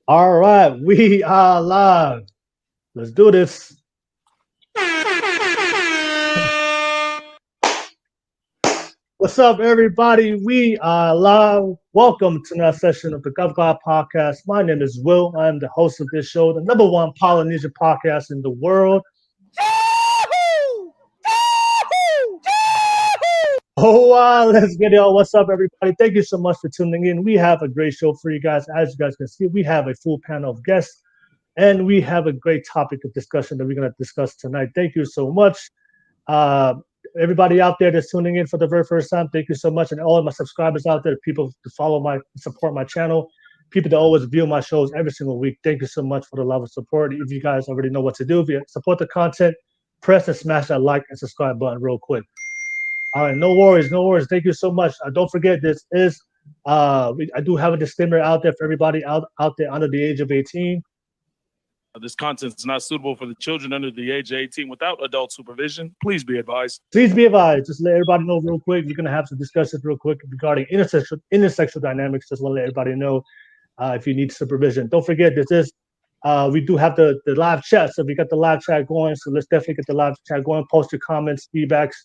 All right, we are live. Let's do this. What's up, everybody? We are live. Welcome to another session of the Gov God Podcast. My name is Will. I'm the host of this show, the number one Polynesian podcast in the world. Oh, wow, let's get it on. What's up, everybody? Thank you so much for tuning in. We have a great show for you guys. As you guys can see, we have a full panel of guests, and we have a great topic of discussion that we're going to discuss tonight. Thank you so much. Uh, Everybody out there that's tuning in for the very first time, thank you so much. And all of my subscribers out there, people to follow support my channel, people that always view my shows every single week. Thank you so much for the love and support. If you guys already know what to do, if you support the content, press and smash that like and subscribe button real quick. All right, no worries, no worries. Thank you so much. Don't forget, this is I do have a disclaimer out there for everybody out there under the age of 18. This content is not suitable for the children under the age of 18 without adult supervision. Please be advised. Please be advised. Just let everybody know real quick. We're going to have some discussions real quick regarding intersexual dynamics. Just want to let everybody know if you need supervision. Don't forget, we do have the live chat. So we got the live chat going. So let's definitely get the live chat going. Post your comments, feedbacks,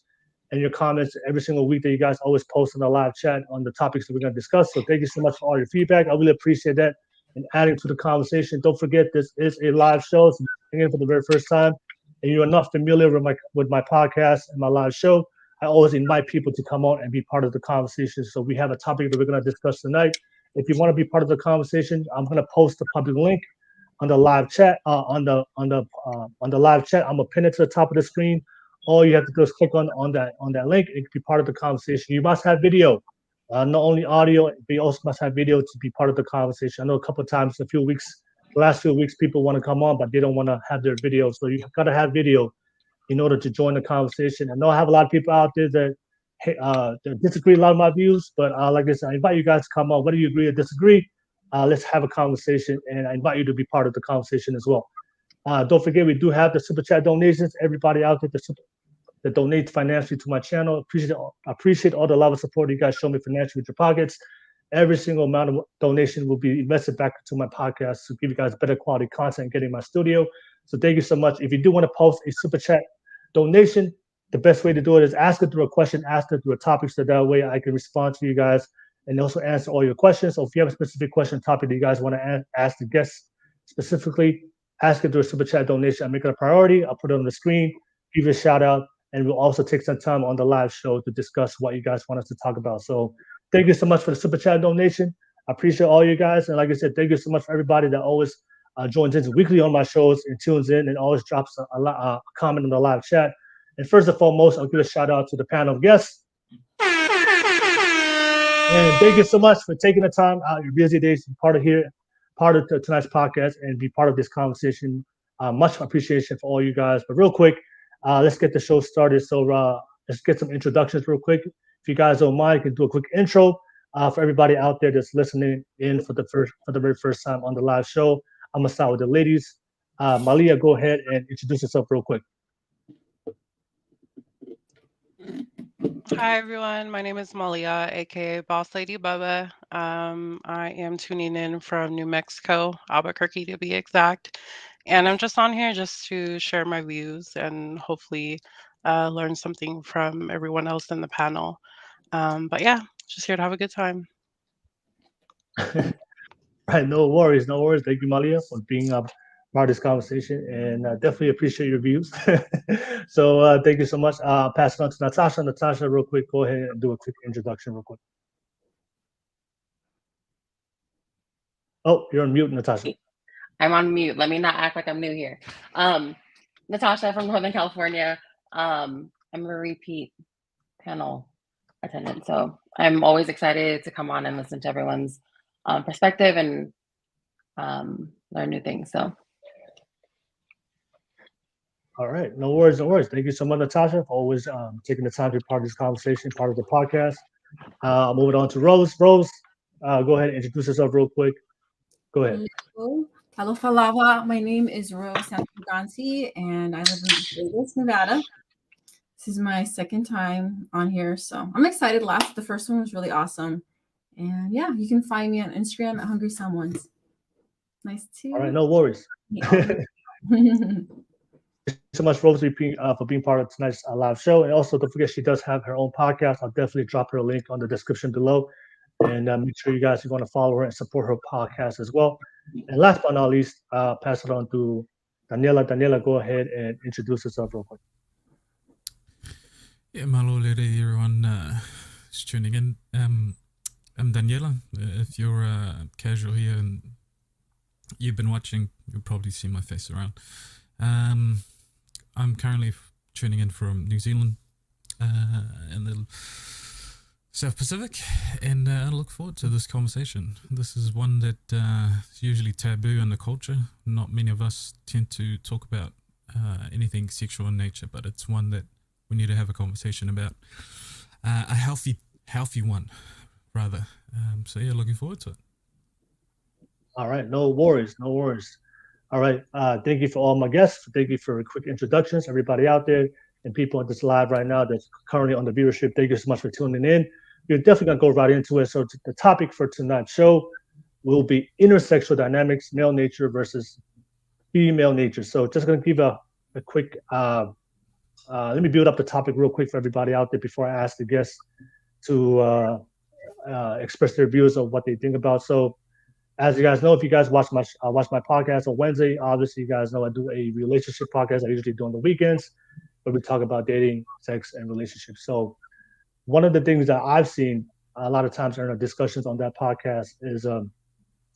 and your comments every single week that you guys always post in the live chat on the topics that we're going to discuss. So thank you so much for all your feedback. I really appreciate that and adding to the conversation. Don't forget, this is a live show. So again, for the very first time, and you are not familiar with my podcast and my live show, I always invite people to come on and be part of the conversation. So we have a topic that we're going to discuss tonight. If you want to be part of the conversation, I'm going to post the public link on the live chat. On the live chat, I'm gonna pin it to the top of the screen. All you have to do is click on that link and be part of the conversation. You must have video. Not only audio, but you also must have video to be part of the conversation. I know a couple of times, the last few weeks, people want to come on, but they don't want to have their video. So you got to have video in order to join the conversation. I know I have a lot of people out there that disagree with a lot of my views, but like I said, I invite you guys to come on. Whether you agree or disagree, let's have a conversation, and I invite you to be part of the conversation as well. Don't forget, we do have the super chat donations. Everybody out there that donate financially to my channel. Appreciate all the love and support you guys show me financially with your pockets. Every single amount of donation will be invested back into my podcast to give you guys better quality content getting my studio. So thank you so much. If you do want to post a super chat donation, the best way to do it is ask it through a question, ask it through a topic, so that way I can respond to you guys and also answer all your questions. So if you have a specific question topic that you guys want to ask the guests specifically, ask it through a super chat donation. I make it a priority. I'll put it on the screen, give you a shout out, and we'll also take some time on the live show to discuss what you guys want us to talk about. So thank you so much for the super chat donation. I appreciate all you guys. And like I said, thank you so much for everybody that always joins in weekly on my shows and tunes in and always drops a comment in the live chat. And first and foremost, I'll give a shout out to the panel of guests. And thank you so much for taking the time out of your busy days to be part of tonight's podcast and be part of this conversation. Much appreciation for all you guys. But real quick, let's get the show started. So let's get some introductions real quick. If you guys don't mind, you can do a quick intro for everybody out there that's listening in for the very first time on the live show. I'm gonna start with the ladies. Malia, go ahead and introduce yourself real quick. Hi everyone, my name is Malia, aka Boss Lady Bubba. I am tuning in from New Mexico, Albuquerque to be exact. And I'm just on here just to share my views and hopefully learn something from everyone else in the panel. But yeah, just here to have a good time. Right, no worries, no worries. Thank you, Malia, for being part of this conversation, and definitely appreciate your views. So thank you so much. I'll pass it on to Natasha. Natasha, real quick, go ahead and do a quick introduction real quick. Oh, you're on mute, Natasha. I'm on mute. Let me not act like I'm new here. Natasha from Northern California. I'm a repeat panel attendant, so I'm always excited to come on and listen to everyone's perspective and learn new things. So, all right, no worries, no worries. Thank you so much, Natasha, for always taking the time to be part of this conversation, part of the podcast. I'll move it on to Rose. Rose, go ahead and introduce yourself real quick. Go ahead. Hello, Falava. My name is Rose Santagansi, and I live in Vegas, Nevada. This is my second time on here, so I'm excited. The first one was really awesome. And yeah, you can find me on Instagram at Hungry Someones. Nice to All right, no worries. meet all of you. So much, Rose, for being part of tonight's live show. And also, don't forget, she does have her own podcast. I'll definitely drop her a link on the description below. And make sure you guys, if you want to follow her and support her podcast as well. And last but not least, pass it on to Taniela. Taniela, go ahead and introduce yourself real quick. Yeah, malo lady, everyone is tuning in. I'm Taniela. If you're casual here and you've been watching, you'll probably see my face around. I'm currently tuning in from New Zealand in the South Pacific, and I look forward to this conversation. This is one that is usually taboo in the culture. Not many of us tend to talk about anything sexual in nature, but it's one that we need to have a conversation about. A healthy one, rather. So yeah, looking forward to it. All right, no worries. All right, thank you for all my guests. Thank you for quick introductions, everybody out there and people on this live right now that's currently on the viewership. Thank you so much for tuning in. We're definitely gonna go right into it. So the topic for tonight's show will be intersexual dynamics, male nature versus female nature. So just gonna give a quick, let me build up the topic real quick for everybody out there before I ask the guests to express their views of what they think about. So as you guys know, if you guys watch my podcast on Wednesday, obviously you guys know I do a relationship podcast. I usually do on the weekends, where we talk about dating, sex, and relationships. So one of the things that I've seen a lot of times in our discussions on that podcast is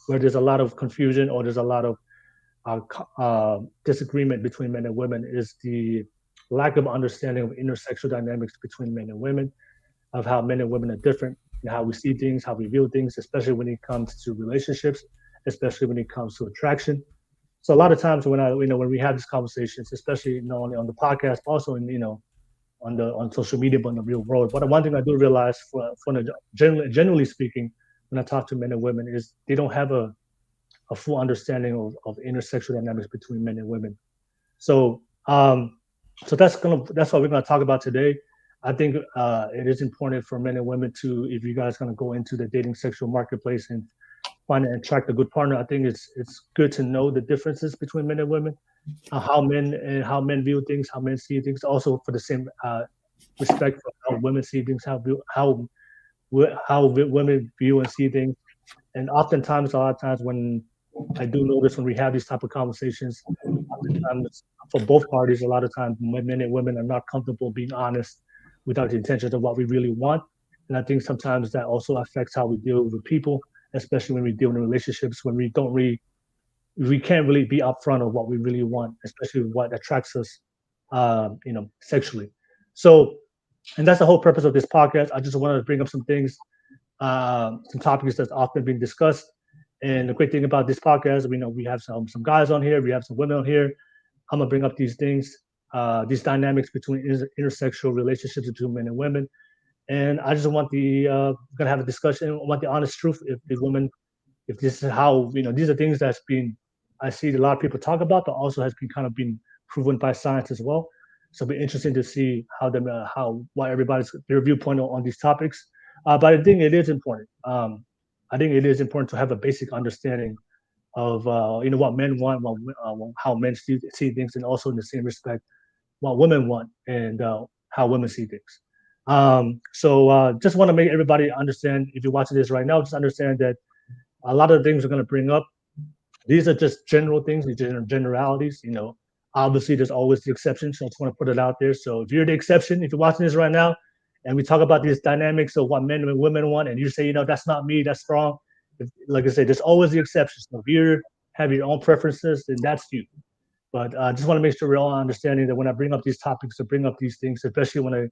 where there's a lot of confusion or there's a lot of disagreement between men and women is the lack of understanding of intersexual dynamics between men and women, of how men and women are different, and how we see things, how we view things, especially when it comes to relationships, especially when it comes to attraction. So a lot of times when when we have these conversations, especially not only on the podcast, but also in on social media, but in the real world. But one thing I do realize, generally speaking, when I talk to men and women, is they don't have a full understanding of intersexual dynamics between men and women. So so that's what we're gonna talk about today. I think it is important for men and women to, if you guys are gonna go into the dating sexual marketplace and find and attract a good partner, I think it's good to know the differences between men and women, how men view things, how men see things. Also, for the same respect for how women see things, how women view and see things. And oftentimes, a lot of times, when I do notice when we have these type of conversations, oftentimes for both parties, a lot of times men and women are not comfortable being honest without the intentions of what we really want. And I think sometimes that also affects how we deal with people, especially when we deal in relationships, when we can't really be upfront of what we really want, especially what attracts us, sexually. So, and that's the whole purpose of this podcast. I just wanted to bring up some things, some topics that's often being discussed. And the great thing about this podcast, we have some guys on here, we have some women on here. I'm gonna bring up these things, these dynamics between intersexual relationships between men and women. And I just want gonna have a discussion. I want the honest truth. If this is how, these are things I see a lot of people talk about, but also has been kind of been proven by science as well. So it'll be interesting to see what everybody's their viewpoint on these topics. But I think it is important. I think it is important to have a basic understanding of what men want, how men see things, and also in the same respect what women want and how women see things. So just want to make everybody understand, if you're watching this right now, just understand that a lot of the things we're going to bring up, these are just general things, these are generalities. Obviously there's always the exceptions. So I just want to put it out there. So if you're the exception, if you're watching this right now, and we talk about these dynamics of what men and women want, and you say, that's not me, that's wrong. Like I said, there's always the exceptions. So if you have your own preferences, then that's you. But I just want to make sure we're all understanding that when I bring up these topics, to bring up these things, especially when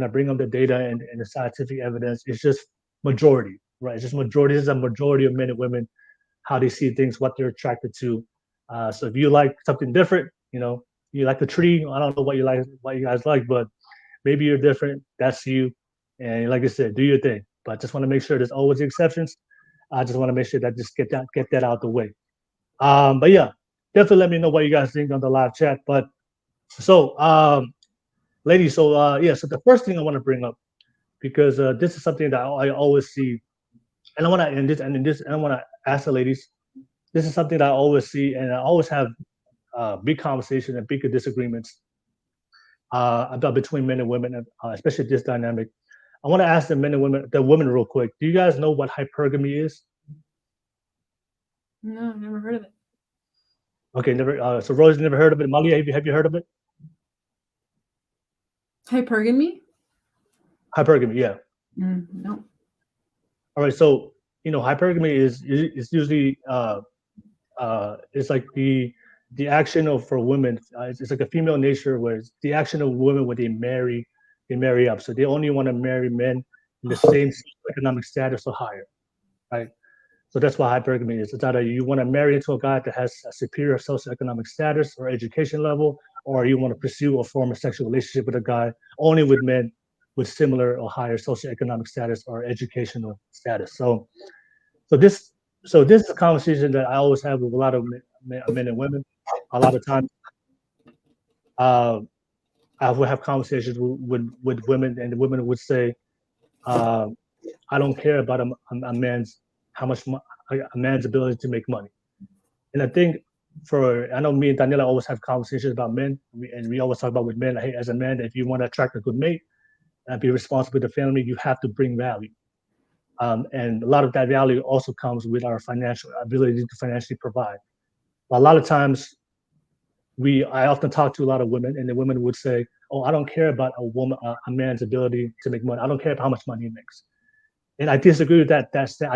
I bring up the data and the scientific evidence, it's just majority, right? It's just majority. This is a majority of men and women, how they see things, what they're attracted to. So if you like something different, you like a tree, I don't know what you guys like, but maybe you're different. That's you. And like I said, do your thing. But just want to make sure there's always exceptions. I just want to make sure that just get that out the way. But yeah, definitely let me know what you guys think on the live chat. But so, ladies, so so the first thing I want to bring up, because this is something that I always see, and I want to ask the ladies, this is something that I always see, and I always have big conversations and big disagreements about between men and women, especially this dynamic. I want to ask the men and women, the women, real quick. Do you guys know what hypergamy is? No, I've never heard of it. Okay, never. So Rose never heard of it. Malia, have you heard of it? Hypergamy? Hypergamy, yeah. No. All right, so hypergamy is usually it's like the action of for women. It's like a female nature where it's the action of women when they marry up. So they only want to marry men in the same economic status or higher, right? So that's what hypergamy is. It's either you want to marry into a guy that has a superior socioeconomic status or education level, or you want to pursue or form a sexual relationship with a guy only with men with similar or higher socioeconomic status or educational status. So this is a conversation that I always have with a lot of men and women. A lot of times, I will have conversations with women, and the women would say, "I don't care about a man's a man's ability to make money." And I think I know me and Taniela always have conversations about men, and we always talk about with men, like, hey, as a man, if you want to attract a good mate and be responsible for the family, you have to bring value. And a lot of that value also comes with our financial ability to financially provide. A lot of times, I often talk to a lot of women, and the women would say, "Oh, I don't care about a man's ability to make money. I don't care about how much money he makes." And I disagree with that.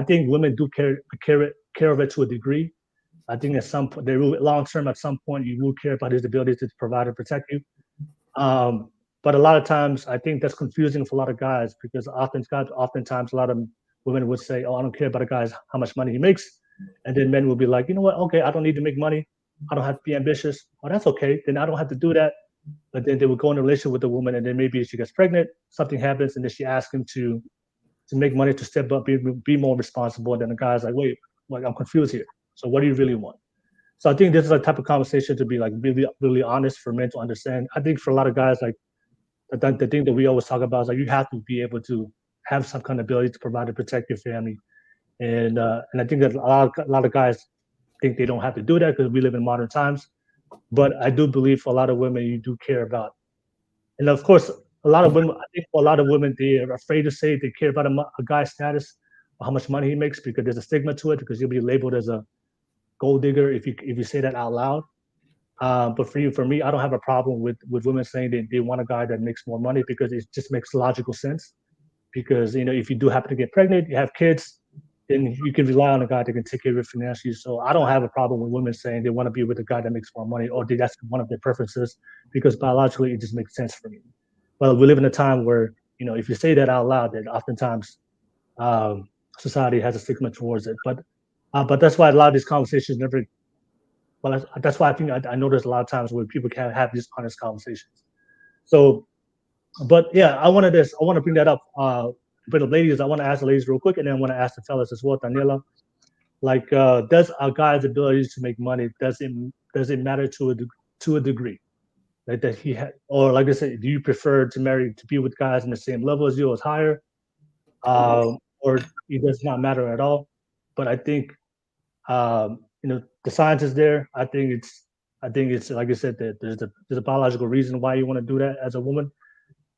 I think women do care of it to a degree. I think at some point, long term, at some point, you will care about his ability to provide and protect you. But a lot of times, I think that's confusing for a lot of guys because oftentimes a lot of women would say, "Oh, I don't care about a guy's how much money he makes," and then men will be like, "You know what? Okay, I don't need to make money. I don't have to be ambitious. Oh, that's okay. Then I don't have to do that." But then they would go in a relationship with the woman, and then maybe she gets pregnant, something happens, and then she asks him to make money, to step up, be more responsible. And then the guy's like, "Wait, like I'm confused here. So what do you really want?" So I think this is a type of conversation to be like really, really honest for men to understand. I think for a lot of guys, like the thing that we always talk about is like you have to be able to have some kind of ability to provide and protect your family. And I think that a lot of guys think they don't have to do that because we live in modern times. But I do believe for a lot of women, you do care about. And of course, a lot of women, I think for a lot of women, they are afraid to say they care about a guy's status or how much money he makes because there's a stigma to it because you'll be labeled as a gold digger if you say that out loud. But for me, I don't have a problem with women saying they want a guy that makes more money because it just makes logical sense. Because if you do happen to get pregnant, you have kids, then you can rely on a guy that can take care of you financially. So I don't have a problem with women saying they want to be with a guy that makes more money or that's one of their preferences because biologically it just makes sense for me. But we live in a time where if you say that out loud, then oftentimes society has a stigma towards it. But that's why a lot of these conversations never. Well, that's why I think I notice a lot of times where people can't have these honest conversations. So, but yeah, I want to bring that up. For the ladies, I want to ask the ladies real quick, and then I want to ask the fellas as well, Taniela. Like, does a guy's ability to make money does it matter to a degree? Like that he had, or like I said, do you prefer to be with guys in the same level as you, or higher, or it does not matter at all? But I think the science is there. I think it's like I said that there's a biological reason why you want to do that as a woman.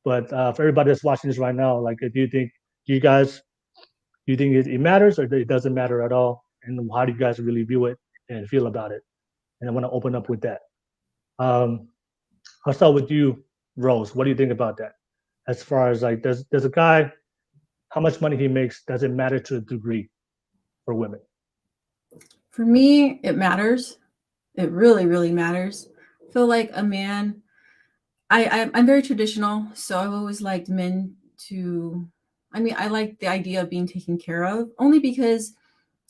But for everybody that's watching this right now, like, do you think it matters or it doesn't matter at all? And how do you guys really view it and feel about it? And I want to open up with that. I'll start with you, Rose. What do you think about that? As far as like, does a guy, how much money he makes, does it matter to a degree for women? For me, it matters. It really, really matters. I feel like a man, I'm very traditional, so I've always liked men to, I like the idea of being taken care of only because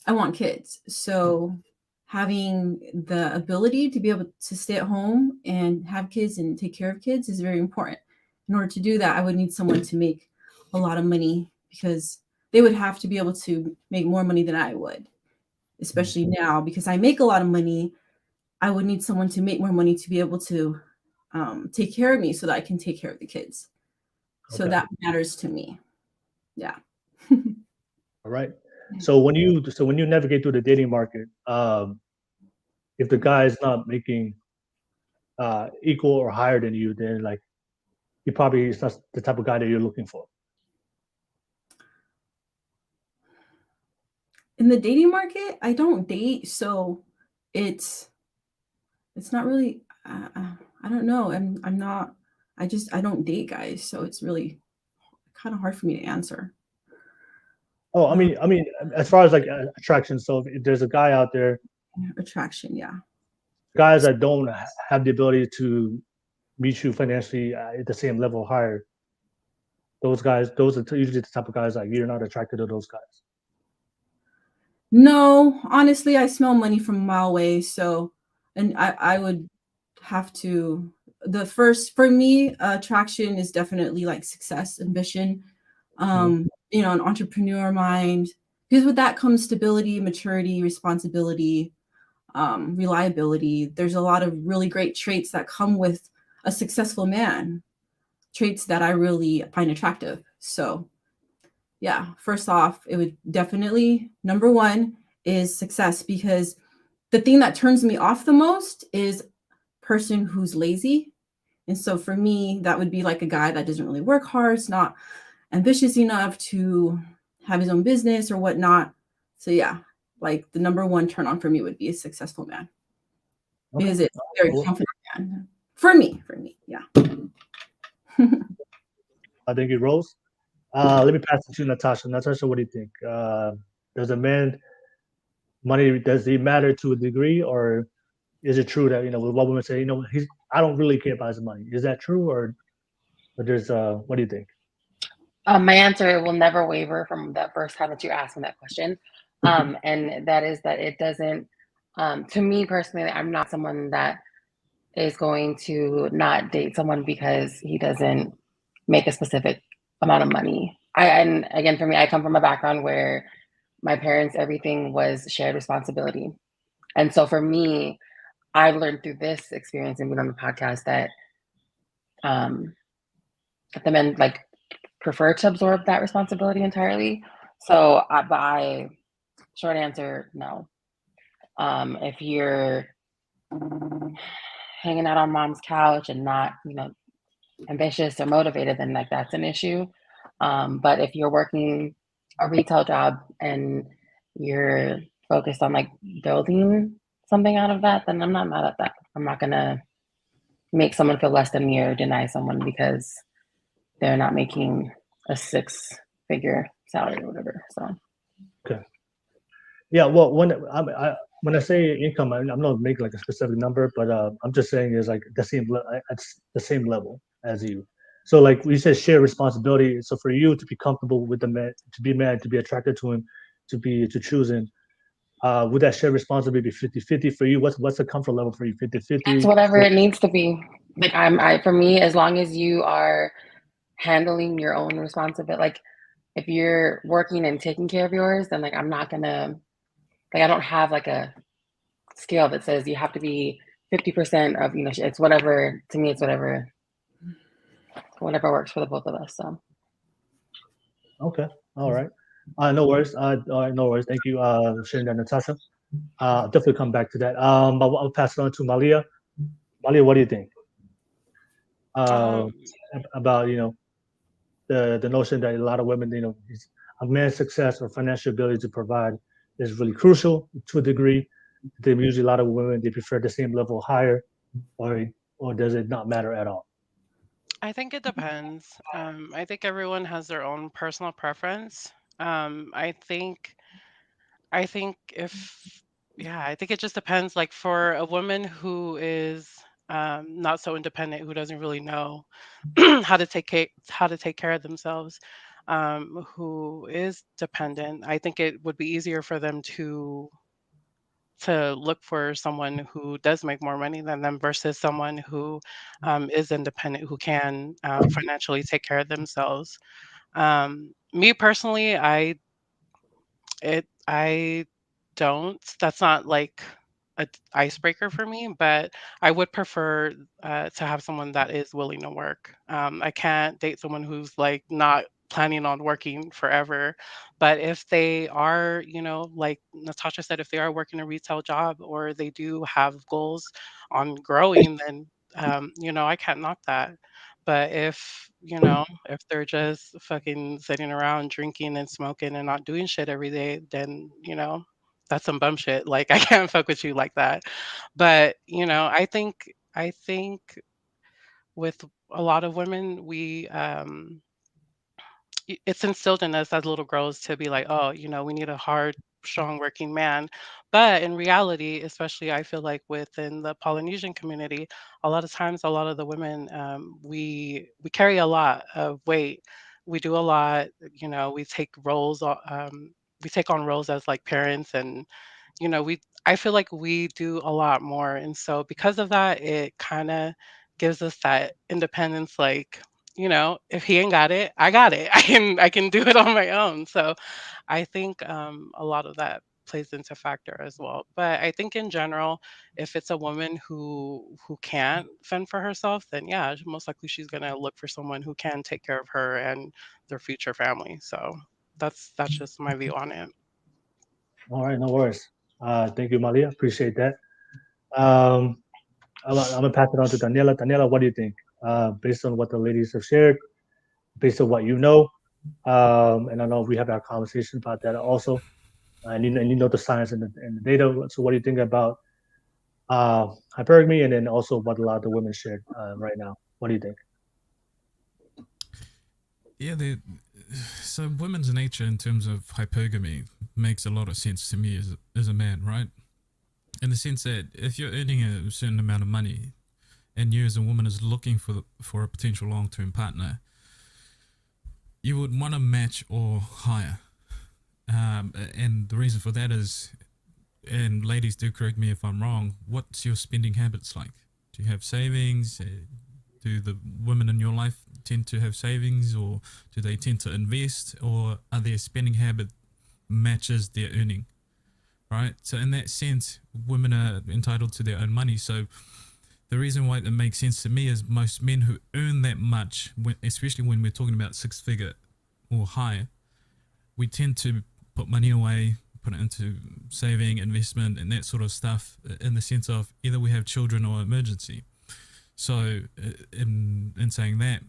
I want kids. So having the ability to be able to stay at home and have kids and take care of kids is very important. In order to do that, I would need someone to make a lot of money because they would have to be able to make more money than I would, especially now because I make a lot of money. I would need someone to make more money to be able to take care of me so that I can take care of the kids. So Okay. that matters to me. Yeah. All right. So when you navigate through the dating market, if the guy is not making equal or higher than you, then like he probably is not the type of guy that you're looking for. In the dating market, I don't date, so it's not really. I don't know. I'm not. I don't date guys, so it's really kind of hard for me to answer. Oh, I mean, as far as like attraction. So if there's a guy out there, Attraction, yeah. guys that don't have the ability to meet you financially at the same level or higher, those guys, those are usually the type of guys like you're not attracted to those guys. No, honestly, I smell money from a mile away. So, and I would have to. The first for me, attraction is definitely like success, ambition. You know, an entrepreneur mind, because with that comes stability, maturity, responsibility, reliability. There's a lot of really great traits that come with a successful man, traits that I really find attractive. So yeah, first off, it would definitely, number one is success, because the thing that turns me off the most is person who's lazy. And so for me, that would be like a guy that doesn't really work hard, is not ambitious enough to have his own business or whatnot. So yeah, like the number one turn on for me would be a successful man. Okay. Because it's a very confident man. For me, yeah. I think it Rose. Let me pass it to Natasha. Natasha, what do you think? Does a man money, does it matter to a degree, or is it true that what women say, I don't really care about his money? Is that true, or there's what do you think? My answer will never waver from that first time that you asked me that question. And that is that it doesn't, to me personally, I'm not someone that is going to not date someone because he doesn't make a specific amount of money. And again, for me, I come from a background where my parents, everything was shared responsibility. And so for me, I've learned through this experience and being on the podcast that the men like prefer to absorb that responsibility entirely. So by short answer, no. If you're hanging out on mom's couch and not, ambitious or motivated, then like that's an issue. But if you're working a retail job and you're focused on like building something out of that, then I'm not mad at that. I'm not gonna make someone feel less than me or deny someone because they're not making a 6-figure salary or whatever. So Okay. Yeah. Well, when I say income, I'm not making like a specific number, but I'm just saying is like it's the same level as you. So like we said, share responsibility. So for you to be comfortable with the man, to be a man, to be attracted to him, to choose him, would that share responsibility be 50-50 for you? What's the comfort level for you? 50-50? it's whatever it needs to be. Like for me, as long as you are handling your own responsibility, like if you're working and taking care of yours, then like I'm not gonna, like I don't have like a scale that says you have to be 50% of, it's whatever. To me, it's whatever works for the both of us. So Okay. All right. No worries. No worries. Thank you, sharing that, Natasha. Definitely come back to that. But I'll pass it on to Malia. Malia, what do you think about the notion that a lot of women, a man's success or financial ability to provide is really crucial to a degree. They usually, a lot of women, they prefer the same level higher, or does it not matter at all? I think it depends. I think everyone has their own personal preference. I think I think it just depends. Like for a woman who is not so independent, who doesn't really know how to take care of themselves, who is dependent, I think it would be easier for them to look for someone who does make more money than them versus someone who is independent, who can financially take care of themselves. Me personally, I don't. That's not like a icebreaker for me, but I would prefer to have someone that is willing to work. I can't date someone who's like not planning on working forever. But if they are, like Natasha said, if they are working a retail job or they do have goals on growing, then I can't knock that. But if they're just fucking sitting around drinking and smoking and not doing shit every day, then that's some bum shit. Like I can't fuck with you like that. But I think with a lot of women, it's instilled in us as little girls to be like, oh, we need a hard, strong working man. But in reality, especially I feel like within the Polynesian community, a lot of times, a lot of the women, we carry a lot of weight. We do a lot, we take roles, we take on roles as like parents, and we I feel like we do a lot more. And so because of that, it kind of gives us that independence, like, if he ain't got it, I got it. I can do it on my own. So I think a lot of that plays into factor as well. But I think in general, if it's a woman who can't fend for herself, then yeah, most likely she's gonna look for someone who can take care of her and their future family. So that's just my view on it. All right, no worries. Thank you, Malia. Appreciate that. Um, I'm gonna pass it on to Taniela. Taniela, what do you think? Based on what the ladies have shared, based on what you know, and I know we have our conversation about that also, and you know the science and the data. So, what do you think about hypergamy, and then also what a lot of the women shared right now? What do you think? Yeah, so women's nature in terms of hypergamy makes a lot of sense to me as a man, right? In the sense that if you're earning a certain amount of money and you as a woman is looking for a potential long-term partner, you would want to match or higher. And the reason for that is, and ladies, do correct me if I'm wrong, what's your spending habits like? Do you have savings? Do the women in your life tend to have savings, or do they tend to invest, or are their spending habit matches their earning? Right? So in that sense, women are entitled to their own money. So the reason why it makes sense to me is most men who earn that much, especially when we're talking about six-figure or higher, we tend to put money away, put it into saving, investment, and that sort of stuff, in the sense of either we have children or emergency. So in saying that,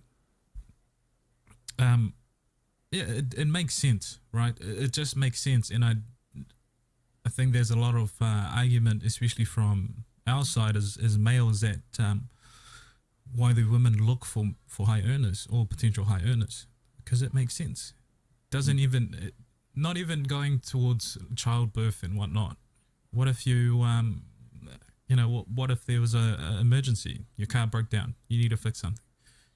yeah, it makes sense, right? It just makes sense. And I think there's a lot of argument, especially from our side as males, that why the women look for high earners or potential high earners, because it makes sense. Doesn't even, not even going towards childbirth and whatnot. What if you, what if there was a emergency? Your car broke down. You need to fix something.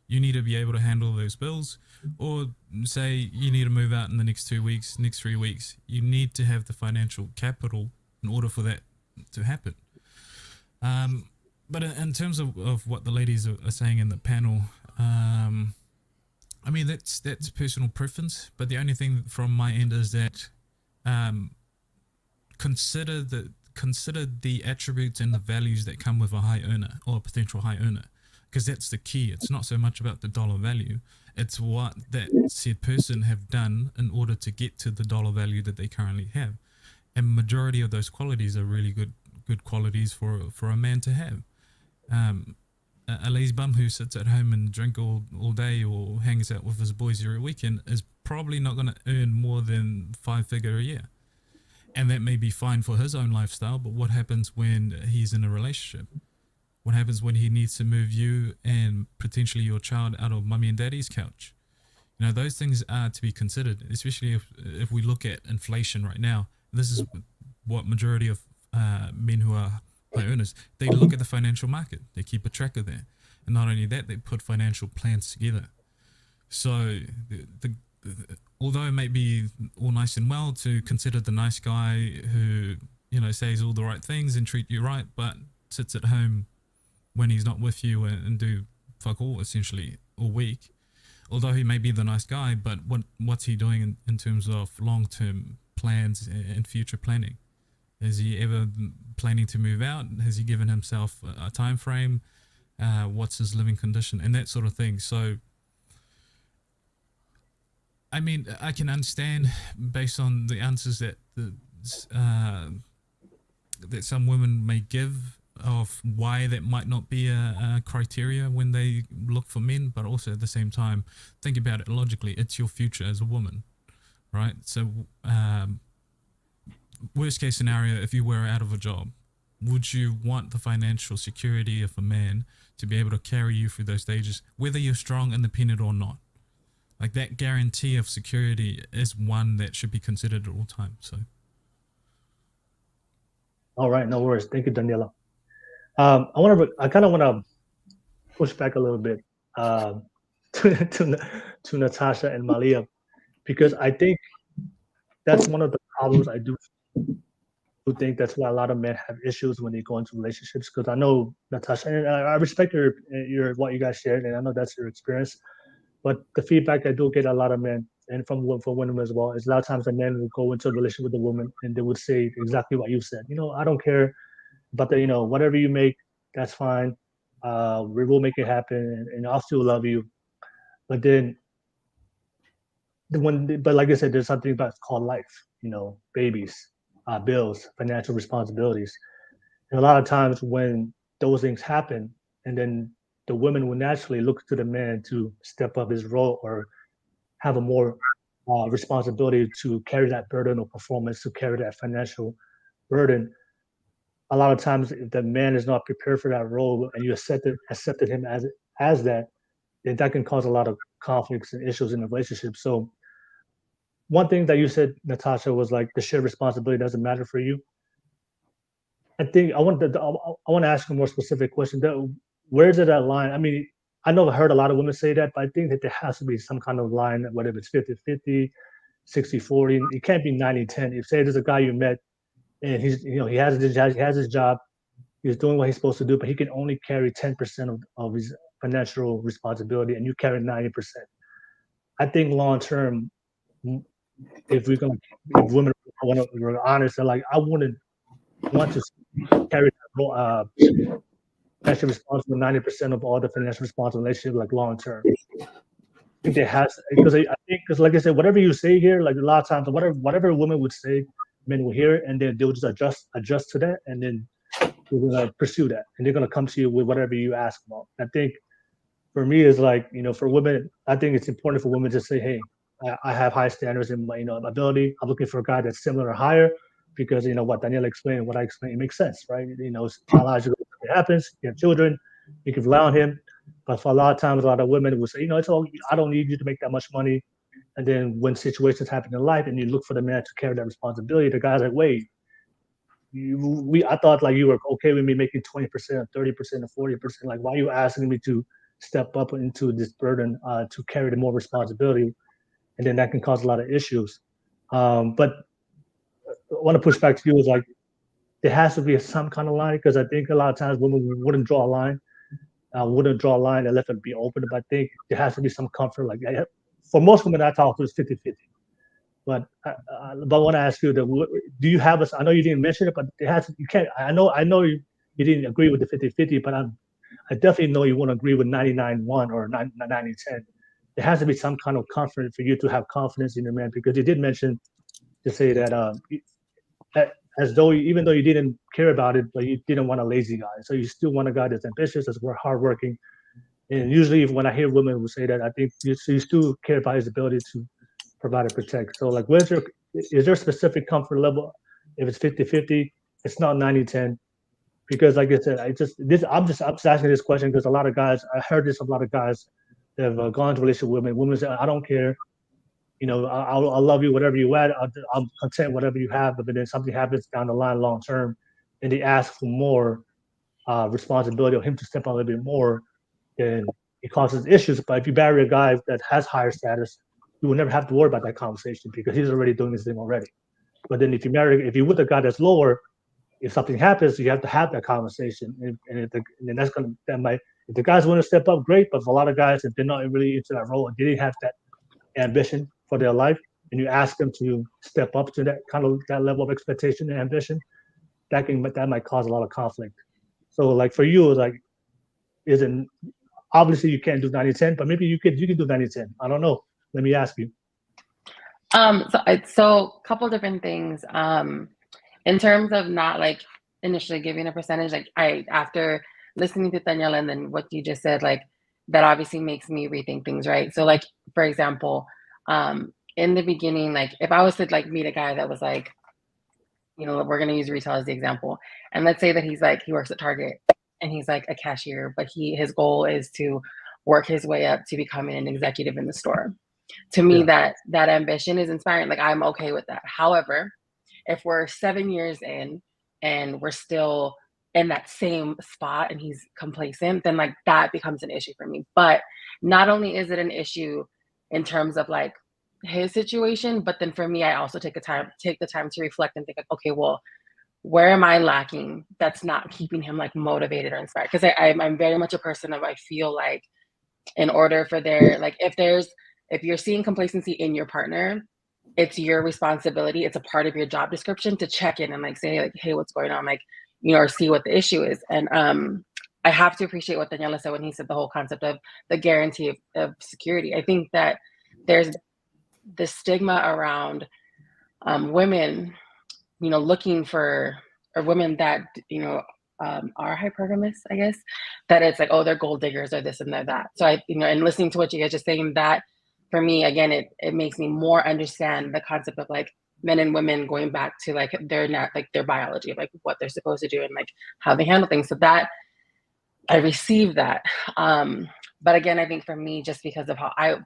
You need to be able to handle those bills, or say you need to move out in the next 2 weeks, next 3 weeks. You need to have the financial capital in order for that to happen. But in terms of what the ladies are saying in the panel, I mean, that's personal preference. But the only thing from my end is that consider the attributes and the values that come with a high earner or a potential high earner. Because that's the key. It's not so much about the dollar value. It's what that said person have done in order to get to the dollar value that they currently have. And majority of those qualities are really good qualities for a man to have. A lazy bum who sits at home and drink all day or hangs out with his boys every weekend is probably not going to earn more than 5-figure a year. And that may be fine for his own lifestyle, but what happens when he's in a relationship? What happens when he needs to move you and potentially your child out of mummy and daddy's couch? You know, those things are to be considered, especially if we look at inflation right now. This is what majority of men who are high earners, they look at the financial market. They keep a track of that. And not only that, they put financial plans together. So although it may be all nice and well to consider the nice guy who, says all the right things and treat you right, but sits at home when he's not with you and do fuck all essentially all week, although he may be the nice guy, but what's he doing in terms of long-term plans and future planning? Is he ever planning to move out? Has he given himself a time frame? What's his living condition and that sort of thing? So I mean, I can understand based on the answers that that some women may give of why that might not be a criteria when they look for men, but also at the same time, think about it logically. It's your future as a woman, right? So, worst case scenario, if you were out of a job, would you want the financial security of a man to be able to carry you through those stages, whether you're strong, independent or not? Like, that guarantee of security is one that should be considered at all times. So, all right, no worries. Thank you, Daniela. I kind of want to push back a little bit to Natasha and Malia, because I think that's one of the problems. I do think that's why a lot of men have issues when they go into relationships. Because I know Natasha, and I respect your what you guys shared, and I know that's your experience. But the feedback I do get a lot of men, and from women as well, is a lot of times a man will go into a relationship with a woman and they would say exactly what you said. I don't care, but whatever you make, that's fine. We will make it happen, and I'll still love you. But then, but like I said, there's something about called life. Babies, bills, financial responsibilities, and a lot of times when those things happen, and then the women will naturally look to the man to step up his role or have a more responsibility to carry that burden of performance, to carry that financial burden. A lot of times, if the man is not prepared for that role and you accepted him as that, then that can cause a lot of conflicts and issues in the relationship. So one thing that you said, Natasha, was like the shared responsibility doesn't matter for you. I think I want to ask a more specific question. Where is it that line? I mean, I know I heard a lot of women say that, but I think that there has to be some kind of line, whether it's 50-50, 60-40. It can't be 90-10. If say there's a guy you met and he has his job, he's doing what he's supposed to do, but he can only carry 10% of his financial responsibility, and you carry 90%. I think long term, if women we're honest, they're like, I wouldn't want to carry financial responsible 90% of all the financial responsibility, like long term. I think there has, because I think, because like I said, whatever you say here, like a lot of times, whatever a woman would say, men will hear it, and then they'll just adjust to that, and then we're gonna pursue that, and they're gonna come to you with whatever you ask about. I think for me is like, for women, I think it's important for women to say, hey, I have high standards in my ability. I'm looking for a guy that's similar or higher, because what Daniela explained, what I explained, it makes sense, right? It's biological. It happens. You have children, you can rely on him. But for a lot of times, a lot of women will say, it's all, I don't need you to make that much money. And then when situations happen in life and you look for the man to carry that responsibility, the guy's like, wait, I thought like you were okay with me making 20% or 30% or 40%. Like, why are you asking me to step up into this burden to carry the more responsibility? And then that can cause a lot of issues. But I want to push back to you is like, there has to be some kind of line, because I think a lot of times women wouldn't draw a line, and let it be open. But I think there has to be some comfort. Like, for most women I talk to, it's 50-50. But I want to ask you, do you have I know you didn't mention it, but you can't. I know you didn't agree with the 50-50, but I definitely know you won't agree with 99-1 or 90-10. There has to be some kind of comfort for you to have confidence in your man, because you did mention to say that as though even though you didn't care about it, but you didn't want a lazy guy. So you still want a guy that's ambitious, that's hardworking. And usually when I hear women who say that, I think you still care about his ability to provide and protect. So like, is there a specific comfort level? If it's 50-50, it's not 90-10. Because like I said, I'm just asking this question because a lot of guys, I heard this from a lot of guys that have gone into a relationship with women. Women say, I don't care. I'll love you, whatever you add. I'm content, whatever you have. But then something happens down the line, long term, and they ask for more responsibility of him to step up a little bit more, then it causes issues. But if you marry a guy that has higher status, you will never have to worry about that conversation because he's already doing this thing already. But then if you're with a guy that's lower, if something happens, you have to have that conversation, and if the guys want to step up, great. But for a lot of guys, if they're not really into that role and they didn't have that ambition for their life, and you ask them to step up to that level of expectation and ambition, that might cause a lot of conflict. So like for you, like, obviously you can't do 90-10, but maybe you could do 90-10. I don't know. Let me ask you. So a couple different things. In terms of not like initially giving a percentage, like after listening to Taniela and then what you just said, like that obviously makes me rethink things, right? So like for example, in the beginning, like if I was to like meet a guy that was like, you know, we're gonna use retail as the example, and let's say that he's like he works at Target and he's like a cashier, but his goal is to work his way up to becoming an executive in the store. To me, that ambition is inspiring. Like I'm okay with that. However, if we're 7 years in and we're still in that same spot and he's complacent, then like that becomes an issue for me. But not only is it an issue in terms of like his situation, but then for me, I also take the time to reflect and think like, okay, well, where am I lacking that's not keeping him like motivated or inspired? Because I'm very much a person of I feel like in order for if you're seeing complacency in your partner, it's your responsibility. It's a part of your job description to check in and like say like, hey, what's going on? Like, you know, or see what the issue is. And I have to appreciate what Taniela said when he said the whole concept of the guarantee of security. I think that there's the stigma around women, you know, looking for, or women that, you know, are hypergamous, I guess, that it's like, oh, they're gold diggers or this and they're that. So I, you know, and listening to what you guys are saying, that for me, again, it makes me more understand the concept of like men and women going back to like their biology of like what they're supposed to do and like how they handle things. So that I received that. But again, I think for me, just because of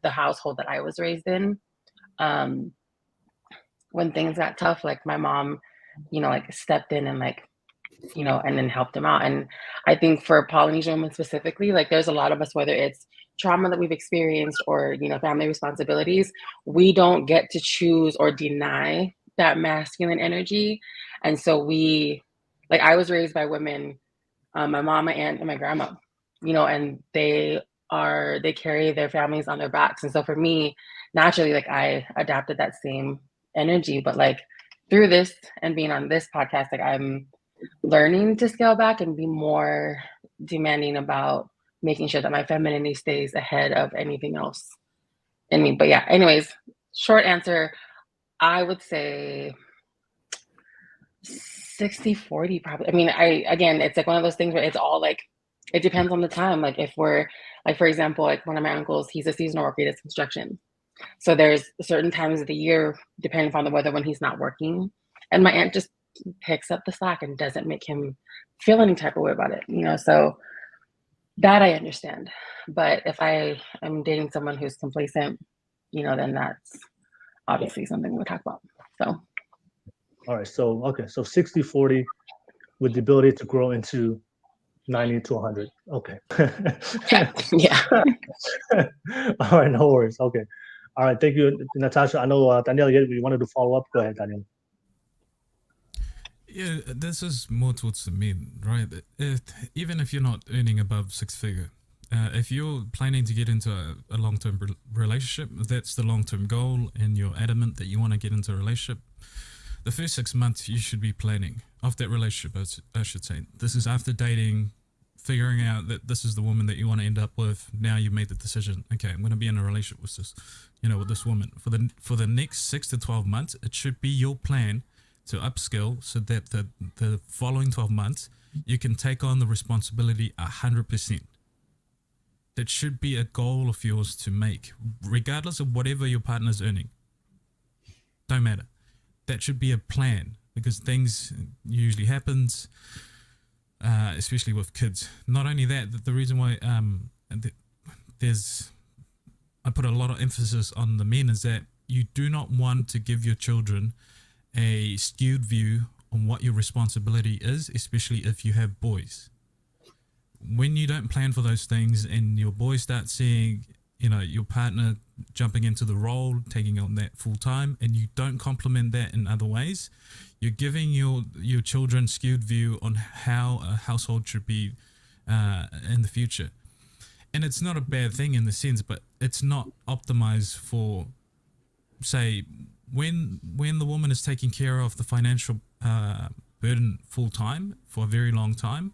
the household that I was raised in, when things got tough, like my mom, you know, like stepped in and like, you know, and then helped him out. And I think for Polynesian women specifically, like there's a lot of us, whether it's trauma that we've experienced or, you know, family responsibilities, we don't get to choose or deny that masculine energy. And so I was raised by women, my mom, my aunt, and my grandma, you know, and they carry their families on their backs. And so for me, naturally, like I adapted that same energy, but like through this and being on this podcast, like I'm learning to scale back and be more demanding about making sure that my femininity stays ahead of anything else in me. But yeah, anyways, short answer, I would say 60-40 probably. I mean, again, it's like one of those things where it's all like, it depends on the time. Like if we're like, for example, like one of my uncles, he's a seasonal worker, he does construction. So there's certain times of the year, depending upon the weather, when he's not working. And my aunt just picks up the slack and doesn't make him feel any type of way about it, you know? So that I understand. But if I am dating someone who's complacent, you know, then that's obviously something we'll talk about. So. All right. So, okay. So 60-40 with the ability to grow into 90 to 100. Okay. Yeah. All right. No worries. Okay. All right. Thank you, Natasha. I know, Taniela, you wanted to follow up. Go ahead, Taniela. Yeah, this is more towards the men, right? Even if you're not earning above six figure, if you're planning to get into a long-term relationship, that's the long-term goal, and you're adamant that you want to get into a relationship, the first 6 months you should be planning of that relationship, I should say. This is after dating, figuring out that this is the woman that you want to end up with. Now you've made the decision, okay, I'm going to be in a relationship with this, you know, with this woman. For the next 6 to 12 months, it should be your plan to upskill so that the following 12 months you can take on the responsibility 100%. That should be a goal of yours to make, regardless of whatever your partner's earning. Don't matter. That should be a plan, because things usually happens, especially with kids. Not only that, the reason why I put a lot of emphasis on the men is that you do not want to give your children a skewed view on what your responsibility is, especially if you have boys. When you don't plan for those things and your boys start seeing, you know, your partner jumping into the role, taking on that full time, and you don't complement that in other ways, you're giving your children skewed view on how a household should be in the future. And it's not a bad thing in the sense, but it's not optimized for, say, when the woman is taking care of the financial burden full time for a very long time,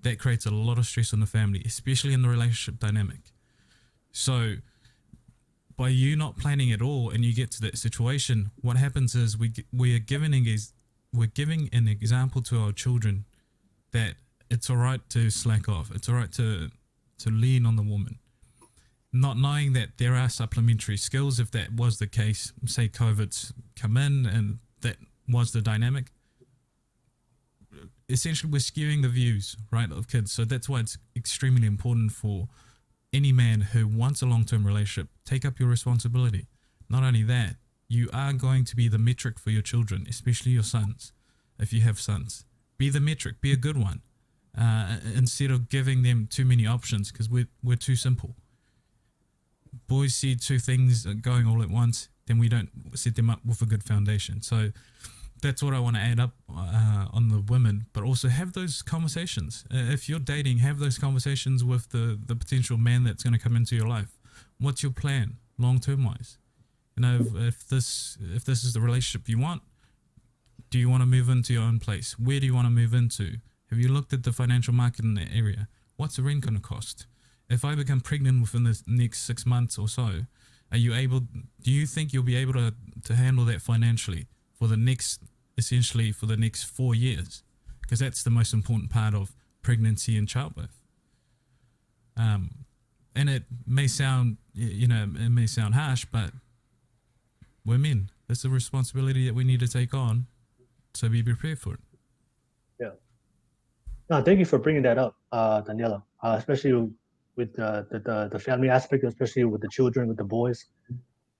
that creates a lot of stress on the family, especially in the relationship dynamic. So by you not planning at all and you get to that situation, what happens is we're giving an example to our children that it's all right to slack off. It's all right to lean on the woman. Not knowing that there are supplementary skills, if that was the case, say COVID's come in and that was the dynamic, essentially we're skewing the views, right, of kids. So that's why it's extremely important for any man who wants a long-term relationship, take up your responsibility. Not only that, you are going to be the metric for your children, especially your sons, if you have sons. Be the metric, be a good one, instead of giving them too many options, because we're too simple. Boys see two things going all at once, then we don't set them up with a good foundation. So that's what I want to add up on the women, but also have those conversations. If you're dating, have those conversations with the potential man that's going to come into your life. What's your plan, long-term wise? You know, if this is the relationship you want, do you want to move into your own place? Where do you want to move into? Have you looked at the financial market in that area? What's the rent going to cost? If I become pregnant within the next 6 months or so, do you think you'll be able to handle that financially for the next 4 years? Because that's the most important part of pregnancy and childbirth. And it may sound, harsh, but we're men. That's a responsibility that we need to take on. So be prepared for it. Yeah. No, thank you for bringing that up, Taniela, especially with the family aspect, especially with the children, with the boys.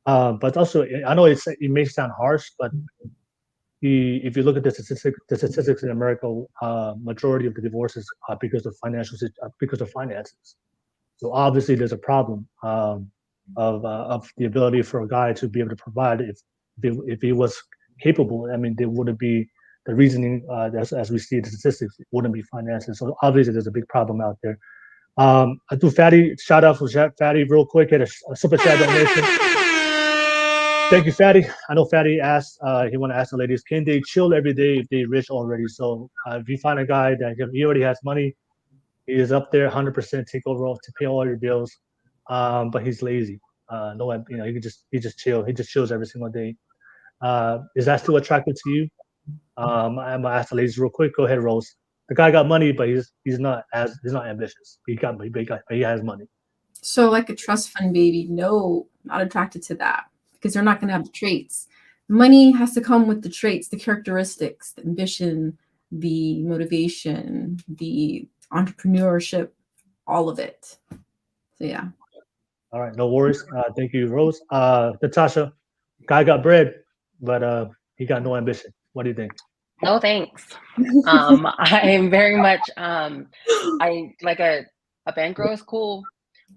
But also, I know it may sound harsh, but if you look at the statistics in America, majority of the divorces are because of finances. So obviously, there's a problem of the ability for a guy to be able to provide. If he was capable, I mean, there wouldn't be the reasoning as we see the statistics. It wouldn't be finances. So obviously, there's a big problem out there. I do Fatty, shout out for Fatty real quick, had a super chat donation. Thank you, Fatty. I know Fatty asked, he want to ask the ladies, can they chill every day if they rich already? So if you find a guy that he already has money, he is up there 100% take over to pay all your bills, but he's lazy. He just chill. He just chills every single day. Is that still attractive to you? I'm gonna ask the ladies real quick. Go ahead, Rose. The guy got money, but he's not ambitious. He has money. So like a trust fund baby, no, not attracted to that because they're not going to have the traits. Money has to come with the traits, the characteristics, the ambition, the motivation, the entrepreneurship, all of it. So yeah. All right, no worries. Thank you, Rose. Natasha, guy got bread, but he got no ambition. What do you think? No thanks. I am very much I like a bankroll is cool,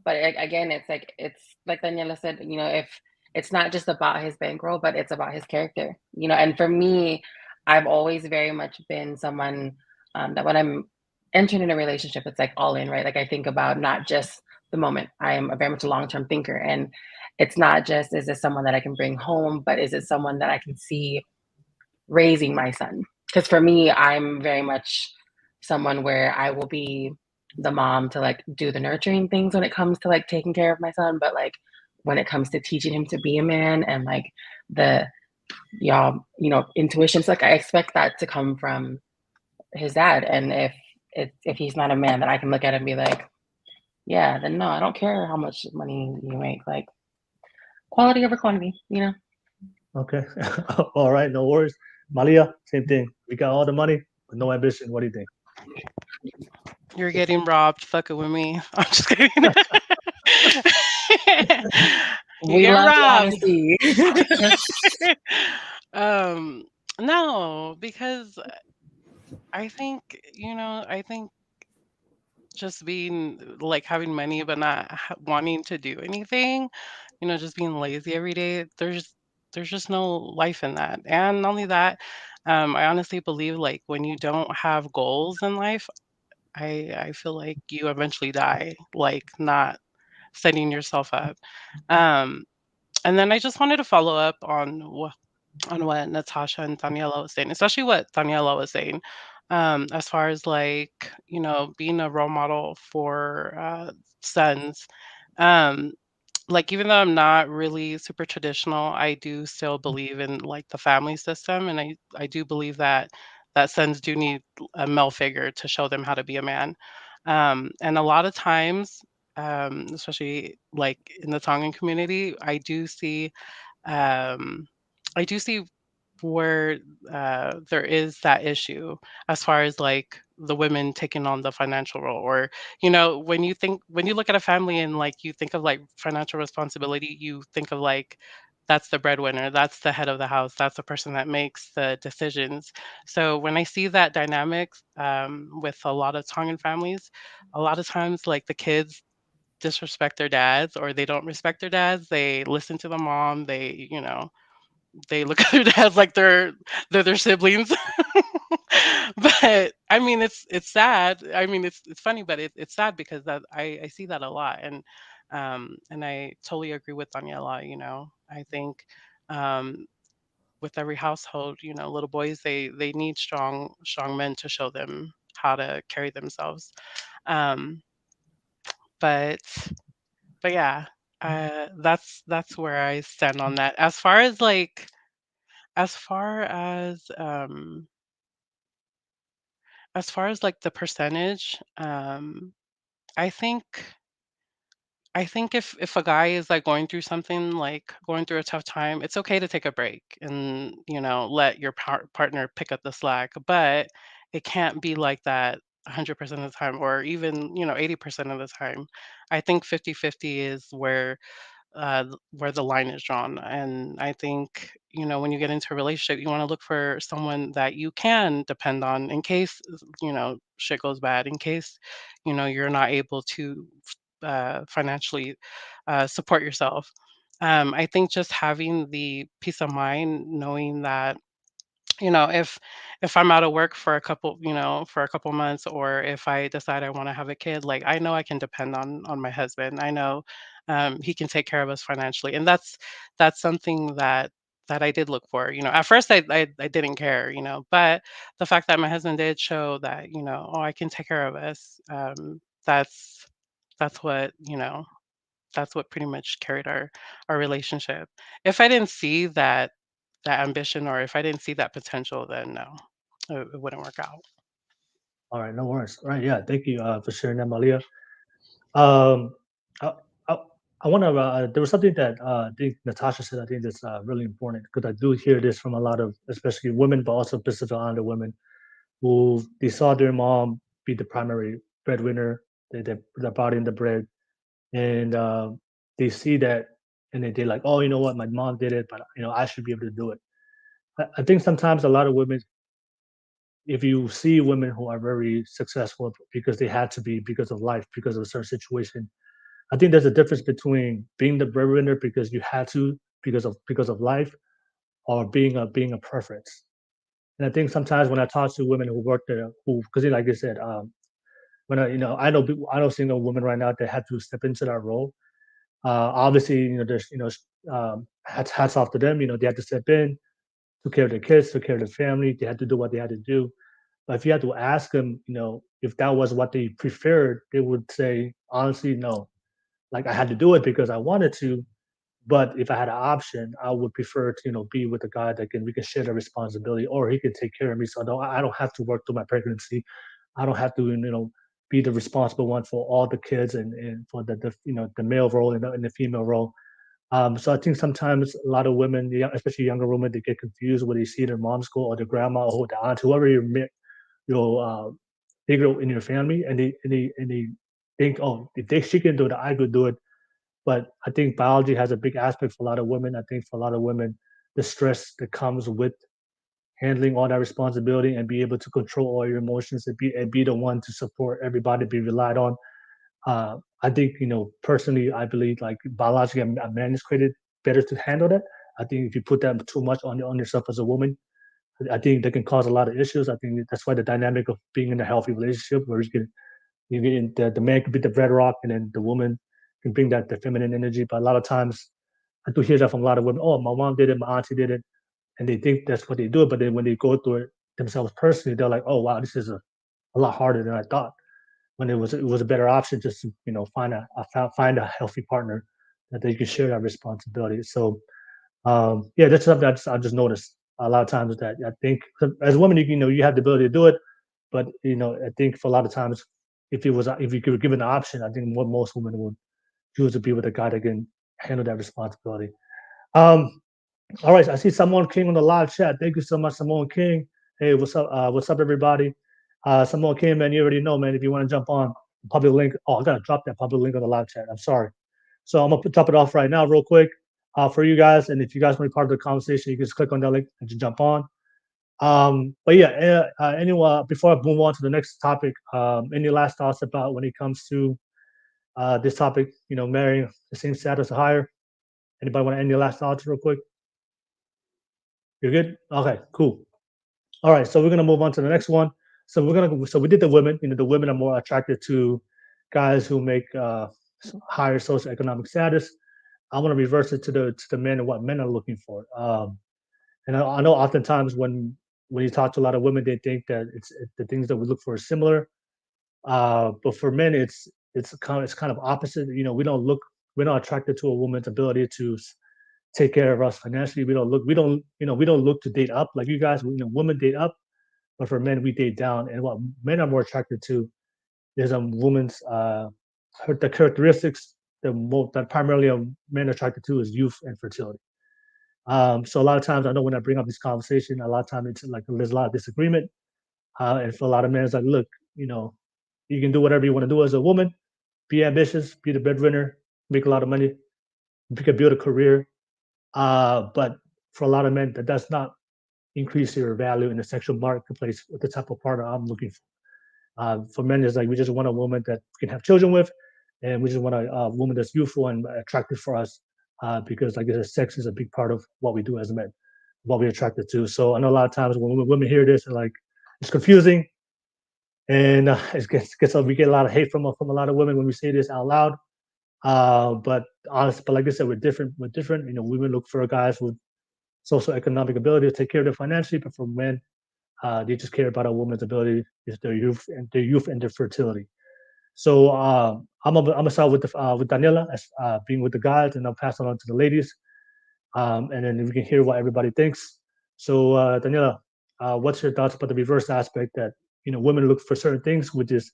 but again, it's like Daniela said, if it's not just about his bankroll, but it's about his character, and for me, I've always very much been someone that when I'm entering in a relationship, it's like all in, right? Like I think about not just the moment. I am very much a long-term thinker, and it's not just, is this someone that I can bring home, but is it someone that I can see raising my son? Because for me, I'm very much someone where I will be the mom to like do the nurturing things when it comes to like taking care of my son, but like when it comes to teaching him to be a man and like the intuitions, like I expect that to come from his dad. And if he's not a man, then I can look at him and be like, yeah, then no, I don't care how much money you make, like quality over quantity, Okay. All right, no worries. Malia, same thing. We got all the money, but no ambition. What do you think? You're getting robbed fucking with me. I'm just kidding. You We get love robbed. honesty. No, because I think, just being like having money but not wanting to do anything, just being lazy every day, there's just no life in that. And not only that, I honestly believe like when you don't have goals in life, I feel like you eventually die, like not setting yourself up. Um, and then I just wanted to follow up on what Natasha and Taniela was saying, especially what Taniela was saying, as far as like, being a role model for sons. Um, like, even though I'm not really super traditional, I do still believe in like the family system, and I do believe that sons do need a male figure to show them how to be a man. And a lot of times, especially like in the Tongan community, um, I do see where there is that issue as far as like the women taking on the financial role, or when you look at a family and like you think of like financial responsibility, you think of like that's the breadwinner, that's the head of the house, that's the person that makes the decisions. So when I see that dynamics with a lot of Tongan families, a lot of times like the kids disrespect their dads, or they don't respect their dads, they listen to the mom, they look at their dads like they're their siblings. But I mean, it's sad. I mean, it's funny, but it's sad because I see that a lot, and I totally agree with Daniela. I think um, with every household, little boys they need strong men to show them how to carry themselves. Um, but but yeah, that's where I stand on that. As far as far as, like, the percentage, I think if a guy is, like, going through something, like, going through a tough time, it's okay to take a break and, let your partner pick up the slack, but it can't be like that 100% of the time, or even, 80% of the time. I think 50-50 is where the line is drawn. And I think, when you get into a relationship, you want to look for someone that you can depend on in case, shit goes bad, in case, you're not able to financially support yourself. I think just having the peace of mind, knowing that if I'm out of work for a couple months, or if I decide I want to have a kid, like I know I can depend on my husband. I know he can take care of us financially, and that's something that I did look for. At first I didn't care, but the fact that my husband did show that, oh, I can take care of us. That's that's what you know that's what pretty much carried our relationship. If I didn't see that ambition, or if I didn't see that potential, then no, it wouldn't work out. All right, no worries. All right, yeah, thank you for sharing that, Malia. Um, I, I, I want to. There was something that I think Natasha said. I think that's really important because I do hear this from a lot of, especially women, but also Pacific Islander women who they saw their mom be the primary breadwinner. They brought in the bread, and they see that, and they're like, oh, you know what, my mom did it, but I should be able to do it. I think sometimes a lot of women, if you see women who are very successful because they had to be, because of life, because of a certain situation, I think there's a difference between being the breadwinner because you had to, because of life, or being a preference. And I think sometimes when I talk to women who work there, who, because like I said, when I know single women right now that had to step into that role. Obviously, there's hats off to them. They had to step in, took care of their kids, took care of their family. They had to do what they had to do. But if you had to ask them, if that was what they preferred, they would say, honestly, no. Like I had to do it because I wanted to, but if I had an option, I would prefer to, be with a guy that we can share the responsibility, or he can take care of me, so I don't have to work through my pregnancy. I don't have to, be the responsible one for all the kids and for the male role and the female role. So I think sometimes a lot of women, especially younger women, they get confused when they see their mom's go, or their grandma, or the aunt, whoever figure in your family, and they think, oh, if she can do it, I could do it. But I think biology has a big aspect for a lot of women. I think for a lot of women, the stress that comes with handling all that responsibility and be able to control all your emotions and be the one to support everybody, be relied on. I think, personally, I believe like biologically, a man is created better to handle that. I think if you put that too much on yourself as a woman, I think that can cause a lot of issues. I think that's why the dynamic of being in a healthy relationship, where the man can be the bedrock, and then the woman can bring that the feminine energy. But a lot of times, I do hear that from a lot of women. Oh, my mom did it, my auntie did it, and they think that's what they do. But then when they go through it themselves personally, they're like, oh wow, this is a lot harder than I thought. When it was a better option just to find a healthy partner that you can share that responsibility. So yeah, that's something I just noticed a lot of times, that I think as women, you have the ability to do it, but I think for a lot of times, if you were given the option, I think what most women would choose to be with a guy that can handle that responsibility. All right, I see Simone King on the live chat. Thank you so much, Simone King. Hey, what's up? What's up, everybody? Simone King, man, you already know, man. If you want to jump on, public link. Oh, I gotta drop that public link on the live chat. I'm sorry. So I'm gonna drop it off right now, real quick, for you guys. And if you guys want to be part of the conversation, you can just click on that link and just jump on. But yeah, anyway, before I move on to the next topic, any last thoughts about when it comes to this topic? Marrying the same status or higher. Anybody want to end your last thoughts real quick? You're good? Okay, cool. All right, so we're gonna move on to the next one. So we did the women. The women are more attracted to guys who make higher socioeconomic status. I want to reverse it to the men and what men are looking for. And I know oftentimes when you talk to a lot of women, they think that it's the things that we look for is similar. But for men, it's kind of opposite. We're not attracted to a woman's ability to take care of us financially. We don't look to date up like you guys. Women date up, but for men we date down. And what men are more attracted to is a woman's the characteristics that primarily men are attracted to is youth and fertility. So a lot of times, I know when I bring up this conversation, a lot of times it's like there's a lot of disagreement, and for a lot of men, it's like, look, you can do whatever you want to do as a woman, be ambitious, be the breadwinner, make a lot of money, you can build a career. But for a lot of men, that does not increase your value in the sexual marketplace with the type of partner I'm looking for. For men, it's like we just want a woman that we can have children with, and we just want a woman that's youthful and attractive for us, because, like I said, sex is a big part of what we do as men, what we're attracted to. So I know a lot of times when women hear this, they're like, it's confusing, and we get a lot of hate from a lot of women when we say this out loud. But like I said, we're different. Women look for guys with socioeconomic ability to take care of them financially, but for men, they just care about a woman's ability, is their youth and their fertility. So I'm gonna start with Taniela as being with the guys, and I'll pass it on to the ladies, and then we can hear what everybody thinks. So Taniela, what's your thoughts about the reverse aspect that women look for certain things, which is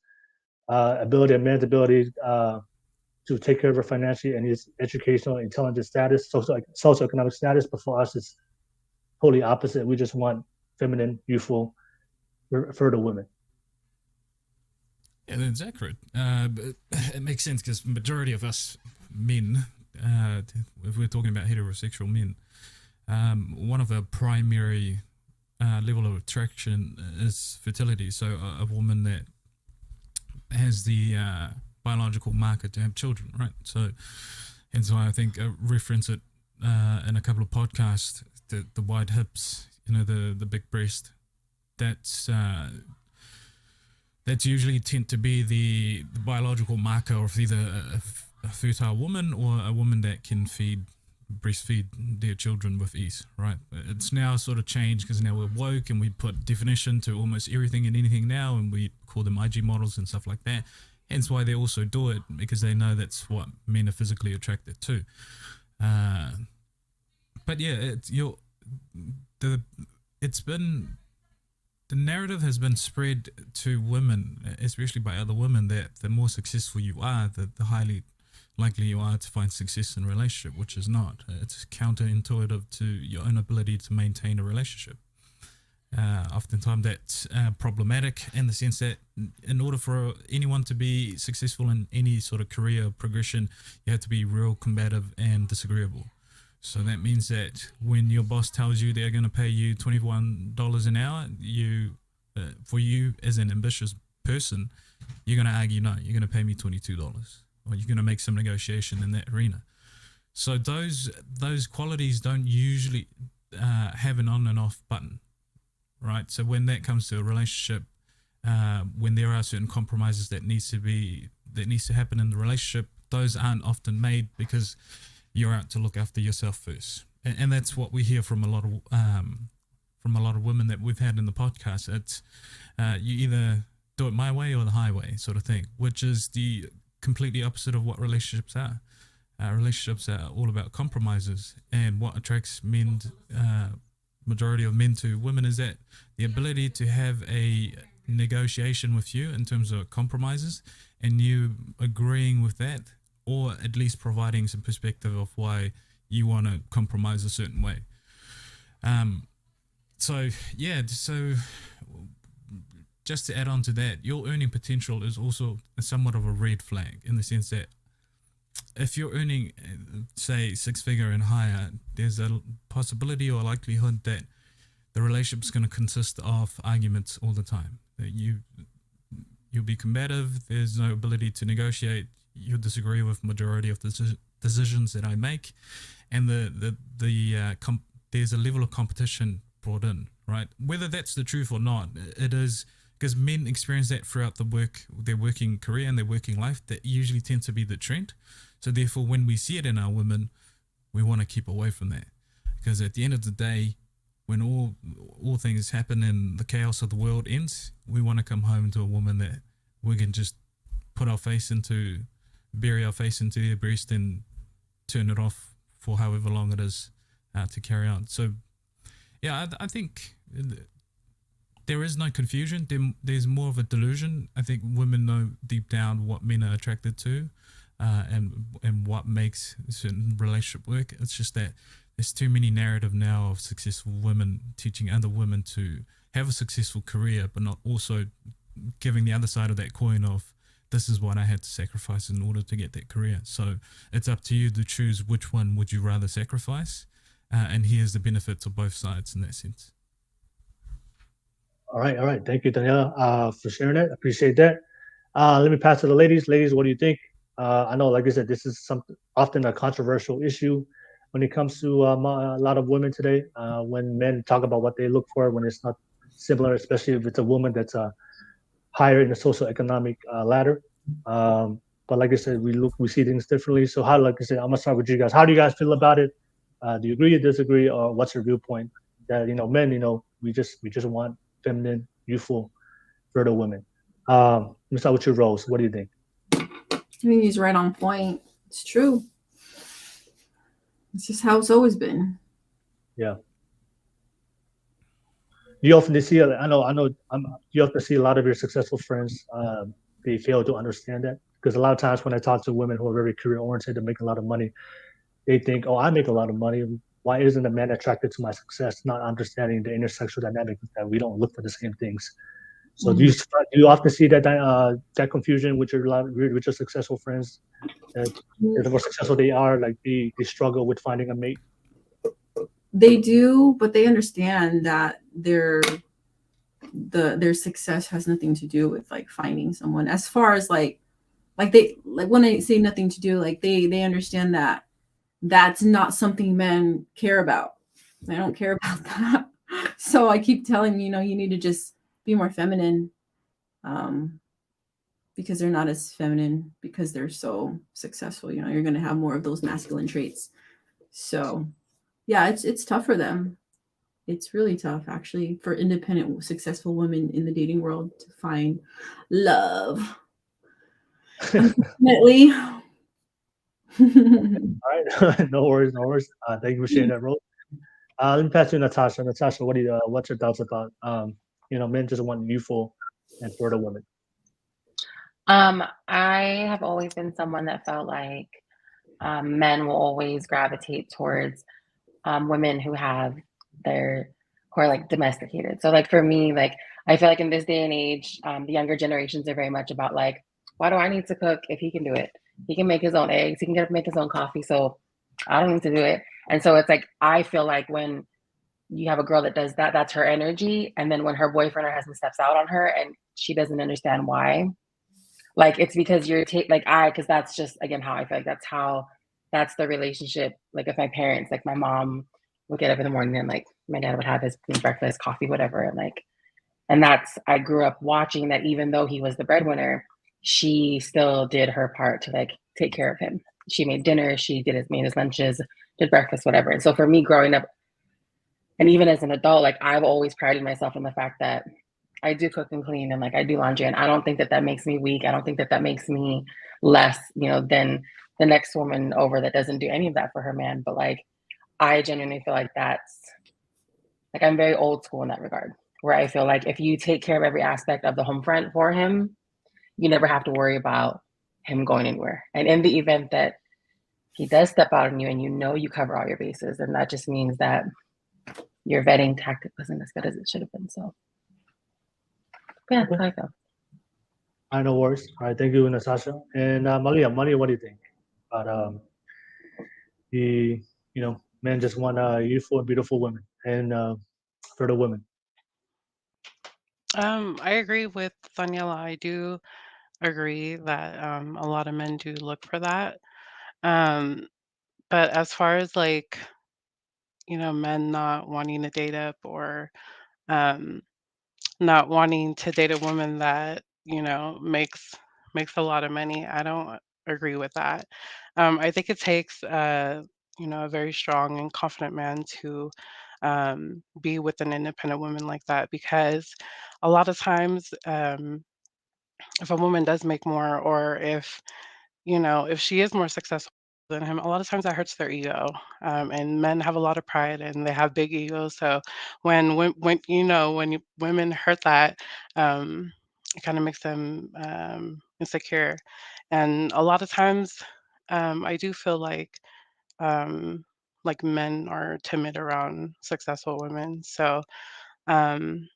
a man's ability to take care of her financially and his educational, intelligence status, socioeconomic status. But for us, it's totally opposite. We just want feminine, youthful, fertile women. Yeah, that's accurate. But it makes sense because majority of us men, if we're talking about heterosexual men, one of our primary level of attraction is fertility. So a woman that has the biological marker to have children, right? So, and so I think I reference it in a couple of podcasts, the wide hips, the big breast. That's usually tend to be the biological marker of either a fertile woman or a woman that can breastfeed their children with ease, right? It's now sort of changed because now we're woke and we put definition to almost everything and anything now, and we call them IG models and stuff like that. Hence why they also do it, because they know that's what men are physically attracted to. But yeah, the narrative has been spread to women, especially by other women, that the more successful you are, the highly likely you are to find success in a relationship, which is not. It's counterintuitive to your own ability to maintain a relationship. Oftentimes that's problematic in the sense that in order for anyone to be successful in any sort of career progression, you have to be real combative and disagreeable. So that means that when your boss tells you they're going to pay you $21 an hour, for you as an ambitious person, you're going to argue, no, you're going to pay me $22, or you're going to make some negotiation in that arena. So those qualities don't usually have an on and off button, right? So when that comes to a relationship, when there are certain compromises that needs to happen in the relationship, those aren't often made because you're out to look after yourself first, and that's what we hear from a lot of women that we've had in the podcast. It's you either do it my way or the highway sort of thing, which is the completely opposite of what relationships are. relationships are all about compromises, and what attracts men, majority of men to women, is that the ability to have a negotiation with you in terms of compromises, and you agreeing with that, or at least providing some perspective of why you want to compromise a certain way. So just to add on to that, your earning potential is also somewhat of a red flag, in the sense that if you're earning, say, 6-figure and higher, there's a possibility or likelihood that the relationship's going to consist of arguments all the time. That you'll be combative. There's no ability to negotiate. You'll disagree with majority of the decisions that I make, and there's a level of competition brought in, right? Whether that's the truth or not, it is, because men experience that throughout their working career and their working life. That usually tends to be the trend. So therefore, when we see it in our women, we want to keep away from that, because at the end of the day, when all things happen and the chaos of the world ends, we want to come home to a woman that we can just bury our face into their breast and turn it off for however long it is to carry on. So yeah, I think there is no confusion. There's more of a delusion. I think women know deep down what men are attracted to, and what makes a certain relationship work. It's just that there's too many narrative now of successful women teaching other women to have a successful career, but not also giving the other side of that coin of, this is what I had to sacrifice in order to get that career. So it's up to you to choose which one would you rather sacrifice, and here's the benefits of both sides in that sense. All right. Thank you, Taniela, for sharing that. Appreciate that. Let me pass to the ladies. Ladies, what do you think? I know, like I said, this is often a controversial issue when it comes to a lot of women today. When men talk about what they look for, when it's not similar, especially if it's a woman that's higher in the socioeconomic ladder. But like I said, we see things differently. So like I said, I'm gonna start with you guys. How do you guys feel about it? Do you agree or disagree, or what's your viewpoint? That men, we just want feminine, youthful, fertile women. Let me start with you, Rose. What do you think? I think he's right on point. It's true. It's just how it's always been. Yeah. You often see, I know. You often see a lot of your successful friends. They fail to understand that, because a lot of times when I talk to women who are very career oriented and make a lot of money, they think, "Oh, I make a lot of money. Why isn't a man attracted to my success?" Not understanding the intersexual dynamic, that we don't look for the same things. So do you often see that confusion with your successful friends? The more successful they are, like they struggle with finding a mate. They do, but they understand that their success has nothing to do with like finding someone. As far as like when I say nothing to do, like they understand that that's not something men care about. They don't care about that. So I keep telling them, you need to just be more feminine, because they're not as feminine because they're so successful. You're going to have more of those masculine traits. So yeah, it's tough for them. It's really tough, actually, for independent, successful women in the dating world to find love. Unfortunately. All right, no worries. Thank you for sharing that, Rose. Let me pass you to Natasha. Natasha, what's your thoughts about men just want youthful and fertile women? I have always been someone that felt like men will always gravitate towards women who are like domesticated. So like for me, like I feel like in this day and age, the younger generations are very much about like, why do I need to cook if he can do it? He can make his own eggs. He can get up and make his own coffee. So I don't need to do it. And so it's like, I feel like when you have a girl that does that, that's her energy. And then when her boyfriend or husband steps out on her and she doesn't understand why, like it's because because that's just, again, how I feel like that's the relationship. Like if my parents, like my mom would get up in the morning and like my dad would have his breakfast, coffee, whatever. And I grew up watching that. Even though he was the breadwinner, she still did her part to like take care of him. She made dinner, she made his lunches, did breakfast, whatever. And so for me growing up, and even as an adult, like I've always prided myself in the fact that I do cook and clean, and like I do laundry, and I don't think that that makes me weak. I don't think that that makes me less, than the next woman over that doesn't do any of that for her man. But like, I genuinely feel like that's like I'm very old school in that regard, where I feel like if you take care of every aspect of the home front for him, you never have to worry about him going anywhere. And in the event that he does step out on you and you cover all your bases, and that just means that your vetting tactic wasn't as good as it should have been. So yeah, that's how I feel. I know worries. All right, thank you, Natasha. And Malia, what do you think about the men just want youthful and beautiful women and fertile women? I agree with Taniela. I do agree that a lot of men do look for that. But as far as like, men not wanting to date up or um, not wanting to date a woman that, makes a lot of money, I don't agree with that. I think it takes a very strong and confident man to be with an independent woman like that because a lot of times if a woman does make more or if she is more successful than him, a lot of times that hurts their ego. And men have a lot of pride and they have big egos. So when women hurt that, it kind of makes them insecure. And a lot of times, I do feel like men are timid around successful women. So um,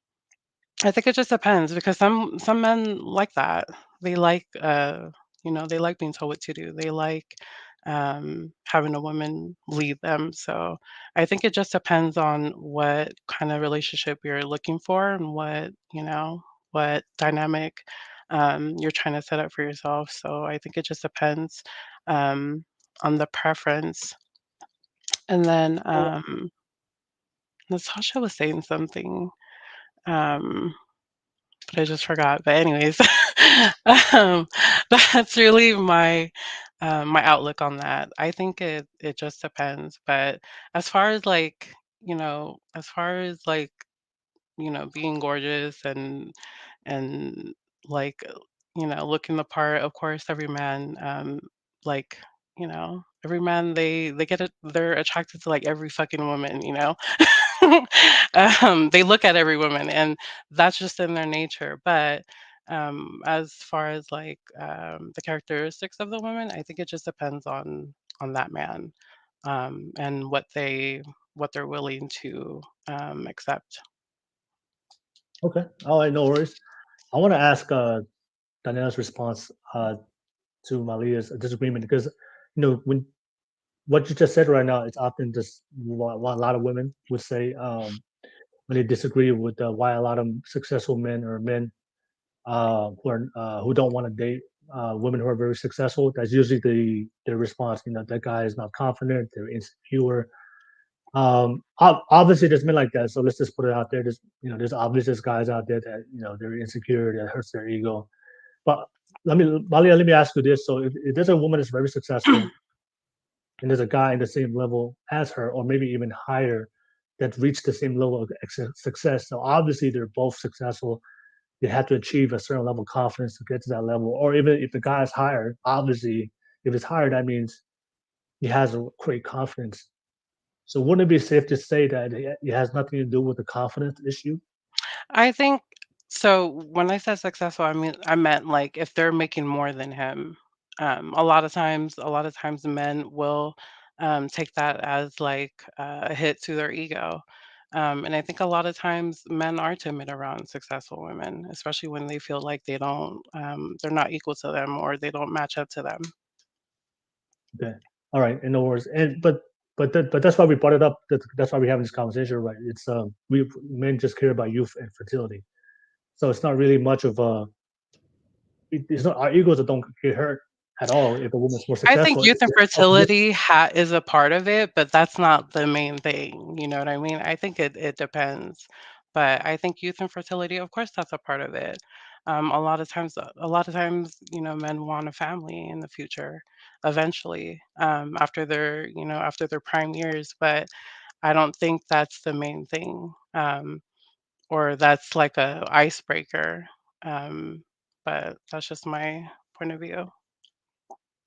I think it just depends because some men like that. They like they like being told what to do. They like having a woman lead them. So I think it just depends on what kind of relationship you're looking for and what dynamic you're trying to set up for yourself. So I think it just depends um, on the preference. And then Natasha was saying something. Um, but I just forgot. But anyways, um, that's really my outlook on that. I think it just depends. But as far as being gorgeous and like looking the part, of course, every man like every man they get it. They're attracted to like every fucking woman. They look at every woman, and that's just in their nature. But as far as the characteristics of the woman, I think it just depends on that man and what they're willing to accept. Okay, all right, no worries. I want to ask Daniela's response to Malia's disagreement because when what you just said right now, it's often just what a lot of women would say when they disagree with why a lot of successful men or men who don't want to date women who are very successful. That's usually their response. That guy is not confident. They're insecure. Obviously, there's men like that. So let's just put it out there. There's obviously guys out there that they're insecure. That hurts their ego. But Malia, let me ask you this. So if there's a woman that's very successful and there's a guy in the same level as her, or maybe even higher, that reached the same level of success. So obviously they're both successful. They have to achieve a certain level of confidence to get to that level. Or even if the guy is higher, obviously, if it's higher, that means he has a great confidence. So wouldn't it be safe to say that it has nothing to do with the confidence issue? I think so. When I said successful, I meant like if they're making more than him. A lot of times, men will take that as like a hit to their ego. And I think a lot of times men are timid around successful women, especially when they feel like they're not equal to them or they don't match up to them. Okay. All right. In other words, but that's why we brought it up. That's why we're having this conversation, right? It's we men just care about youth and fertility, so it's not really much of a. It's not our egos that don't get hurt at all if a woman's more I think successful. youth and fertility is a part of it, but that's not the main thing. You know what I mean? I think it depends, but I think youth and fertility, of course, that's a part of it. A lot of times, men want a family in the future, eventually, after their prime years. But I don't think that's the main thing. or that's like a icebreaker. But that's just my point of view.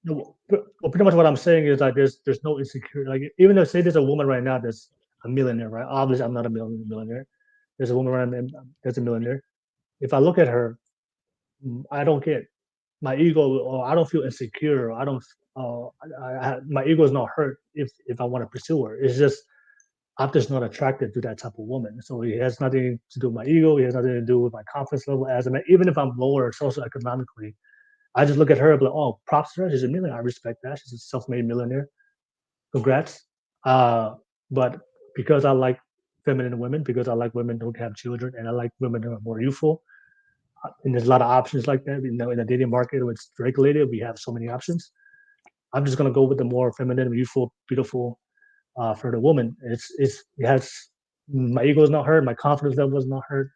No, well, pretty much what I'm saying is like there's no insecurity. Like even if say there's a woman right now that's a millionaire, right? Obviously, I'm not a millionaire. There's a woman right now that's a millionaire. If I look at her, I don't get my ego, or I don't feel insecure. Or I don't. My ego is not hurt if I want to pursue her. It's just I'm just not attracted to that type of woman. So it has nothing to do with my ego. It has nothing to do with my confidence level as a man. Even if I'm lower socioeconomically, I just look at her and be like, oh, props to her. She's a millionaire. I respect that. She's a self-made millionaire. Congrats. But because I like feminine women, because I like women who have children, and I like women who are more youthful, and there's a lot of options like that. You know, in the dating market, where it's regulated, we have so many options. I'm just gonna go with the more feminine, youthful, beautiful for the woman. It has my ego is not hurt, my confidence level is not hurt.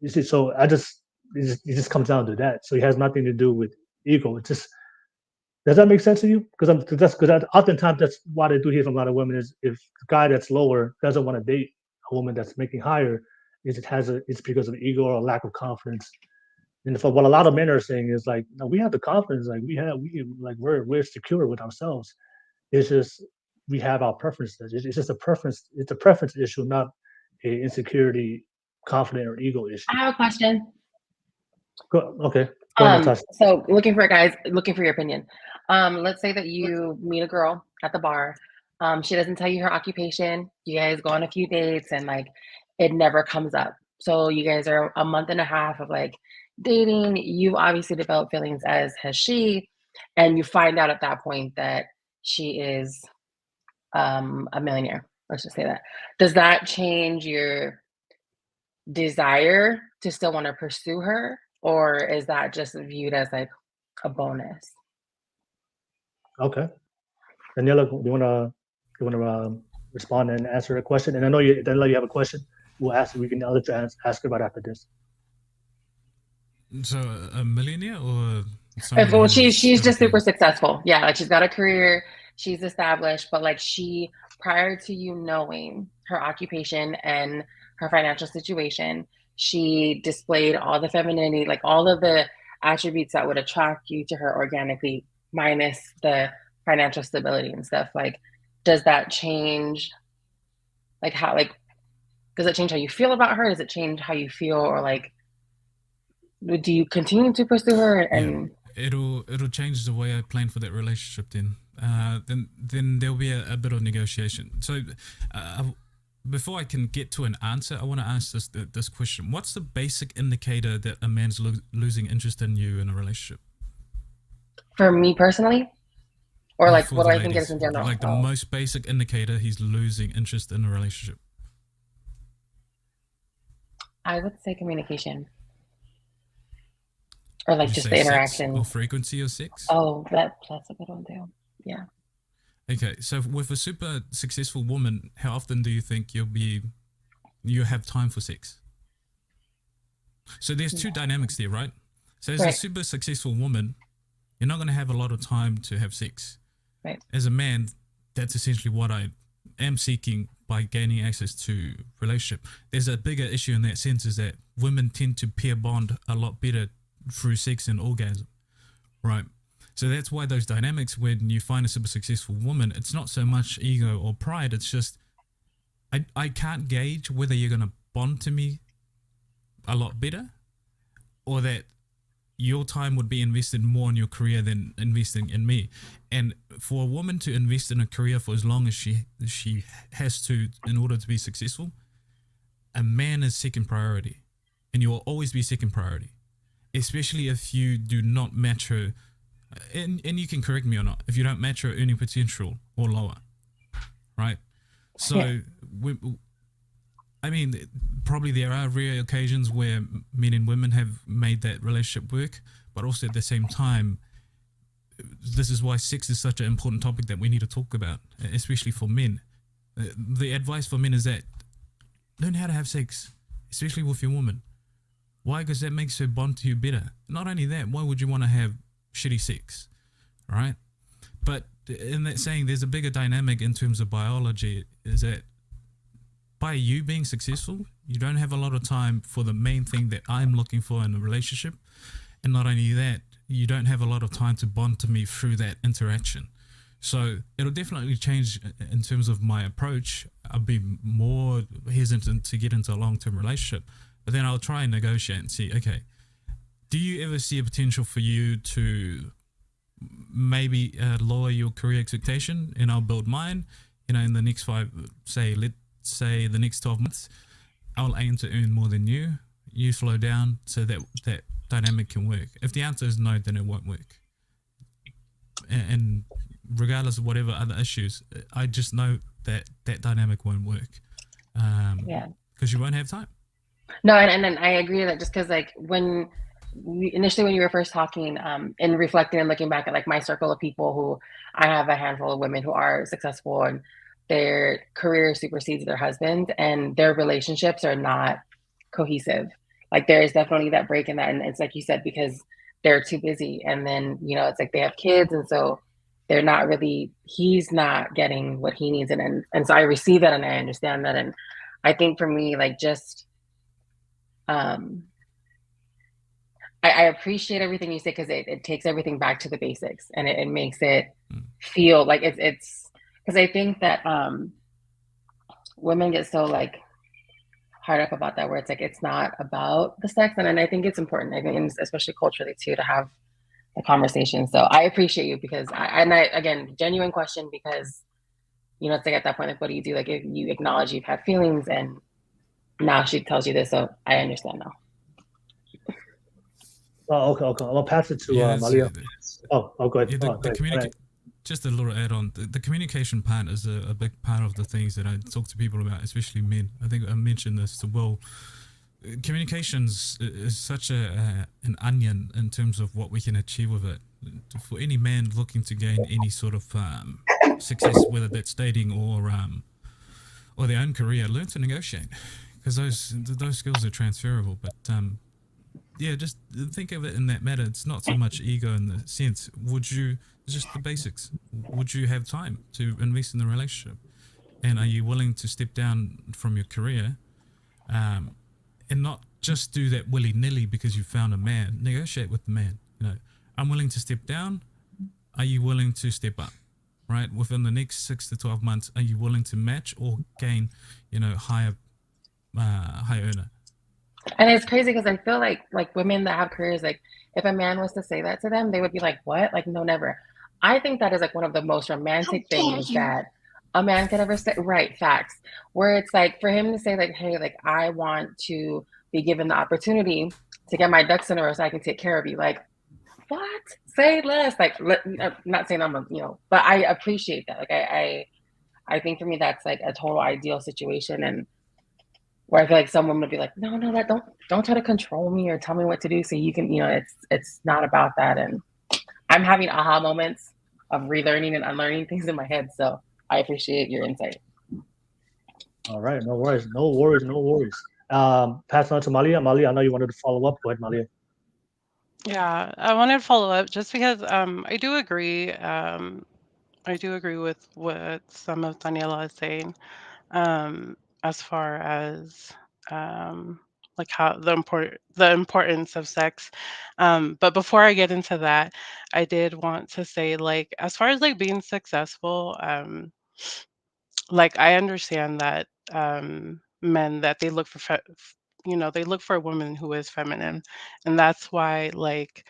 You see, so it just comes down to that. So it has nothing to do with ego. It just does that make sense to you? Because oftentimes that's what I do hear from a lot of women is if the guy that's lower doesn't want to date a woman that's making higher, it's because of ego or lack of confidence. And for what a lot of men are saying is like, no, we have the confidence, like we're secure with ourselves. It's just we have our preferences. It's just a preference. It's a preference issue, not a insecurity, confident or ego issue. I have a question. Okay. Go ahead, Natasha. So looking for your opinion. Let's say that you meet a girl at the bar. She doesn't tell you her occupation. You guys go on a few dates and like it never comes up. So you guys are a month and a half of like dating. You obviously develop feelings, as has she, and you find out at that point that she is a millionaire. Let's just say that. Does that change your desire to still want to pursue her? Or is that just viewed as like a bonus? Okay, Taniela, you wanna respond and answer a question? And I know you have a question. We'll ask. We can let you ask about after this. So a millionaire or Well, she's just super successful. Yeah, like she's got a career, she's established, but like she, prior to you knowing her occupation and her financial situation, she displayed all the femininity, like all of the attributes that would attract you to her organically, minus the financial stability and stuff. Like, does that change, like how, like, does it change how you feel about her? Does it change how you feel, or like, do you continue to pursue her? And it'll change the way I plan for that relationship. Then there'll be a bit of negotiation. So before I can get to an answer, I want to ask this question. What's the basic indicator that a man's losing interest in you in a relationship? For me personally? Or like, what do I think is in general? Like the most basic indicator he's losing interest in a relationship. I would say communication. Or like just the interaction. Or frequency of sex? Oh, that's a good one too. Yeah. Okay, so with a super successful woman, how often do you think you have time for sex? So there's two dynamics there, right? So as a super successful woman, you're not going to have a lot of time to have sex. Right. As a man, that's essentially what I am seeking by gaining access to relationship. There's a bigger issue in that sense, is that women tend to pair bond a lot better through sex and orgasm, right? So that's why those dynamics, when you find a super successful woman, it's not so much ego or pride. It's just, I can't gauge whether you're going to bond to me a lot better, or that your time would be invested more in your career than investing in me. And for a woman to invest in a career for as long as she has to in order to be successful, a man is second priority, and you will always be second priority, especially if you do not match her. And you can correct me or not, if you don't match her earning potential or lower, right? So, I mean, probably there are rare occasions where men and women have made that relationship work, but also at the same time, this is why sex is such an important topic that we need to talk about, especially for men. The advice for men is that learn how to have sex, especially with your woman. Why? Because that makes her bond to you better. Not only that, why would you want to have shitty sex, right? But in that saying, there's a bigger dynamic in terms of biology, is that by you being successful, you don't have a lot of time for the main thing that I'm looking for in a relationship. And not only that, you don't have a lot of time to bond to me through that interaction. So it'll definitely change in terms of my approach. I'll be more hesitant to get into a long-term relationship, but then I'll try and negotiate and see, okay, do you ever see a potential for you to maybe lower your career expectation, and I'll build mine, in the next let's say the next 12 months, I'll aim to earn more than you slow down so that dynamic can work. If the answer is no, then it won't work. And regardless of whatever other issues, I just know that dynamic won't work. Because you won't have time. No, and I agree that just because like initially when you were first talking and reflecting and looking back at like my circle of people who I have a handful of women who are successful and their career supersedes their husband and their relationships are not cohesive. Like there is definitely that break in that. And it's like you said, because they're too busy. And then, it's like they have kids. And so they're not really, he's not getting what he needs. And so I receive that and I understand that. And I think for me, like just, I appreciate everything you say because it takes everything back to the basics and it makes it feel like it's because I think that women get so like hard up about that where it's like it's not about the sex and I think it's important. I think especially culturally too to have the conversation. So I appreciate you because I again genuine question because it's like at that point like what do you do? Like if you acknowledge you've had feelings and now she tells you this, so I understand now. Oh, okay. I'll pass it to Malia. Go ahead. Yeah, just a little add-on. The communication part is a big part of the things that I talk to people about, especially men. I think I mentioned this to Will. Communications is such an onion in terms of what we can achieve with it. For any man looking to gain any sort of success, whether that's dating or their own career, learn to negotiate because those skills are transferable. But yeah, just think of it in that matter. It's not so much ego in the sense. Just the basics. Would you have time to invest in the relationship? And are you willing to step down from your career and not just do that willy-nilly because you found a man? Negotiate with the man. I'm willing to step down. Are you willing to step up? Right? Within the next 6 to 12 months, are you willing to match or gain, higher earner? And it's crazy because I feel like women that have careers, like if a man was to say that to them, they would be like, what? Like, no, never. I think that is like one of the most romantic things that a man could ever say. Right. Facts. Where it's like for him to say like, hey, like I want to be given the opportunity to get my ducks in a row so I can take care of you. Like, what? Say less. Like, I'm not saying I'm but I appreciate that. Like I think for me, that's like a total ideal situation. And where I feel like some women would be like, no, that don't try to control me or tell me what to do. So you can, it's not about that. And I'm having aha moments of relearning and unlearning things in my head. So I appreciate your insight. All right. No worries. Pass on to Malia. Malia, I know you wanted to follow up. Go ahead, Malia. Yeah, I wanted to follow up just because I do agree. I do agree with what some of Taniela is saying, as far as like how the importance of sex. But before I get into that, I did want to say, like, as far as like being successful, like I understand that men that they look for, they look for a woman who is feminine, and that's why like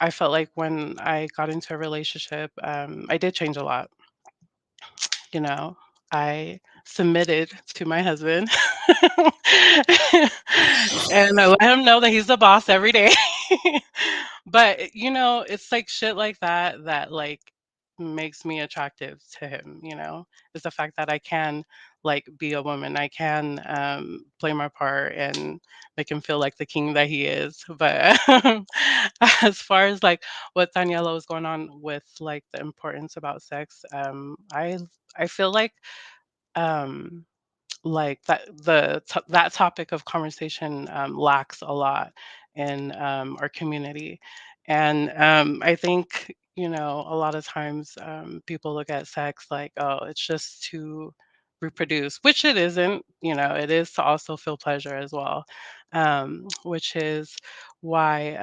I felt like when I got into a relationship, I did change a lot. I submitted to my husband and I let him know that he's the boss every day. But, it's like shit like that that like makes me attractive to him, is the fact that I can like be a woman. I can play my part and make him feel like the king that he is. But as far as like what Daniela was going on with like the importance about sex, I feel um that topic of conversation lacks a lot in our community. And I think a lot of times people look at sex like, oh, it's just to reproduce, which it isn't. It is to also feel pleasure as well, which is why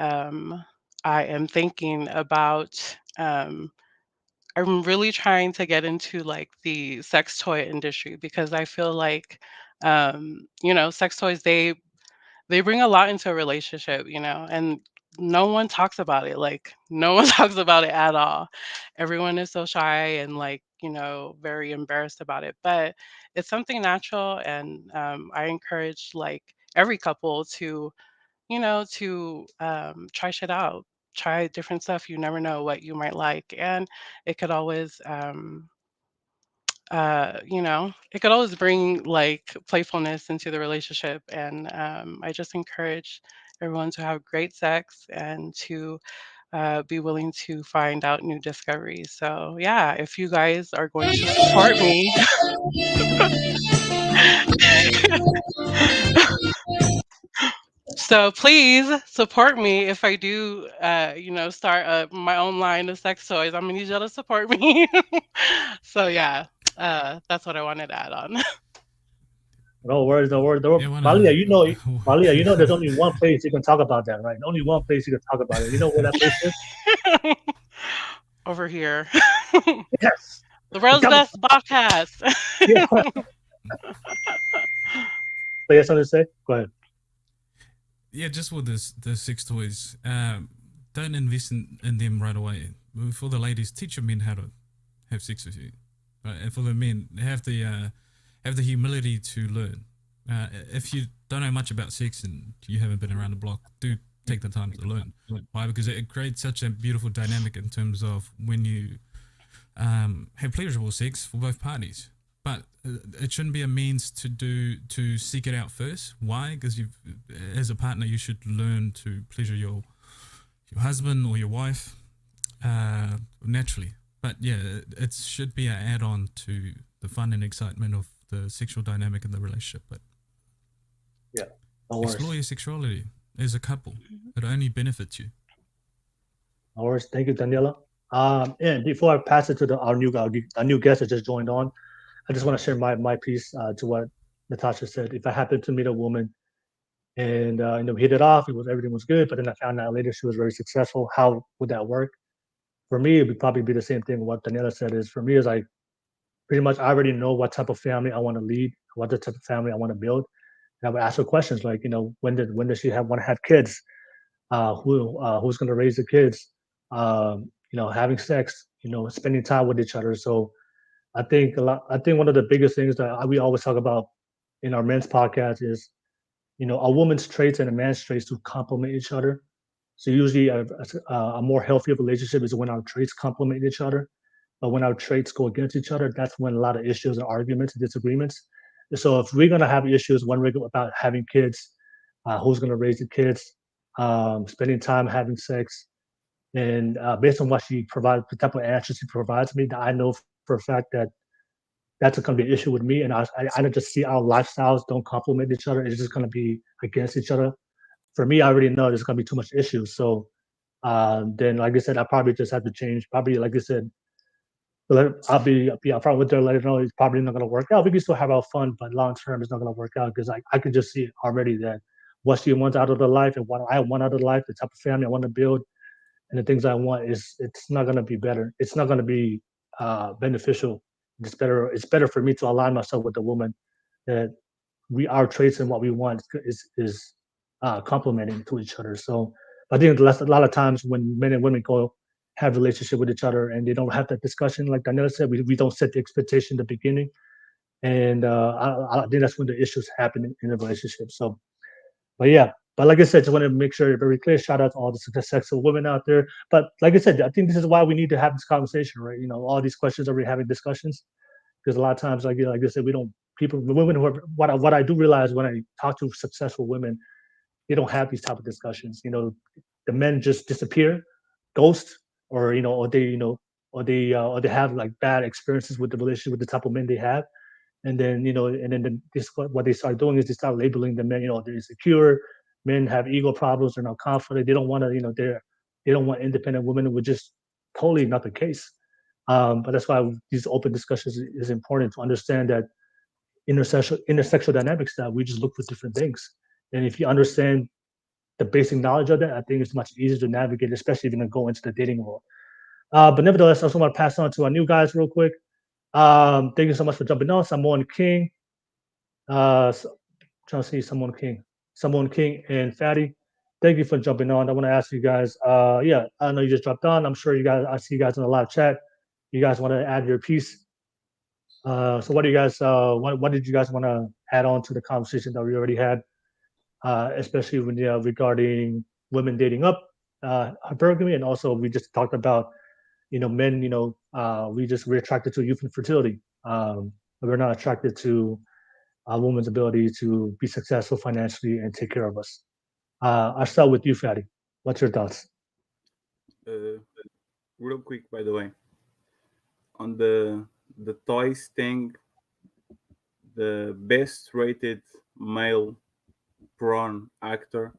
I am thinking about. I'm really trying to get into like the sex toy industry because I feel like, sex toys, they bring a lot into a relationship, and no one talks about it. Like no one talks about it at all. Everyone is so shy and like, very embarrassed about it. But it's something natural, and I encourage like every couple to, try shit out, try different stuff. You never know what you might like, and it could always it could always bring like playfulness into the relationship. And I just encourage everyone to have great sex and to be willing to find out new discoveries. So yeah, if you guys are going to support me, so please support me if I do, start my own line of sex toys. I'm gonna need y'all to support me. So yeah, that's what I wanted to add on. No worries, no worries, no worries. Yeah, Malia, Malia, there's only one place you can talk about that, right? Only one place you can talk about it. You know where that place is? Over here. Yes. The world's best podcast. Yeah. But you have something to say? Go ahead. Yeah, just with the sex toys, don't invest in them right away. For the ladies, teach your men how to have sex with you, right? And for the men, have the humility to learn. If you don't know much about sex and you haven't been around the block, do take the time to learn. Why? Because it creates such a beautiful dynamic in terms of when you have pleasurable sex for both parties. But it shouldn't be a means to seek it out first. Why? Because as a partner, you should learn to pleasure your husband or your wife naturally. But yeah, it should be an add-on to the fun and excitement of the sexual dynamic in the relationship. But yeah, explore your sexuality as a couple. It only benefits you. No worries. Thank you, Taniela. And before I pass it to our new guest that just joined on, I just want to share my piece to what Natasha said. If I happen to meet a woman and we hit it off, everything was good, but then I found out later she was very successful, how would that work? For me, it would probably be the same thing. What Taniela said is, for me, is like pretty much I already know what type of family I want to lead, what the type of family I want to build. And I would ask her questions like, when does she want to have kids? Who's going to raise the kids? Having sex, spending time with each other. So I think one of the biggest things that we always talk about in our men's podcast is, a woman's traits and a man's traits to complement each other. So usually a more healthy relationship is when our traits complement each other. But when our traits go against each other, that's when a lot of issues and arguments and disagreements. So if we're gonna have issues when we're about having kids, who's gonna raise the kids, spending time having sex, and based on what she provides, the type of answers she provides me, that I know for a fact that that's going to be an issue with me. And I don't just see our lifestyles don't complement each other. It's just going to be against each other. For me, I already know there's going to be too much issues. So then, like I said, I probably just have to change. Probably, like I said, I'll be upfront with her, let her know it's probably not going to work out. We can still have our fun, but long term, it's not going to work out because I can just see already that what she wants out of the life and what I want out of the life, the type of family I want to build, and the things I want it's not going to be better. It's not going to be beneficial. It's better for me to align myself with the woman that our traits and what we want is complementing to each other. So I think a lot of times when men and women go have a relationship with each other and they don't have that discussion, like Daniela said, we don't set the expectation in the beginning, and I think that's when the issues happen in the relationship. So, but yeah. But like I said, just want to make sure very clear. Shout out to all the successful women out there. But like I said, I think this is why we need to have this conversation, right? All these questions are we having discussions because a lot of times, like I said, women who are what I do realize when I talk to successful women, they don't have these type of discussions. The men just disappear, ghost, or or they have like bad experiences with the relationship with the type of men they have. And then, what they start doing is they start labeling the men, they're insecure, men have ego problems, they're not confident, they don't want to, they don't want independent women, which is totally not the case. But that's why these open discussions is important to understand that intersexual dynamics that we just look for different things. And if you understand the basic knowledge of that, I think it's much easier to navigate, especially if you're going to go into the dating world. But nevertheless, I also want to pass on to our new guys real quick. Thank you so much for jumping on. Samoan King. Trying to see Samoan King and Fatty. Thank you for jumping on. I want to ask you guys, yeah, I know you just dropped on. I'm sure you guys, I see you guys in the live chat. You guys want to add your piece. So what do you guys, what did you guys want to add on to the conversation that we already had, especially when regarding women dating up, hypergamy, and also we just talked about, men, we're attracted to youth and fertility. We're not attracted to a woman's ability to be successful financially and take care of us. I'll start with you, Fatty. What's your thoughts? Real quick, by the way, on the toys thing, the best rated male porn actor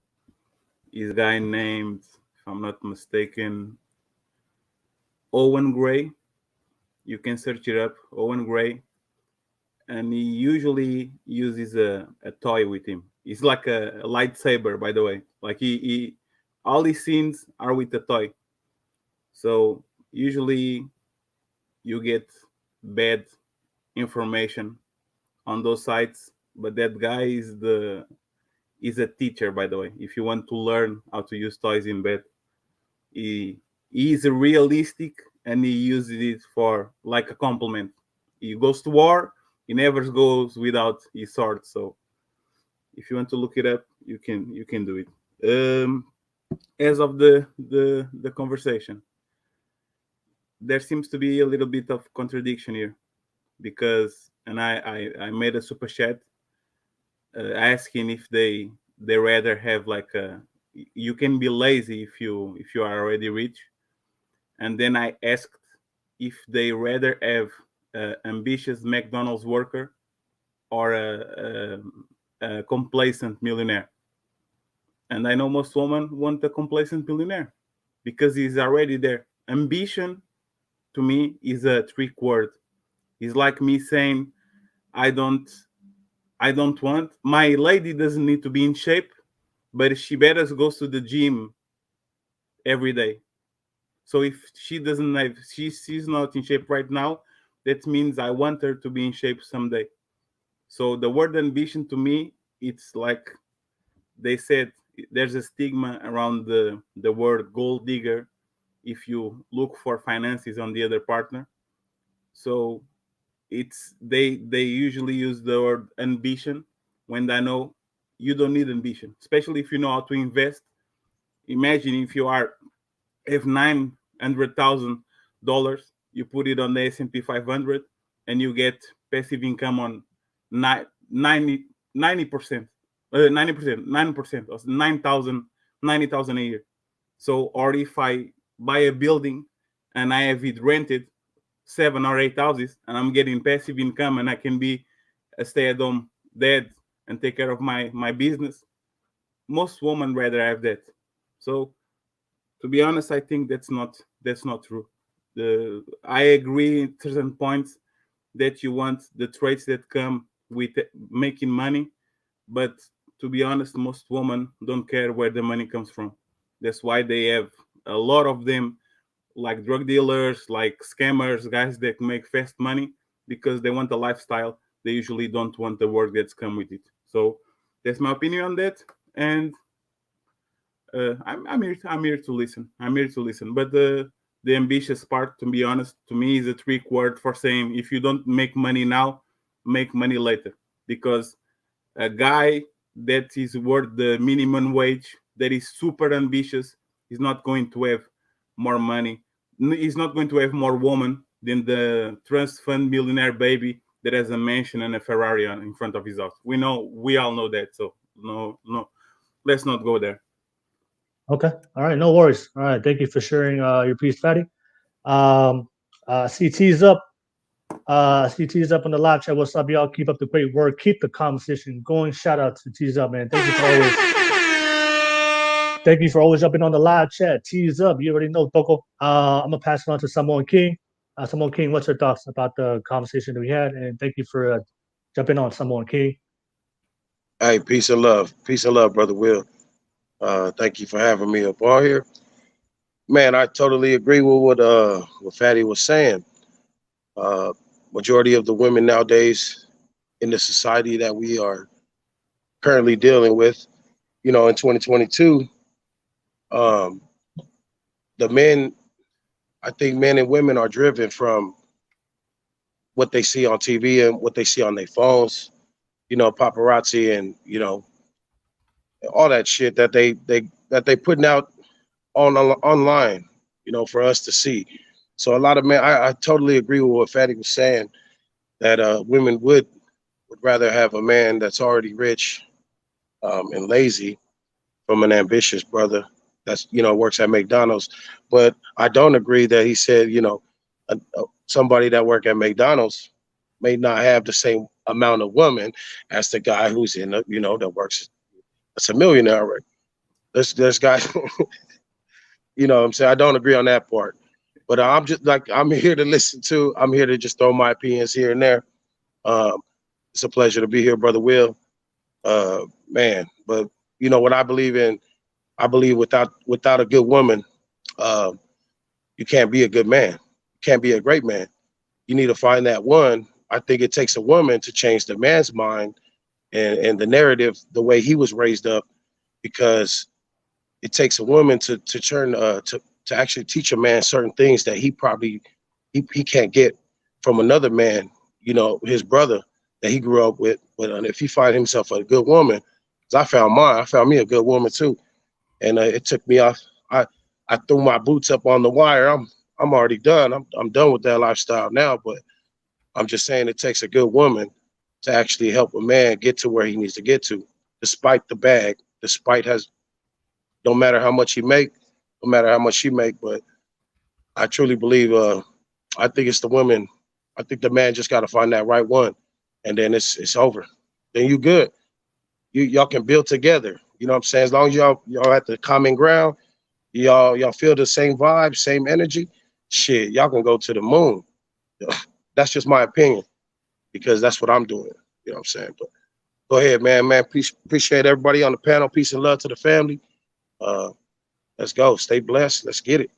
is a guy named, if I'm not mistaken, Owen Gray. You can search it up, Owen Gray. And he usually uses a toy with him. It's like a lightsaber, by the way. Like he all his scenes are with a toy. So usually you get bad information on those sites, but that guy is a teacher, by the way. If you want to learn how to use toys in bed, he is realistic and he uses it for like a compliment. He goes to war, he never goes without his sword. So if you want to look it up, you can do it. As of the conversation, there seems to be a little bit of contradiction here, because, and I made a super chat asking if they rather have like you can be lazy if you are already rich, and then I asked if they rather have ambitious McDonald's worker or a complacent millionaire. And I know most women want a complacent millionaire because he's already there. Ambition, to me, is a trick word. It's like me saying, I don't want, my lady doesn't need to be in shape, but she better goes to the gym every day. So if she doesn't have, she's not in shape right now, that means I want her to be in shape someday. So the word ambition, to me, it's like they said, there's a stigma around the word gold digger if you look for finances on the other partner. So it's they usually use the word ambition when I know you don't need ambition, especially if you know how to invest. Imagine if you have $900,000, you put it on the S&P 500, and you get passive income on 90%, 9% of 90,000 a year. So, or if I buy a building and I have it rented 7 or 8 houses, and I'm getting passive income, and I can be a stay-at-home dad and take care of my business, most women rather have that. So, to be honest, I think that's not true. I agree at certain points that you want the traits that come with making money, but to be honest, most women don't care where the money comes from. That's why they have a lot of them, like drug dealers, like scammers, guys that make fast money, because they want a lifestyle. They usually don't want the work that's come with it. So that's my opinion on that. And I'm here to listen. But the ambitious part, to be honest, to me is a trick word for saying if you don't make money now, make money later. Because a guy that is worth the minimum wage, that is super ambitious, is not going to have more money. He's not going to have more woman than the trust fund millionaire baby that has a mansion and a Ferrari in front of his house. We all know that. So no, let's not go there. Okay. All right. No worries. All right. Thank you for sharing your piece, Fatty. CT's up. CT's up on the live chat. What's up, y'all? Keep up the great work. Keep the conversation going. Shout out to T's up, man. Thank you for always jumping on the live chat. T's up. You already know, Toko. I'm gonna pass it on to Samoan King. Samoan King, what's your thoughts about the conversation that we had? And thank you for Jump in on someone, King. Hey, peace and love. Peace and love, Brother Will. Thank you for having me up on here. Man, I totally agree with what Fatty was saying. Uh, Majority of the women nowadays in the society that we are currently dealing with, in 2022, um, the men, I think men and women are driven from what they see on TV and what they see on their phones, paparazzi and, all that shit that they putting out online, for us to see. So a lot of men, I totally agree with what Fatty was saying, that women would rather have a man that's already rich and lazy from an ambitious brother that's works at McDonald's. But I don't agree that he said somebody that work at McDonald's may not have the same amount of woman as the guy who's in that works. That's a millionaire already. This guy, what I'm saying, I don't agree on that part. But I'm just I'm here to listen to. I'm here to just throw my opinions here and there. It's a pleasure to be here, Brother Will. Man, but what I believe in. I believe without a good woman, you can't be a good man. You can't be a great man. You need to find that one. I think it takes a woman to change the man's mind and the narrative, the way he was raised up, because it takes a woman to turn to actually teach a man certain things that he probably he can't get from another man, his brother that he grew up with. But if he find himself a good woman, because I found me a good woman too, and it took me off. I threw my boots up on the wire. I'm already done. I'm done with that lifestyle now. But I'm just saying it takes a good woman to actually help a man get to where he needs to get to, despite the bag, don't matter how much he make, no matter how much she make. But I truly believe, I think it's the women. I think the man just got to find that right one, and then it's over. Then you good. Y'all can build together. You know what I'm saying? As long as y'all at the common ground, y'all feel the same vibe, same energy, shit, y'all can go to the moon. That's just my opinion, because that's what I'm doing. You know what I'm saying? But go ahead, man. Appreciate everybody on the panel. Peace and love to the family. Let's go. Stay blessed. Let's get it.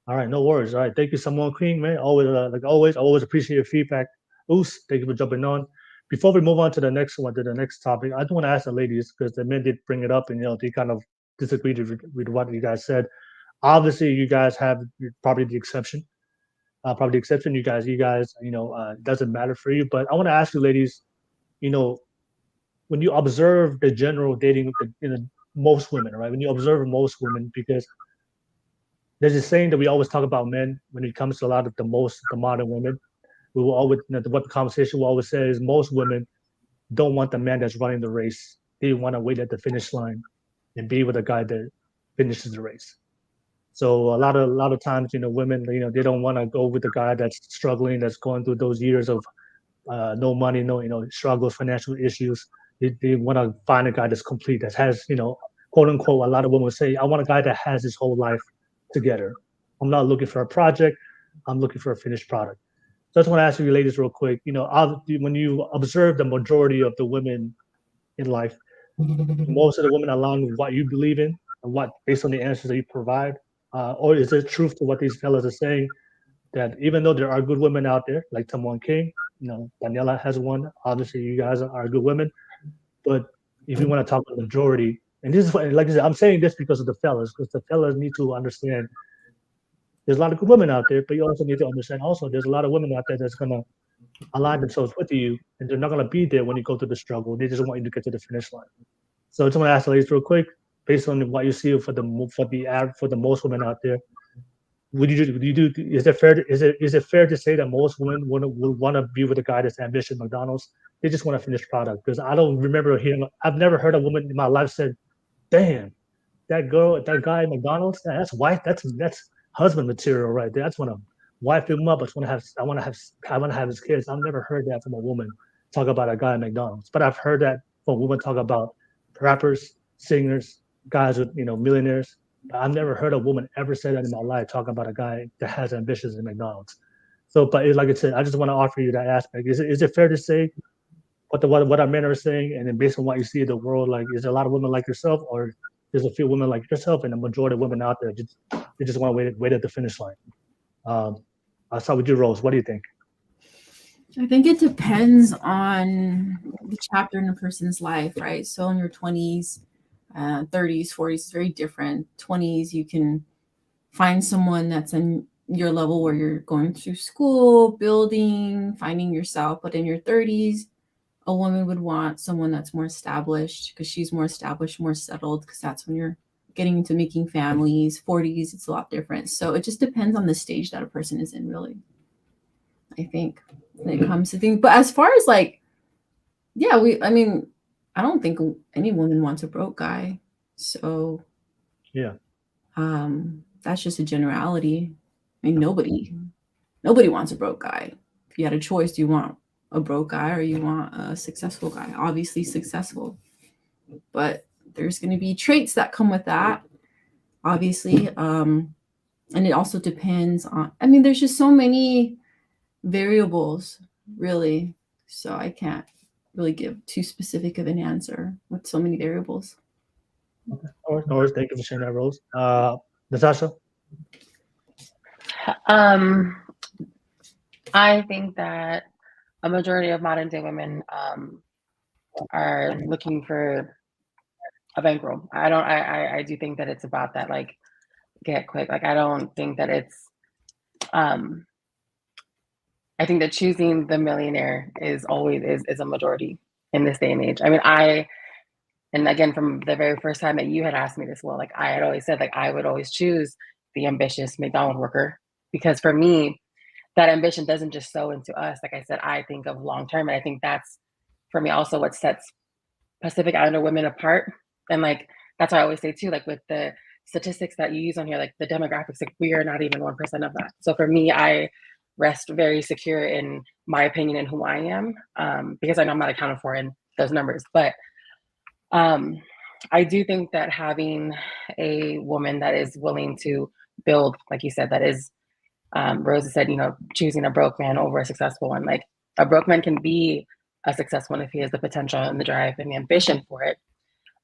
All right, no worries. All right, thank you, Samoan King, man. Always, like always, I always appreciate your feedback. Oos, thank you for jumping on. Before we move on to the next topic, I do want to ask the ladies, because the men did bring it up, and they kind of disagreed with what you guys said. Obviously, you guys have probably the exception. You guys, it doesn't matter for you. But I want to ask you, ladies, when you observe the general dating, most women, right? When you observe most women, because there's a saying that we always talk about men when it comes to a lot of the modern women. We will always, what the conversation will always say is most women don't want the man that's running the race. They want to wait at the finish line and be with a guy that finishes the race. So a lot of times, women, they don't want to go with the guy that's struggling, that's going through those years of no money, struggles, financial issues. They want to find a guy that's complete, that has, quote unquote, a lot of women would say, I want a guy that has his whole life together. I'm not looking for a project. I'm looking for a finished product. So I just want to ask you ladies real quick, when you observe the majority of the women in life, most of the women align with what you believe in and what, based on the answers that you provide, or is there truth to what these fellas are saying, that even though there are good women out there, like Tamoan King, Taniela has one, obviously you guys are good women, but if you want to talk about the majority, and this is what, like I said, I'm saying this because of the fellas need to understand there's a lot of good women out there, but you also need to understand also there's a lot of women out there that's going to align themselves with you, and they're not going to be there when you go through the struggle. They just want you to get to the finish line. So I just want to ask the ladies real quick, based on what you see for the most women out there, is it fair to say that most women will want to be with a guy that's ambitious McDonald's? They just want a finished product. Because I don't remember I've never heard a woman in my life said, damn, that guy at McDonald's, that's wife, that's husband material right there. I just want to wife him up. I want to have his kids. I've never heard that from a woman talk about a guy at McDonald's, but I've heard that from women talk about rappers, singers, guys with millionaires. I've never heard a woman ever say that in my life, talking about a guy that has ambitions in McDonald's. So, but like I said, I just want to offer you that aspect. Is it fair to say what our men are saying, and then based on what you see in the world, like, is there a lot of women like yourself, or there's a few women like yourself, and the majority of women out there they just want to wait at the finish line? I'll start with you, Rose. What do you think? I think it depends on the chapter in a person's life, right? So in your 20s, 30s, 40s, it's very different. 20s, you can find someone that's in your level where you're going through school, building, finding yourself. But in your 30s, a woman would want someone that's more established because she's more established, more settled, because that's when you're getting into making families. 40s, it's a lot different. So it just depends on the stage that a person is in, really, I think, when it comes to things. But as far as like, yeah, I don't think any woman wants a broke guy. So yeah, that's just a generality. I mean, nobody wants a broke guy. If you had a choice, do you want a broke guy or you want a successful guy? Obviously successful, but there's going to be traits that come with that, obviously. And it also depends on, there's just so many variables, really. So I can't really give too specific of an answer with so many variables. Okay. No worries. Thank you for sharing that, Rose. Natasha? I think that a majority of modern day women are looking for a bankroll. I do think that it's about that, like, get quick. Like, I don't think that it's I think that choosing the millionaire is always is a majority in this day and age. And again, from the very first time that you had asked me this, well, like, I had always said, like, I would always choose the ambitious McDonald's worker, because for me, that ambition doesn't just sow into us. Like I said, I think of long term, and I think that's, for me, also what sets Pacific Islander women apart. And like, that's why I always say too, like, with the statistics that you use on here, like the demographics, like, we are not even 1% of that. So for me, I rest very secure in my opinion and who I am, because I know I'm not accounted for in those numbers. But I do think that having a woman that is willing to build, like you said, that is, Rosa said, choosing a broke man over a successful one. Like, a broke man can be a successful one if he has the potential and the drive and the ambition for it.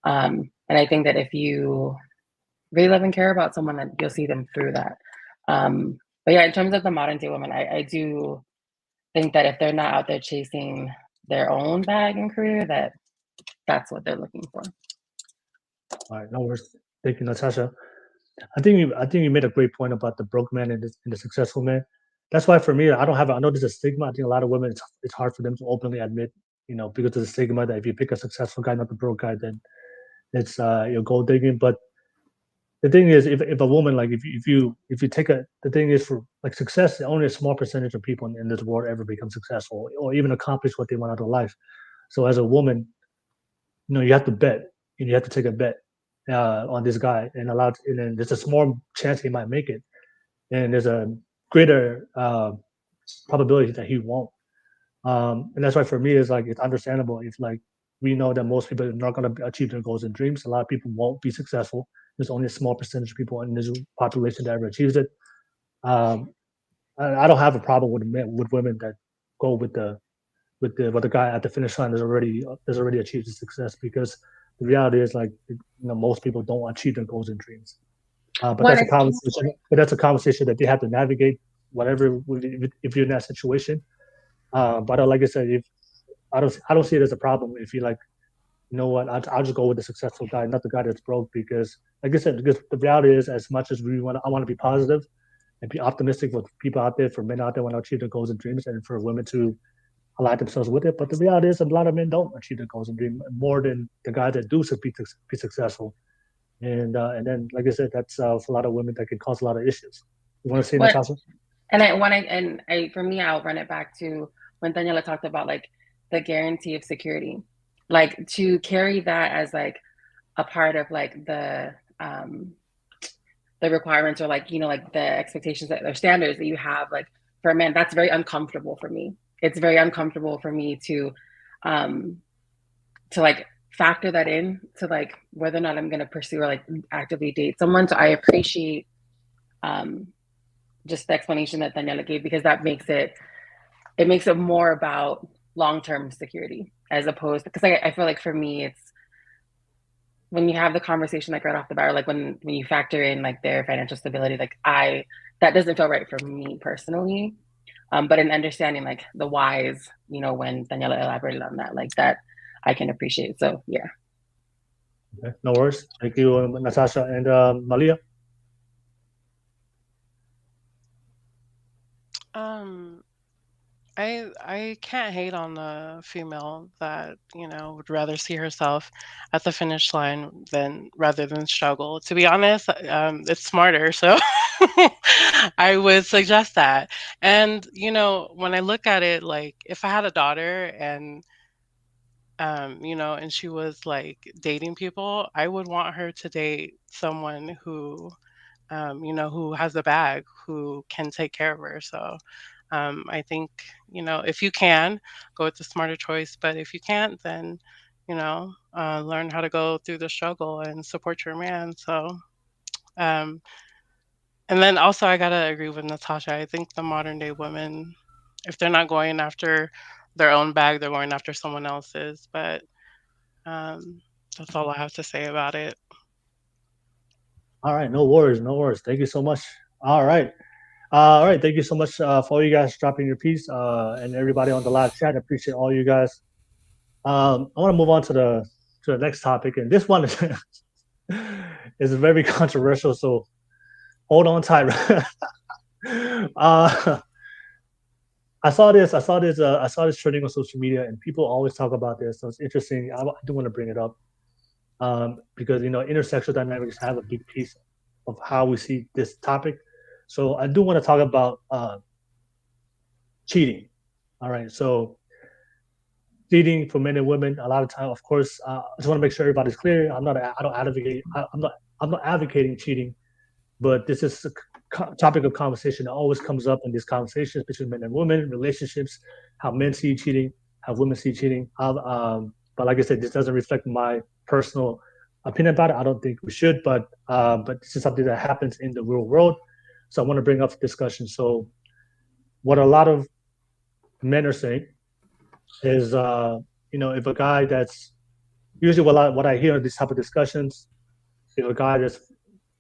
And I think that if you really love and care about someone, that you'll see them through that. But yeah, in terms of the modern day woman, I do think that if they're not out there chasing their own bag and career, that's what they're looking for. All right, no worries. Thank you, Natasha. I think you made a great point about the broke man and the successful man. That's why for me, I know there's a stigma. I think a lot of women, it's hard for them to openly admit, because of the stigma that if you pick a successful guy, not the broke guy, then it's you're gold digging. But the thing is, if a woman, like, if you take the thing is, for like success, only a small percentage of people in this world ever become successful or even accomplish what they want out of life. So as a woman, you have to bet. You have to take a bet on this guy, and then there's a small chance he might make it, and there's a greater probability that he won't. And that's why for me, it's like, it's understandable if, like, we know that most people are not going to achieve their goals and dreams. A lot of people won't be successful. There's only a small percentage of people in this population that ever achieves it. I don't have a problem with women that go with the guy at the finish line has already achieved his success, because the reality is, like, most people don't achieve their goals and dreams. But that's a conversation. But that's a conversation that they have to navigate, whatever, if you're in that situation. But like I said, I don't see it as a problem if you, like, you know what, I'll just go with the successful guy, not the guy that's broke, because, like I said, because the reality is, as much as I want to be positive and be optimistic for people out there, for men out there want to achieve their goals and dreams, and for women to align themselves with it. But the reality is, a lot of men don't achieve their goals and dreams more than the guys that do be successful. And then, like I said, that's for a lot of women that can cause a lot of issues. You want to say, Natasha? For me, I'll run it back to when Taniela talked about, like, the guarantee of security, like, to carry that as, like, a part of, like, the requirements, or, like, like the expectations or standards that you have, like, for a man. That's very uncomfortable for me. It's very uncomfortable for me to like, factor that in to, like, whether or not I'm going to pursue or, like, actively date someone. So I appreciate just the explanation that Taniela gave, because that makes it more about long-term security as opposed, because I feel like for me, it's when you have the conversation like right off the bat, or like when you factor in like their financial stability, like that doesn't feel right for me personally. But in understanding like the whys, you know, when Taniela elaborated on that, like that I can appreciate. So yeah. Okay, no worries. Thank you, Natasha and Malia. I can't hate on the female that, you know, would rather see herself at the finish line rather than struggle. To be honest, it's smarter, so I would suggest that. And you know, when I look at it, like if I had a daughter and you know, and she was like dating people, I would want her to date someone who you know, who has a bag, who can take care of her. So I think, you know, if you can, go with the smarter choice. But if you can't, then, you know, learn how to go through the struggle and support your man. So, um, and then also, I got to agree with Natasha. I think the modern day women, if they're not going after their own bag, they're going after someone else's. But that's all I have to say about it. All right, no worries, no worries. Thank you so much. All right. All right, thank you so much for all you guys dropping your piece and everybody on the live chat. I appreciate all you guys. I want to move on to the next topic, and this one is is very controversial. So hold on tight. I saw this trending on social media, and people always talk about this. So it's interesting. I do want to bring it up because you know intersexual dynamics have a big piece of how we see this topic. So I do want to talk about cheating. All right, so cheating for men and women. A lot of time, of course, I just want to make sure everybody's clear. I don't advocate. I'm not advocating cheating, but this is a topic of conversation that always comes up in these conversations between men and women, relationships, how men see cheating, how women see cheating. But like I said, this doesn't reflect my personal opinion about it. I don't think we should, but this is something that happens in the real world. So I want to bring up the discussion. So what a lot of men are saying is, you know, if a guy that's usually what I hear in these type of discussions, if a guy that's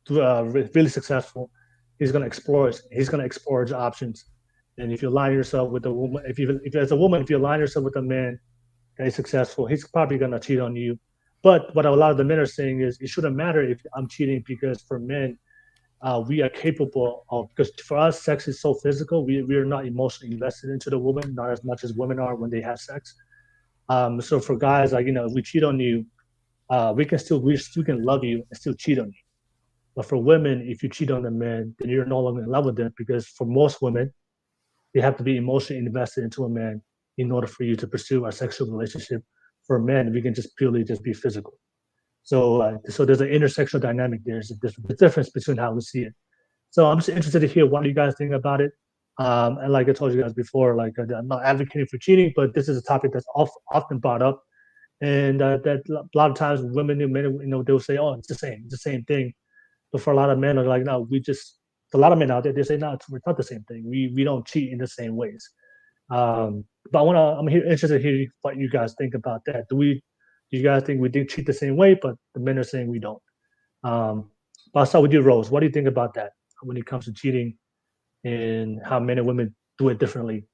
really successful, he's going to explore his options. And if you align yourself with a woman, if as a woman, if you align yourself with a man that is successful, he's probably going to cheat on you. But what a lot of the men are saying is it shouldn't matter if I'm cheating, because for men, we are capable of, because for us, sex is so physical. We are not emotionally invested into the woman, not as much as women are when they have sex. So for guys, like, you know, if we cheat on you, we can love you and still cheat on you. But for women, if you cheat on a man, then you're no longer in love with them, because for most women, they have to be emotionally invested into a man in order for you to pursue a sexual relationship. For men, we can just purely just be physical. So, so there's an intersexual dynamic there. There's a difference between how we see it. So I'm just interested to hear what you guys think about it. And like I told you guys before, like I'm not advocating for cheating, but this is a topic that's often brought up, and that a lot of times women and men, you know, they'll say, "Oh, it's the same thing." But for a lot of men, are like, "No, a lot of men out there, they say, "No, it's not the same thing. We don't cheat in the same ways." But I'm interested to hear what you guys think about that. Do you guys think we do cheat the same way, but the men are saying we don't? But I'll start with you, Rose. What do you think about that when it comes to cheating and how men and women do it differently?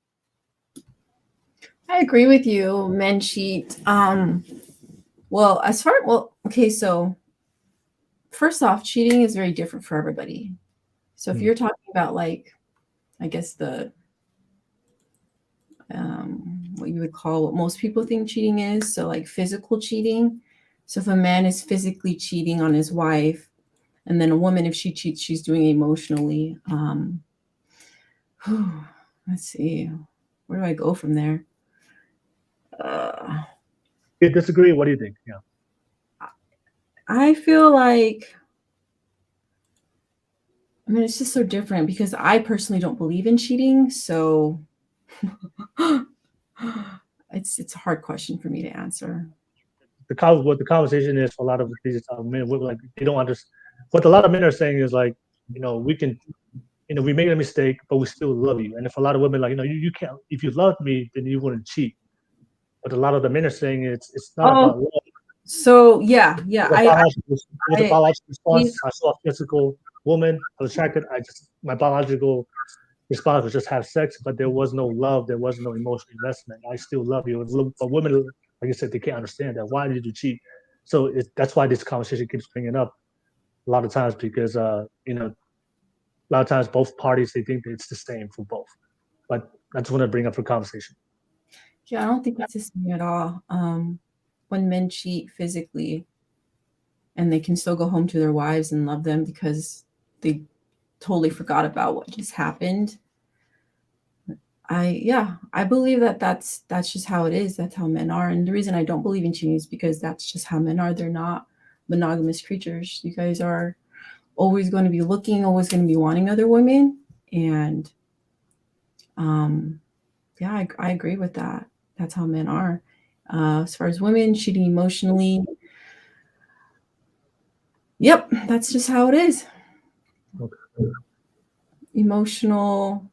I agree with you. Men cheat. Okay, so first off, cheating is very different for everybody. So if you're talking about, like, I guess what you would call what most people think cheating is, so like physical cheating. So if a man is physically cheating on his wife, and then a woman, if she cheats, she's doing it emotionally. Let's see, where do I go from there? You disagree? What do you think? Yeah, I feel like, I mean, it's just so different because I personally don't believe in cheating. So it's a hard question for me to answer. what the conversation is for a lot of these men, like, they don't understand. What a lot of men are saying is, like, you know, we can, we made a mistake, but we still love you. And if a lot of women like, you can't, if you loved me, then you wouldn't cheat. But a lot of the men are saying it's not about love. So yeah, It was a biological response. I saw a physical woman, I was attracted. My biological response was just have sex, but there was no love, there was no emotional investment. I still love you. But women, like I said, they can't understand that. Why did you cheat? So that's why this conversation keeps bringing up a lot of times, because a lot of times both parties, they think that it's the same for both. But I just want to bring up for conversation. Yeah, I don't think it's the same at all. When men cheat physically and they can still go home to their wives and love them because they totally forgot about what just happened. I believe that's just how it is. That's how men are. And the reason I don't believe in cheating is because that's just how men are. They're not monogamous creatures. You guys are always going to be looking, always going to be wanting other women. And yeah, I agree with that. That's how men are. As far as women cheating emotionally, yep, that's just how it is. Okay. Emotional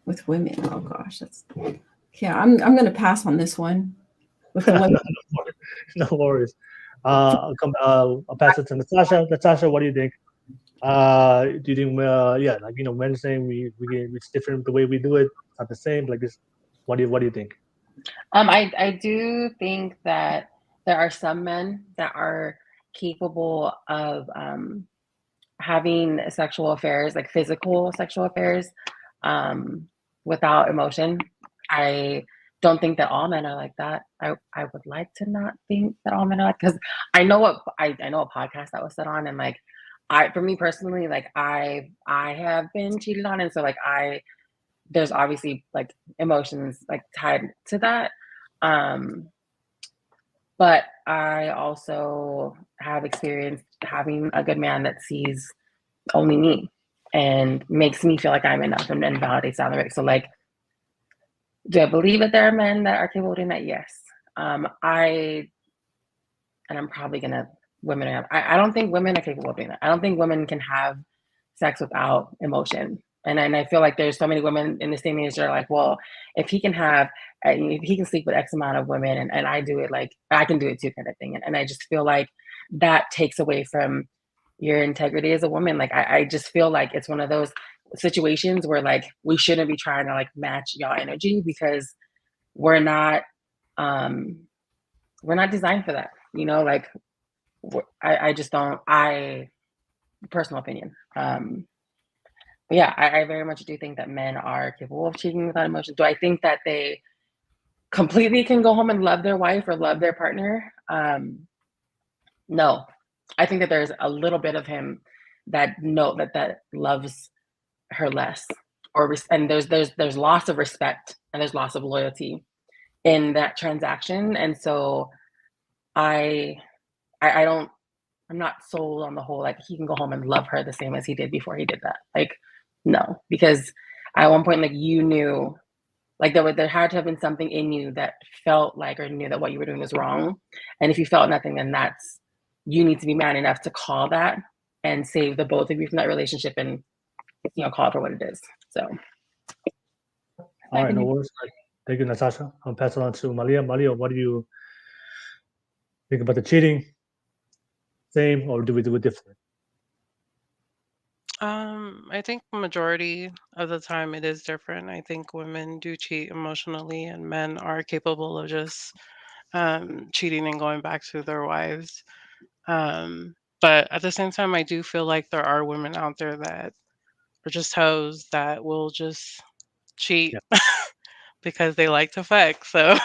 with women. Oh gosh, I'm gonna pass on this one with the women. No worries. I'll pass it to Natasha. Natasha, what do you think? Do you think men saying it's different the way we do it, it's not the same, like this? What do you think? I do think that there are some men that are capable of having sexual affairs, like physical sexual affairs, without emotion. I don't think that all men are like that. I would like to not think that all men are like, because I know a podcast that was set on, and like for me personally, like I have been cheated on, and so like there's obviously like emotions like tied to that. But I also have experienced having a good man that sees only me and makes me feel like I'm enough and validates that. Right. So like, do I believe that there are men that are capable of doing that? Yes. I'm probably gonna I don't think women are capable of doing that. I don't think women can have sex without emotion. And I feel like there's so many women in this day and age that are like, well, if he can sleep with X amount of women and I do it, like I can do it too, kind of thing. And I just feel like that takes away from your integrity as a woman. Like I just feel like it's one of those situations where like we shouldn't be trying to like match y'all energy, because we're not designed for that, like I just don't, personal opinion. But yeah, I very much do think that men are capable of cheating without emotion. Do I think that they completely can go home and love their wife or love their partner? No. I think that there's a little bit of him that loves her less, and there's loss of respect and there's loss of loyalty in that transaction. And so I'm not sold on the whole like he can go home and love her the same as he did before he did that. Like, no, because at one point, like you knew, like there had to have been something in you that felt like or knew that what you were doing was wrong. And if you felt nothing, then you need to be man enough to call that and save the both of you from that relationship and call it for what it is. So, all right, no worries. Thank you, Natasha. I'll pass it on to Malia. Malia, what do you think about the cheating? Same, or do we do it different? I think majority of the time it is different. I think women do cheat emotionally, and men are capable of just cheating and going back to their wives. But at the same time, I do feel like there are women out there that are just hoes that will just cheat because they like to fuck. So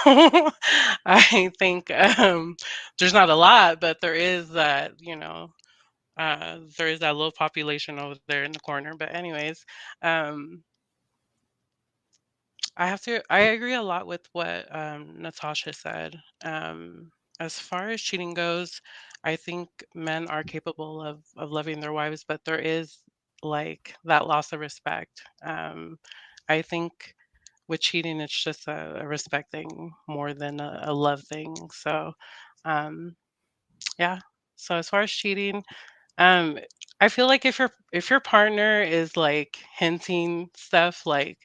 I think there's not a lot, but there is that, there is that little population over there in the corner. But anyways, I agree a lot with what Natasha said. As far as cheating goes, I think men are capable of loving their wives, but there is like that loss of respect. I think with cheating, it's just a respect thing more than a love thing. So, yeah. So as far as cheating, um, I feel like if your partner is like hinting stuff like,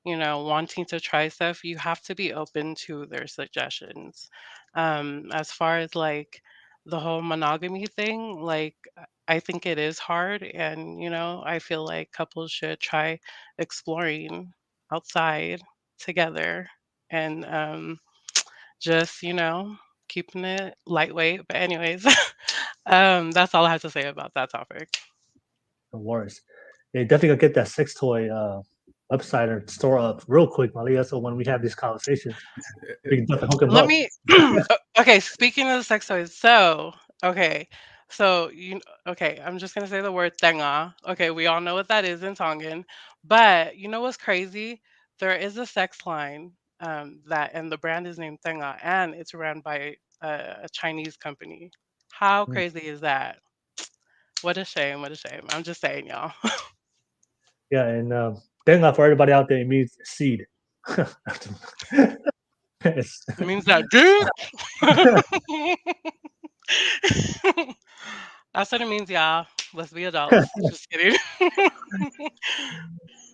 wanting to try stuff, you have to be open to their suggestions. As far as like the whole monogamy thing, like I think it is hard and I feel like couples should try exploring outside together and just, keeping it lightweight. But anyways, that's all I have to say about that topic. No worries. Yeah, definitely gonna get that sex toy website or store up real quick, Malia. So when we have these conversations, we can definitely hook him Let up. me okay, speaking of sex toys, okay. So okay, I'm just gonna say the word tenga. Okay, we all know what that is in Tongan. But you know what's crazy? There is a sex line and the brand is named Tenga and it's run by a Chinese company. How Mm. crazy is that? What a shame, what a shame. I'm just saying, y'all. Yeah, and thank God for everybody out there. It means seed. It's- It means that dick. That's what it means, y'all. Let's be adults. Just kidding.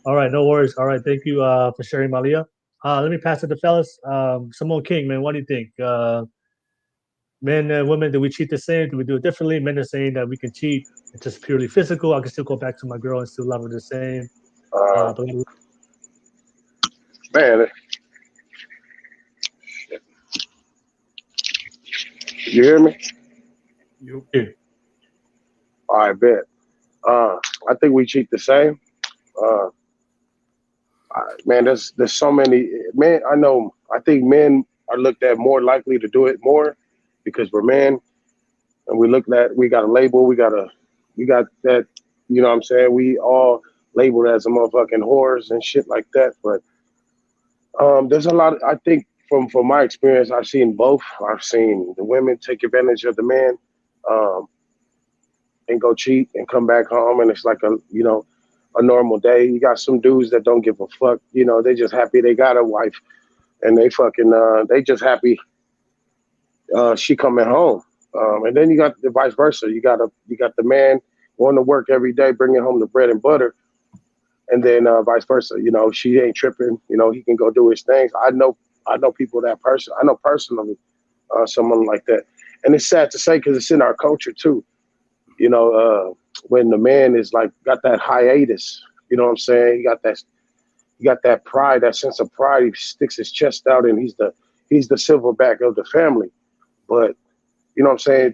all right, no worries. All right, thank you for sharing, Malia. Let me pass it to fellas. Simone King, man, what do you think? Men and women, do we cheat the same? Do we do it differently? Men are saying that we can cheat. It's just purely physical. I can still go back to my girl and still love her the same. Uh, But man, you hear me? Yep. All right, bet. I think we cheat the same. Uh, man, there's so many men. I know. I think men are looked at more likely to do it more because we're men, and we got a label. We got that. You know what I'm saying? We all labeled as a motherfucking whores and shit like that. But there's a lot. I think from my experience, I've seen both. I've seen the women take advantage of the man. Um, and go cheat and come back home and it's like a normal day. You got some dudes that don't give a fuck. They just happy they got a wife and they fucking they just happy she coming home. And then you got the vice versa. You got the man going to work every day, bringing home the bread and butter, and then vice versa. She ain't tripping. He can go do his things. I know people that person. I know personally someone like that, and it's sad to say because it's in our culture too. When the man is like got that hiatus, you know what I'm saying? He got that pride, that sense of pride. He sticks his chest out and he's the silverback of the family. But you know what I'm saying?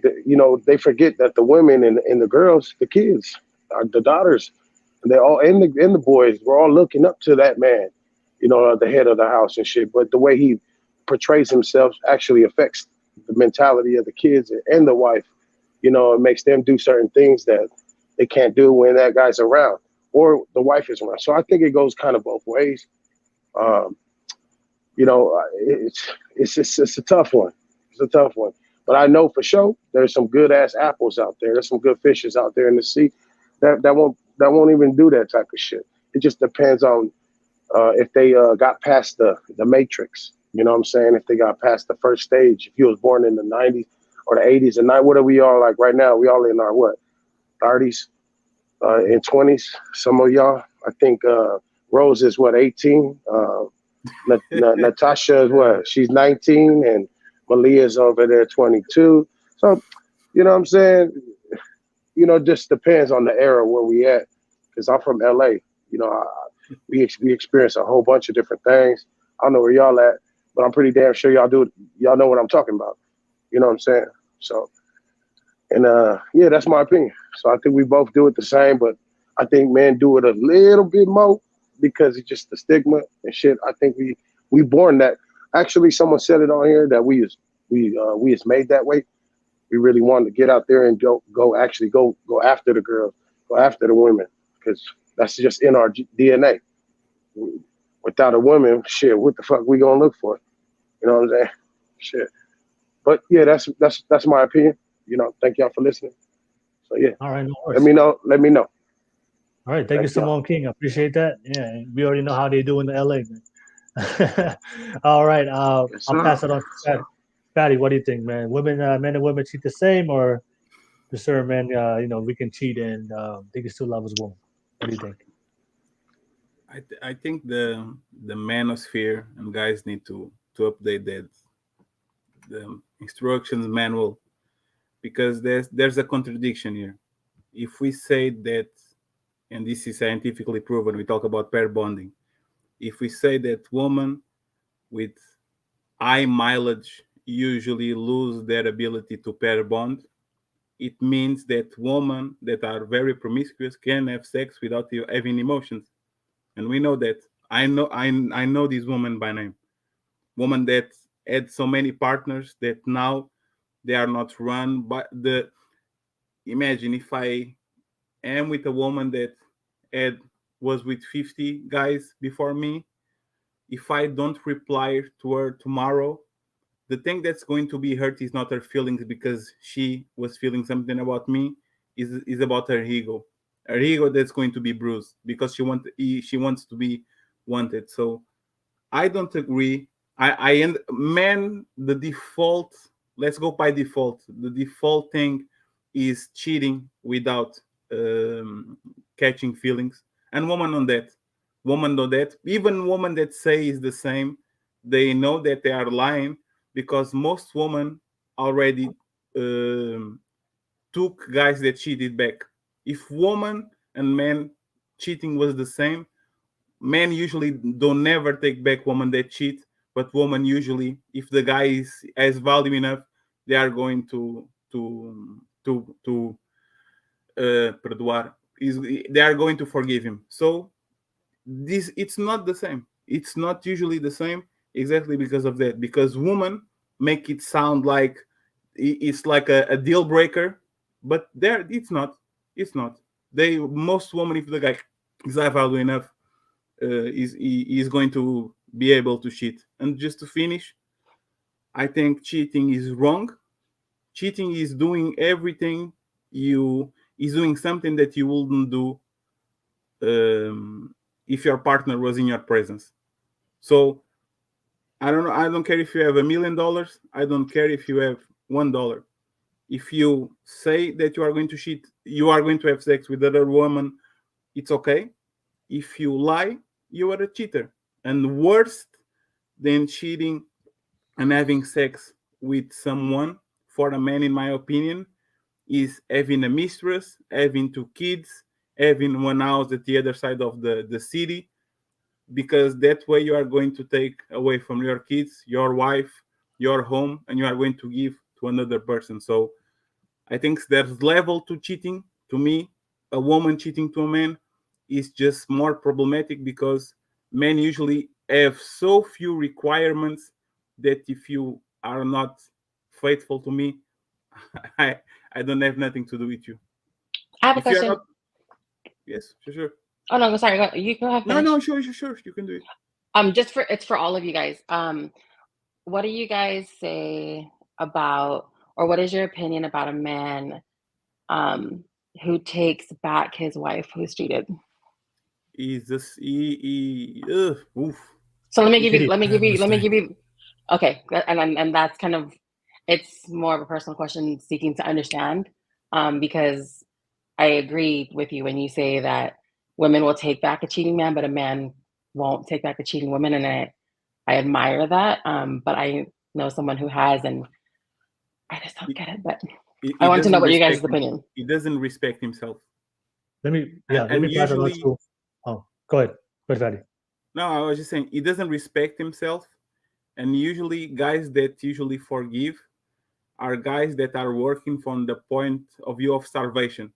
They forget that the women and the girls, the kids, the daughters, they all and the boys, we're all looking up to that man, the head of the house and shit. But the way he portrays himself actually affects the mentality of the kids and the wife. It makes them do certain things that they can't do when that guy's around or the wife is around. So I think it goes kind of both ways. Um, it's a tough one. It's a tough one. But I know for sure there's some good ass apples out there. There's some good fishes out there in the sea that won't even do that type of shit. It just depends on if they got past the matrix. You know what I'm saying? If they got past the first stage. If you was born in the 90s or the 80s and what are we all like right now? We all in our what? 30s and 20s. Some of y'all, I think Rose is what, 18? Natasha is what? She's 19 and Malia's over there 22. So, you know what I'm saying? Just depends on the era where we at. Because I'm from LA. We experience a whole bunch of different things. I don't know where y'all at, but I'm pretty damn sure y'all do. Y'all know what I'm talking about. You know what I'm saying? So, and yeah, that's my opinion. So I think we both do it the same, but I think men do it a little bit more because it's just the stigma and shit. I think we born that. Actually, someone said it on here that we is made that way. We really wanted to get out there and go after the girls, go after the women, because that's just in our DNA. Without a woman, shit, what the fuck we gonna look for? You know what I'm saying? Shit. But yeah, that's my opinion. Thank y'all for listening. So yeah. all right, no Let worries. me know. All right, thank you, Thank y'all. Simone King. I appreciate that. Yeah, we already know how they do in the LA, man. All right, Yes, I'll sir. pass it on to Fatty. Fatty, what do you think, man? Men and women cheat the same, or certain men, we can cheat and they can still love us woman. What do you think? I think the manosphere and guys need to update that the instructions manual, because there's a contradiction here. If we say that, and this is scientifically proven, we talk about pair bonding. If we say that women with high mileage usually lose their ability to pair bond, it means that women that are very promiscuous can have sex without having emotions. And we know that. I know this woman by name. Woman that had so many partners that now they are not run by the. Imagine if I am with a woman that was with 50 guys before me. If I don't reply to her tomorrow, the thing that's going to be hurt is not her feelings because she was feeling something about me, is about her ego. Her ego that's going to be bruised because she wants to be wanted. So I don't agree. The default, let's go by default. The default thing is cheating without catching feelings. And women know that. Even women that say is the same, they know that they are lying, because most women already took guys that cheated back. If woman and men cheating was the same, men usually don't never take back women that cheat, but women usually, if the guy has value enough, they are going to perdoar. They are going to forgive him. So it's not the same. It's not usually the same, exactly because of that. Because women make it sound like it's like a deal breaker, but there it's not. It's not. Most women, if the guy is high value enough, is going to be able to cheat. And just to finish, I think cheating is wrong. Cheating is doing everything is doing something that you wouldn't do if your partner was in your presence. So I don't know. I don't care if you have $1 million. I don't care if you have $1. If you say that you are going to cheat, you are going to have sex with other woman, it's okay. If you lie, you are a cheater. And worse than cheating and having sex with someone, for a man, in my opinion, is having a mistress, having 2 kids, having one house at the other side of the city, because that way you are going to take away from your kids, your wife, your home, and you are going to give to another person. So I think there's level to cheating. To me, a woman cheating to a man is just more problematic, because men usually have so few requirements that if you are not faithful to me, I don't have nothing to do with you. I have a If you are question. not, yes, sure. Oh no, sorry. You go ahead. No, sure. You can do it. It's for all of you guys. What do you guys say about, or what is your opinion about a man who takes back his wife who's cheated? Oof. So let me give you. Mistake. Okay, and that's kind of, it's more of a personal question seeking to understand, because I agree with you when you say that women will take back a cheating man, but a man won't take back a cheating woman, and I admire that. But I know someone who has, and I just don't get it. But I want to know what you guys' opinion. He doesn't respect himself. Let me pass it on to. Oh, go ahead, Fatty. No, I was just saying he doesn't respect himself, and usually guys that usually forgive are guys that are working from the point of view of starvation.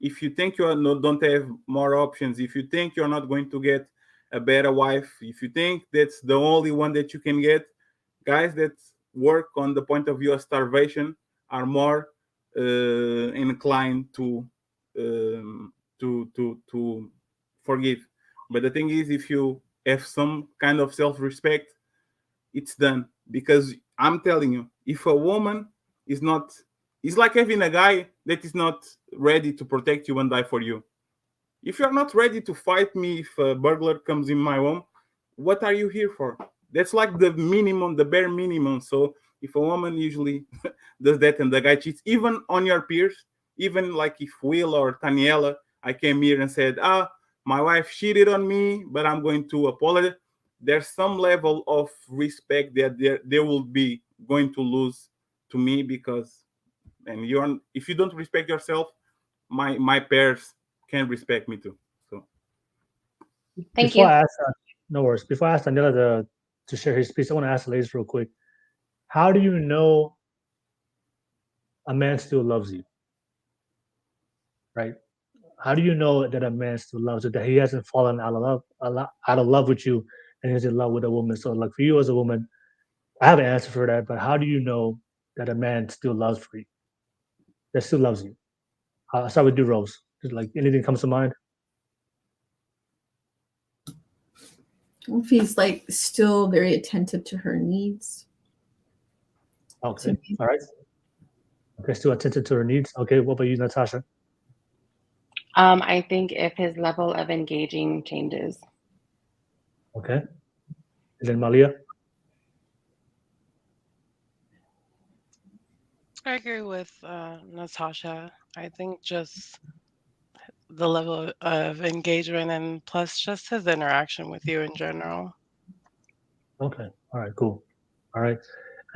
If you think don't have more options, if you think you're not going to get a better wife, if you think that's the only one that you can get, guys that work on the point of view of starvation are more inclined to forgive. But the thing is, if you have some kind of self-respect, it's done. Because I'm telling you, if a woman is not, it's like having a guy that is not ready to protect you and die for you. If you're not ready to fight me if a burglar comes in my home, what are you here for? That's like the minimum, the bare minimum. So if a woman usually does that and the guy cheats, even on your peers, even like if Will or Taniela, I came here and said, my wife cheated on me, but I'm going to apologize. There's some level of respect that they will be going to lose to me, because if you don't respect yourself, my peers can respect me too. So Thank Before you. I ask, no worries. Before I ask Daniela to share his piece, I want to ask the ladies real quick. How do you know a man still loves you? Right? How do you know that a man still loves you, that he hasn't fallen out of love with you, and he's in love with a woman? So, like for you as a woman, I have an answer for that. But how do you know that a man still loves for you, that still loves you? I'll start with you, Rose. Just like anything comes to mind. If he's like still very attentive to her needs. Okay. All right. Okay, still attentive to her needs. Okay, what about you, Natasha? I think if his level of engaging changes. Okay. And then Malia? I agree with Natasha. I think just the level of engagement and plus just his interaction with you in general. Okay. All right, cool. All right.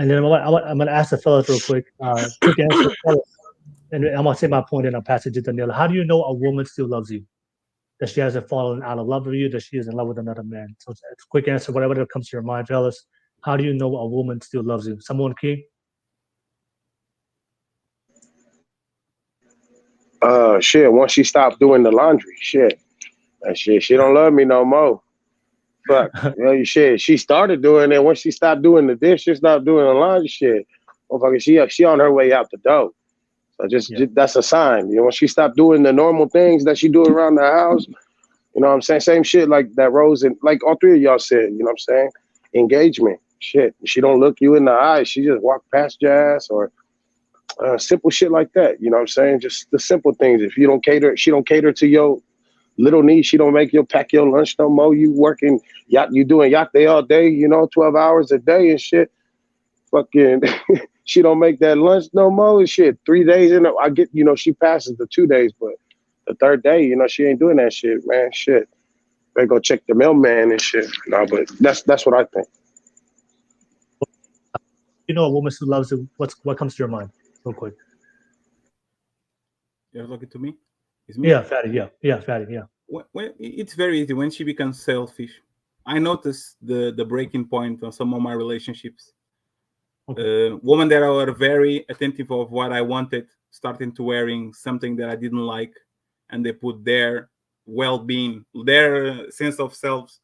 And then I'm going to ask the fellas real quick. Quick answer, fellas. And I'm going to say my point and I'll pass it to Daniela. How do you know a woman still loves you? That she hasn't fallen out of love with you, that she is in love with another man? So it's a quick answer, whatever comes to your mind, fellas. How do you know a woman still loves you? Someone key? Shit, once she stopped doing the laundry, shit. That shit, she don't love me no more. Fuck. Shit. She started doing it. Once she stopped doing the dishes, stopped doing the laundry shit. Motherfucker, she on her way out the door. So just that's a sign. When she stopped doing the normal things that she do around the house, you know what I'm saying? Same shit like that Rose and like all three of y'all said, you know what I'm saying? Engagement. Shit. She don't look you in the eye. She just walk past your ass, or simple shit like that. You know what I'm saying? Just the simple things. If you don't cater, she don't cater to your little needs. She don't make you pack your lunch no more. You working yacht, you doing yacht day all day, 12 hours a day and shit. Fucking she don't make that lunch no more and shit. 3 days in I get, she passes the 2 days, but the third day, she ain't doing that shit, man. Shit. Better go check the mailman and shit. No, but that's what I think. You know a woman who loves you, what comes to your mind? Real quick. You're looking to me? It's me? Yeah, Fatty, yeah, Fatty, yeah. When it's very easy when she becomes selfish. I noticed the breaking point on some of my relationships. Okay. Women that are very attentive of what I wanted, starting to wearing something that I didn't like, and they put their well-being, their sense of self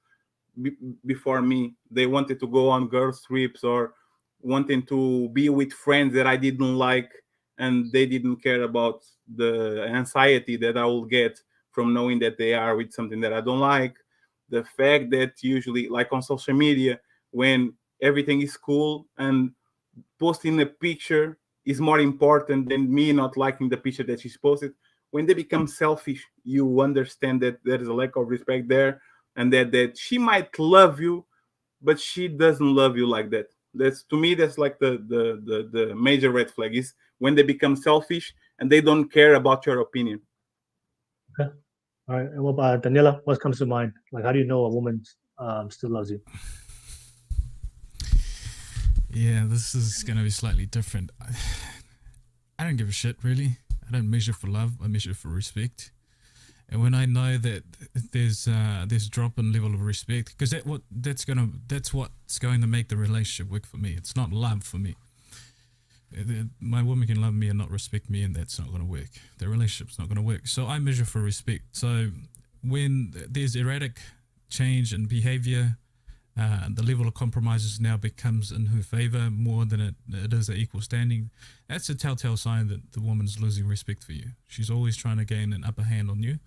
before me. They wanted to go on girls' trips or wanting to be with friends that I didn't like, and they didn't care about the anxiety that I will get from knowing that they are with something that I don't like. The fact that usually, like on social media, when everything is cool and posting a picture is more important than me not liking the picture that she's posted. When they become selfish, you understand that there is a lack of respect there, and that she might love you, but she doesn't love you like that. That's, to me, that's like the major red flag, is when they become selfish and they don't care about your opinion. Okay. All right. And what about Daniela? What comes to mind? Like, how do you know a woman still loves you? Yeah, this is going to be slightly different. I don't give a shit, really. I don't measure for love. I measure for respect. And when I know that there's drop in level of respect, because that's what's going to make the relationship work for me. It's not love for me. My woman can love me and not respect me, and that's not going to work. The relationship's not going to work. So I measure for respect. So when there's erratic change in behavior, the level of compromises now becomes in her favor more than it is at equal standing. That's a telltale sign that the woman's losing respect for you. She's always trying to gain an upper hand on you.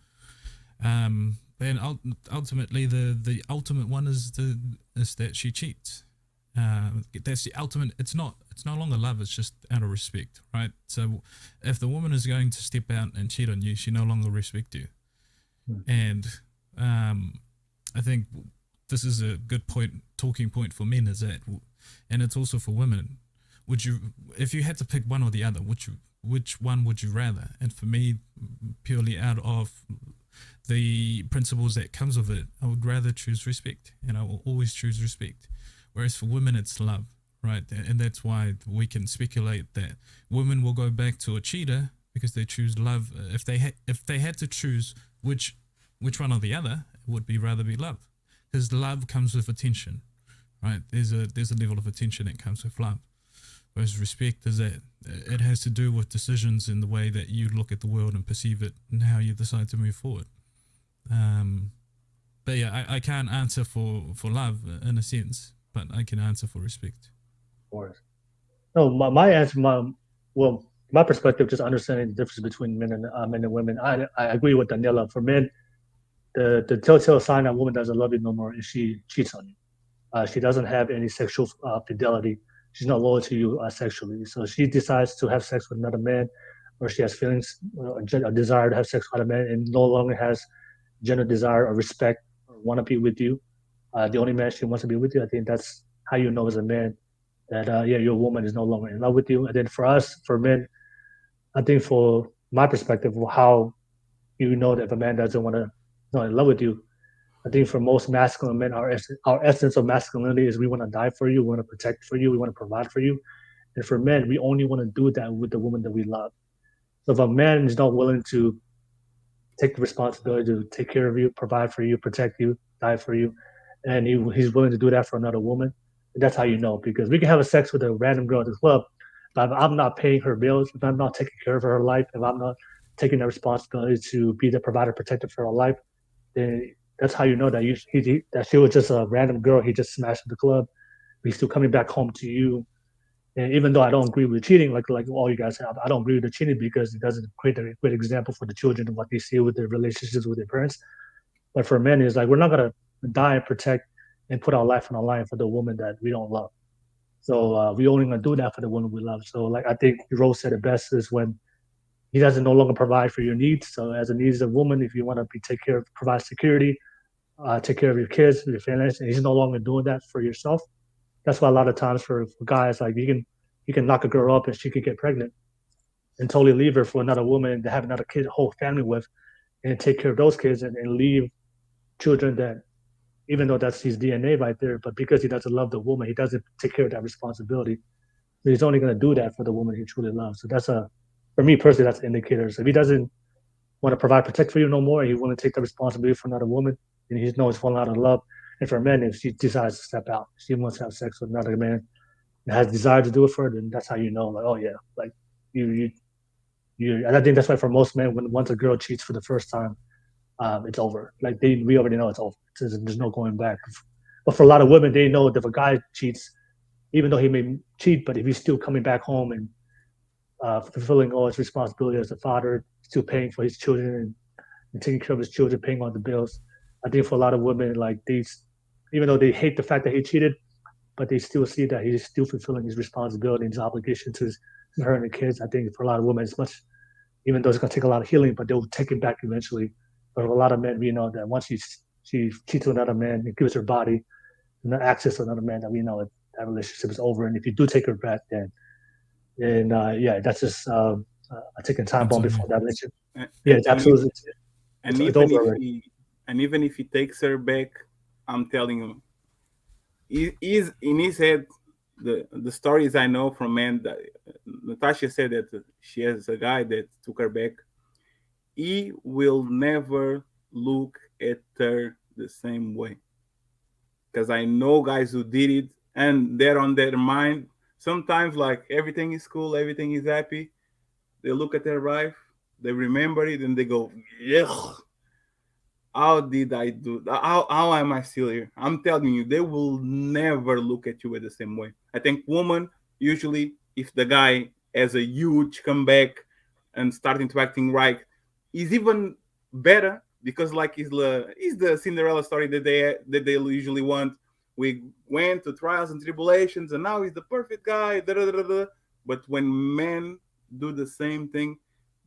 And ultimately, the ultimate one is that she cheats. That's the ultimate. It's no longer love. It's just out of respect, right? So if the woman is going to step out and cheat on you, she no longer respects you. And I think this is a good talking point for men, is that, and it's also for women. Would you, if you had to pick one or the other, which one would you rather? And for me, purely out of the principles that comes with it, I would rather choose respect, and I will always choose respect. Whereas for women, it's love, right? And that's why we can speculate that women will go back to a cheater because they choose love. If they had to choose which one or the other, it would rather be love, because love comes with attention, right? There's a level of attention that comes with love. Whereas respect is that it has to do with decisions in the way that you look at the world and perceive it and how you decide to move forward. But yeah, I can't answer for love in a sense, but I can answer for respect. Of course. No, my answer, my perspective, just understanding the difference between men and women. I agree with Taniela. For men, the telltale sign that a woman doesn't love you no more is she cheats on you. She doesn't have any sexual fidelity. She's not loyal to you sexually. So she decides to have sex with another man, or she has feelings, a desire to have sex with another man, and no longer has gender desire or respect or want to be with you. The only man she wants to be with you. I think that's how you know as a man that your woman is no longer in love with you. And then for us, for men, I think for my perspective, how you know that if a man doesn't want to not in love with you, I think for most masculine men, our essence of masculinity is we want to die for you, we want to protect for you, we want to provide for you. And for men, we only want to do that with the woman that we love. So if a man is not willing to take the responsibility to take care of you, provide for you, protect you, die for you, and he's willing to do that for another woman, that's how you know. Because we can have a sex with a random girl at the club, but if I'm not paying her bills, if I'm not taking care of her life, if I'm not taking the responsibility to be the provider, protector for her life, then that's how you know that that she was just a random girl. He just smashed at the club. He's still coming back home to you. And even though I don't agree with cheating, like all you guys have, I don't agree with the cheating because it doesn't create a great example for the children and what they see with their relationships with their parents. But for men, it's like we're not gonna die and protect and put our life on the line for the woman that we don't love. So we only gonna do that for the woman we love. So like I think Rose said it best is when he doesn't no longer provide for your needs. So as a needs of woman, if you want to take care of, provide security, take care of your kids, your family, and he's no longer doing that for yourself. That's why a lot of times for guys, like you can knock a girl up and she could get pregnant and totally leave her for another woman to have another kid, whole family with, and take care of those kids and leave children that, even though that's his DNA right there, but because he doesn't love the woman, he doesn't take care of that responsibility. So he's only going to do that for the woman he truly loves. So that's for me personally, that's an indicator. So if he doesn't want to provide, protect for you no more, and he want to take the responsibility for another woman, and he knows he's falling out of love. And for men, if she decides to step out, she wants to have sex with another man, and has desire to do it for her, then that's how you know, like, oh yeah, like you. And I think that's why for most men, once a girl cheats for the first time, it's over. Like we already know it's over. There's no going back. But for a lot of women, they know that if a guy cheats, even though he may cheat, but if he's still coming back home and fulfilling all his responsibility as a father, still paying for his children and taking care of his children, paying all the bills. I think for a lot of women, like these, even though they hate the fact that he cheated, but they still see that he's still fulfilling his responsibility and his obligation to her and the kids. I think for a lot of women, it's much, even though it's going to take a lot of healing, but they'll take it back eventually. But for a lot of men, we know that once she cheats with another man, it gives her body and access to another man, that we know that relationship is over. And if you do take her back, then yeah, that's just a ticking time bomb before that relationship. Yeah, it's absolutely. It's over already. And even if he takes her back, I'm telling you, he's in his head. The stories I know from men that Natasha said that she has a guy that took her back. He will never look at her the same way, because I know guys who did it and they're on their mind. Sometimes like everything is cool, everything is happy. They look at their wife, they remember it, and they go, yeah. How did I do that? How am I still here? I'm telling you, they will never look at you the same way. I think women, usually, if the guy has a huge comeback and starting to acting right, is even better, because like he's the Cinderella story that they usually want. We went to trials and tribulations, and now he's the perfect guy. Da, da, da, da. But when men do the same thing,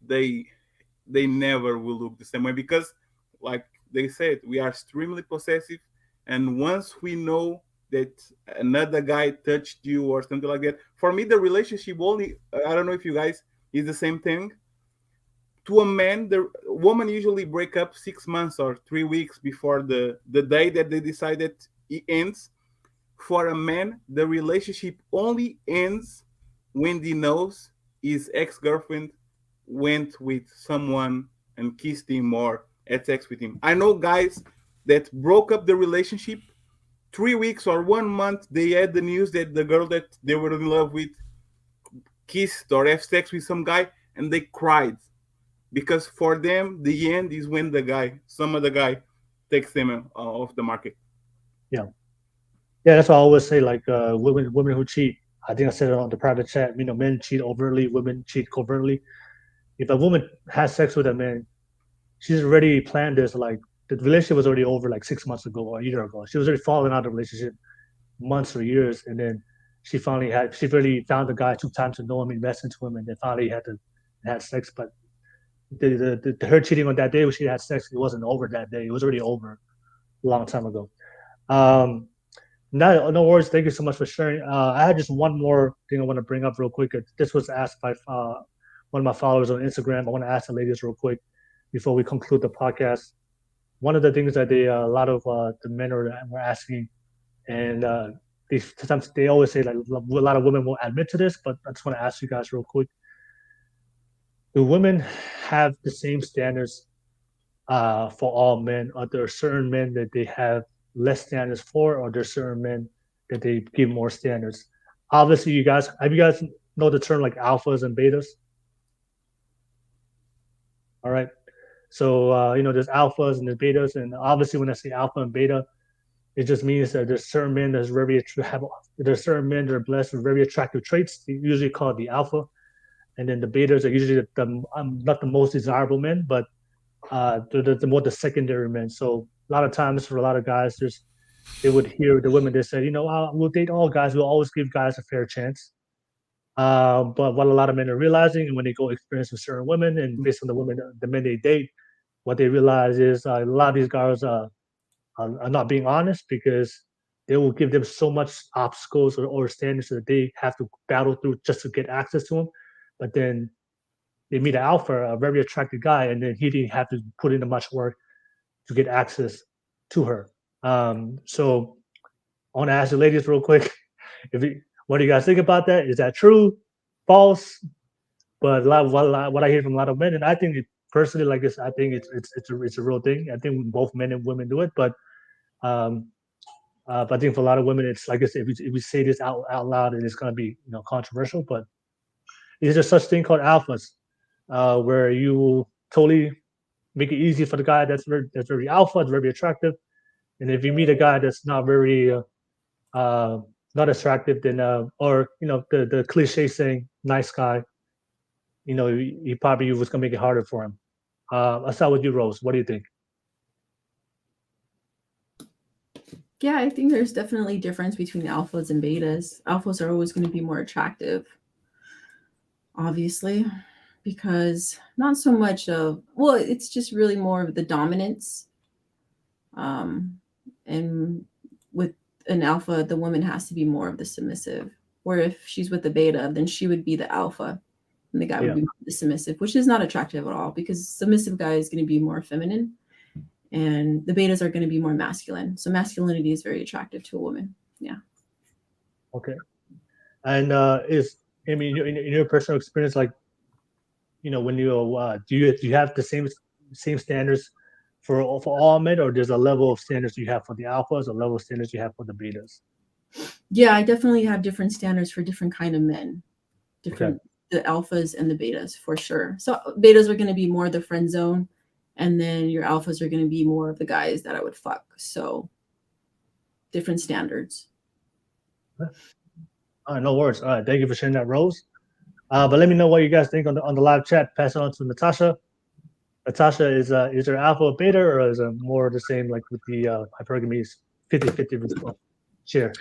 they never will look the same way, because like they said, we are extremely possessive, and once we know that another guy touched you or something like that, for me the relationship only, I don't know if you guys, is the same thing. To a man, the woman usually break up 6 months or 3 weeks before the day that they decided it ends. For a man, the relationship only ends when he knows his ex-girlfriend went with someone and kissed him or had sex with him. I know guys that broke up the relationship 3 weeks or 1 month. They had the news that the girl that they were in love with kissed or have sex with some guy, and they cried because for them the end is when some other guy takes them off the market. Yeah, that's why I always say, like, women who cheat. I think I said it on the private chat. Men cheat overtly, women cheat covertly. If a woman has sex with a man, she's already planned this. Like, the relationship was already over like 6 months ago or a year ago. She was already falling out of the relationship months or years, and then she really found the guy, took time to know him, invest into him, and then finally had sex. But her cheating on that day when she had sex, it wasn't over that day. It was already over a long time ago. No worries. Thank you so much for sharing. I had just one more thing I want to bring up real quick. This was asked by one of my followers on Instagram. I want to ask the ladies real quick before we conclude the podcast. One of the things that a lot of the men were asking, and sometimes they always say, like, a lot of women won't admit to this, but I just want to ask you guys real quick. Do women have the same standards for all men? Are there certain men that they have less standards for, or there are certain men that they give more standards? Obviously, you guys know the term like alphas and betas? All right. So there's alphas and there's betas, and obviously when I say alpha and beta, it just means that there's certain men there's certain men that are blessed with very attractive traits. They usually call it the alpha, and then the betas are usually not the most desirable men, but they're the secondary men. So a lot of times for a lot of guys, they would hear the women that said, we'll date all guys. We'll always give guys a fair chance. But what a lot of men are realizing when they go experience with certain women, and based on the men they date, what they realize is a lot of these guys are not being honest, because they will give them so much obstacles or standards that they have to battle through just to get access to them. But then they meet an alpha, a very attractive guy, and then he didn't have to put in much work to get access to her. So I want to ask the ladies real quick, what do you guys think about that? Is that true, false? But what I hear from a lot of men, and I think personally, like this, I think it's a real thing. I think both men and women do it, but I think for a lot of women, it's like I said, if we say this out loud, and it's going to be controversial. But is there such thing called alphas, where you will totally make it easy for the guy that's very alpha, that's very attractive, and if you meet a guy that's not very not attractive, then or the cliche saying nice guy, he probably was gonna make it harder for him. I'll start with you, Rose. What do you think? Yeah, I think there's definitely a difference between alphas and betas. Alphas are always going to be more attractive, obviously, because not so much it's just really more of the dominance. And with an alpha, the woman has to be more of the submissive. Where if she's with the beta, then she would be the alpha, and the guy would be the submissive, which is not attractive at all, because submissive guy is going to be more feminine, and the betas are going to be more masculine. So masculinity is very attractive to a woman. Yeah. Okay. And in your personal experience, like, when you do you have the same standards for all men, or there's a level of standards you have for the alphas, a level of standards you have for the betas? Yeah, I definitely have different standards for different kind of men, the alphas and the betas, for sure. So betas are going to be more the friend zone, and then your alphas are going to be more of the guys that I would fuck. So different standards. All right, no worries. All right, thank you for sharing that, Rose. But let me know what you guys think on the live chat. Pass it on to Natasha. Natasha, is there alpha or beta, or is it more the same, like with the hypergamy 50-50 share?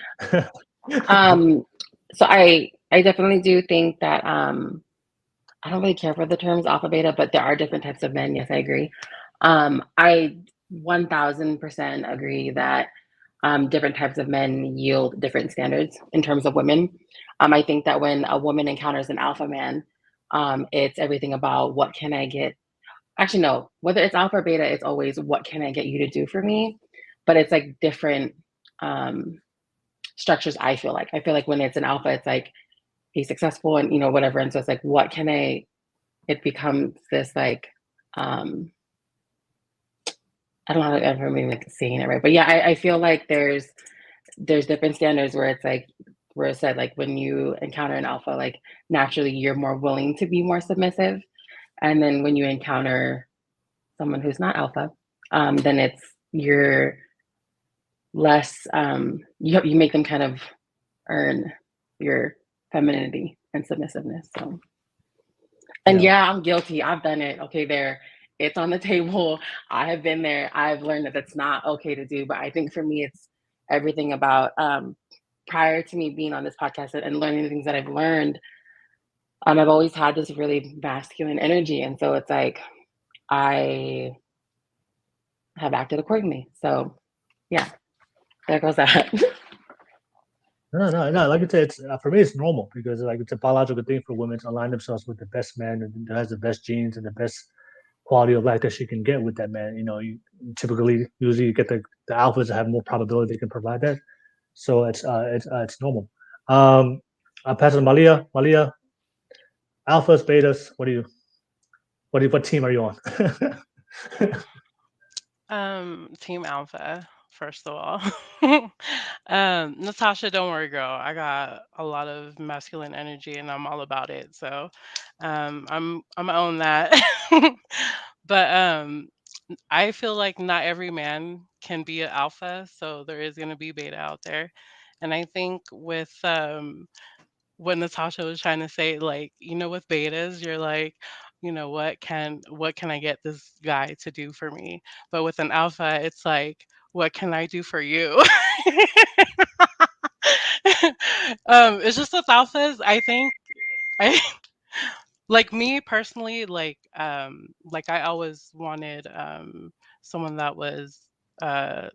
So I definitely do think that I don't really care for the terms alpha beta, but there are different types of men. Yes, I agree. I 1000% agree that different types of men yield different standards in terms of women. I think that when a woman encounters an alpha man, It's everything about what can I get. Actually, no, whether it's alpha or beta, it's always what can I get you to do for me? But it's like different structures. I feel like when it's an alpha, it's like be successful and whatever. And so it's like, what can I? It becomes this like I don't know if I'm even like saying it right, but yeah, I feel like there's different standards where it's like where it said like when you encounter an alpha, like naturally you're more willing to be more submissive, and then when you encounter someone who's not alpha, then it's you're less you make them kind of earn your femininity and submissiveness. So, and yeah, I'm guilty. I've done it. Okay, there. It's on the table. I have been there. I've learned that that's not okay to do. But I think for me, it's everything about prior to me being on this podcast and learning the things that I've learned. I've always had this really masculine energy. And so it's like I have acted accordingly. So yeah, there goes that. No. Like I said, it's for me, it's normal because like it's a biological thing for women to align themselves with the best man and that has the best genes and the best quality of life that she can get with that man. You typically usually get the alphas that have more probability they can provide that. So it's normal. I'll pass it to Malia. Malia, alphas, betas. What team are you on? Team Alpha, first of all. Natasha, don't worry, girl. I got a lot of masculine energy and I'm all about it. So I'm gonna own that. But I feel like not every man can be an alpha, so there is gonna be beta out there. And I think with what Natasha was trying to say, like, with betas, you're like, what can I get this guy to do for me? But with an alpha, it's like, what can I do for you? It's just with alphas, I think I like me personally, like I always wanted someone that was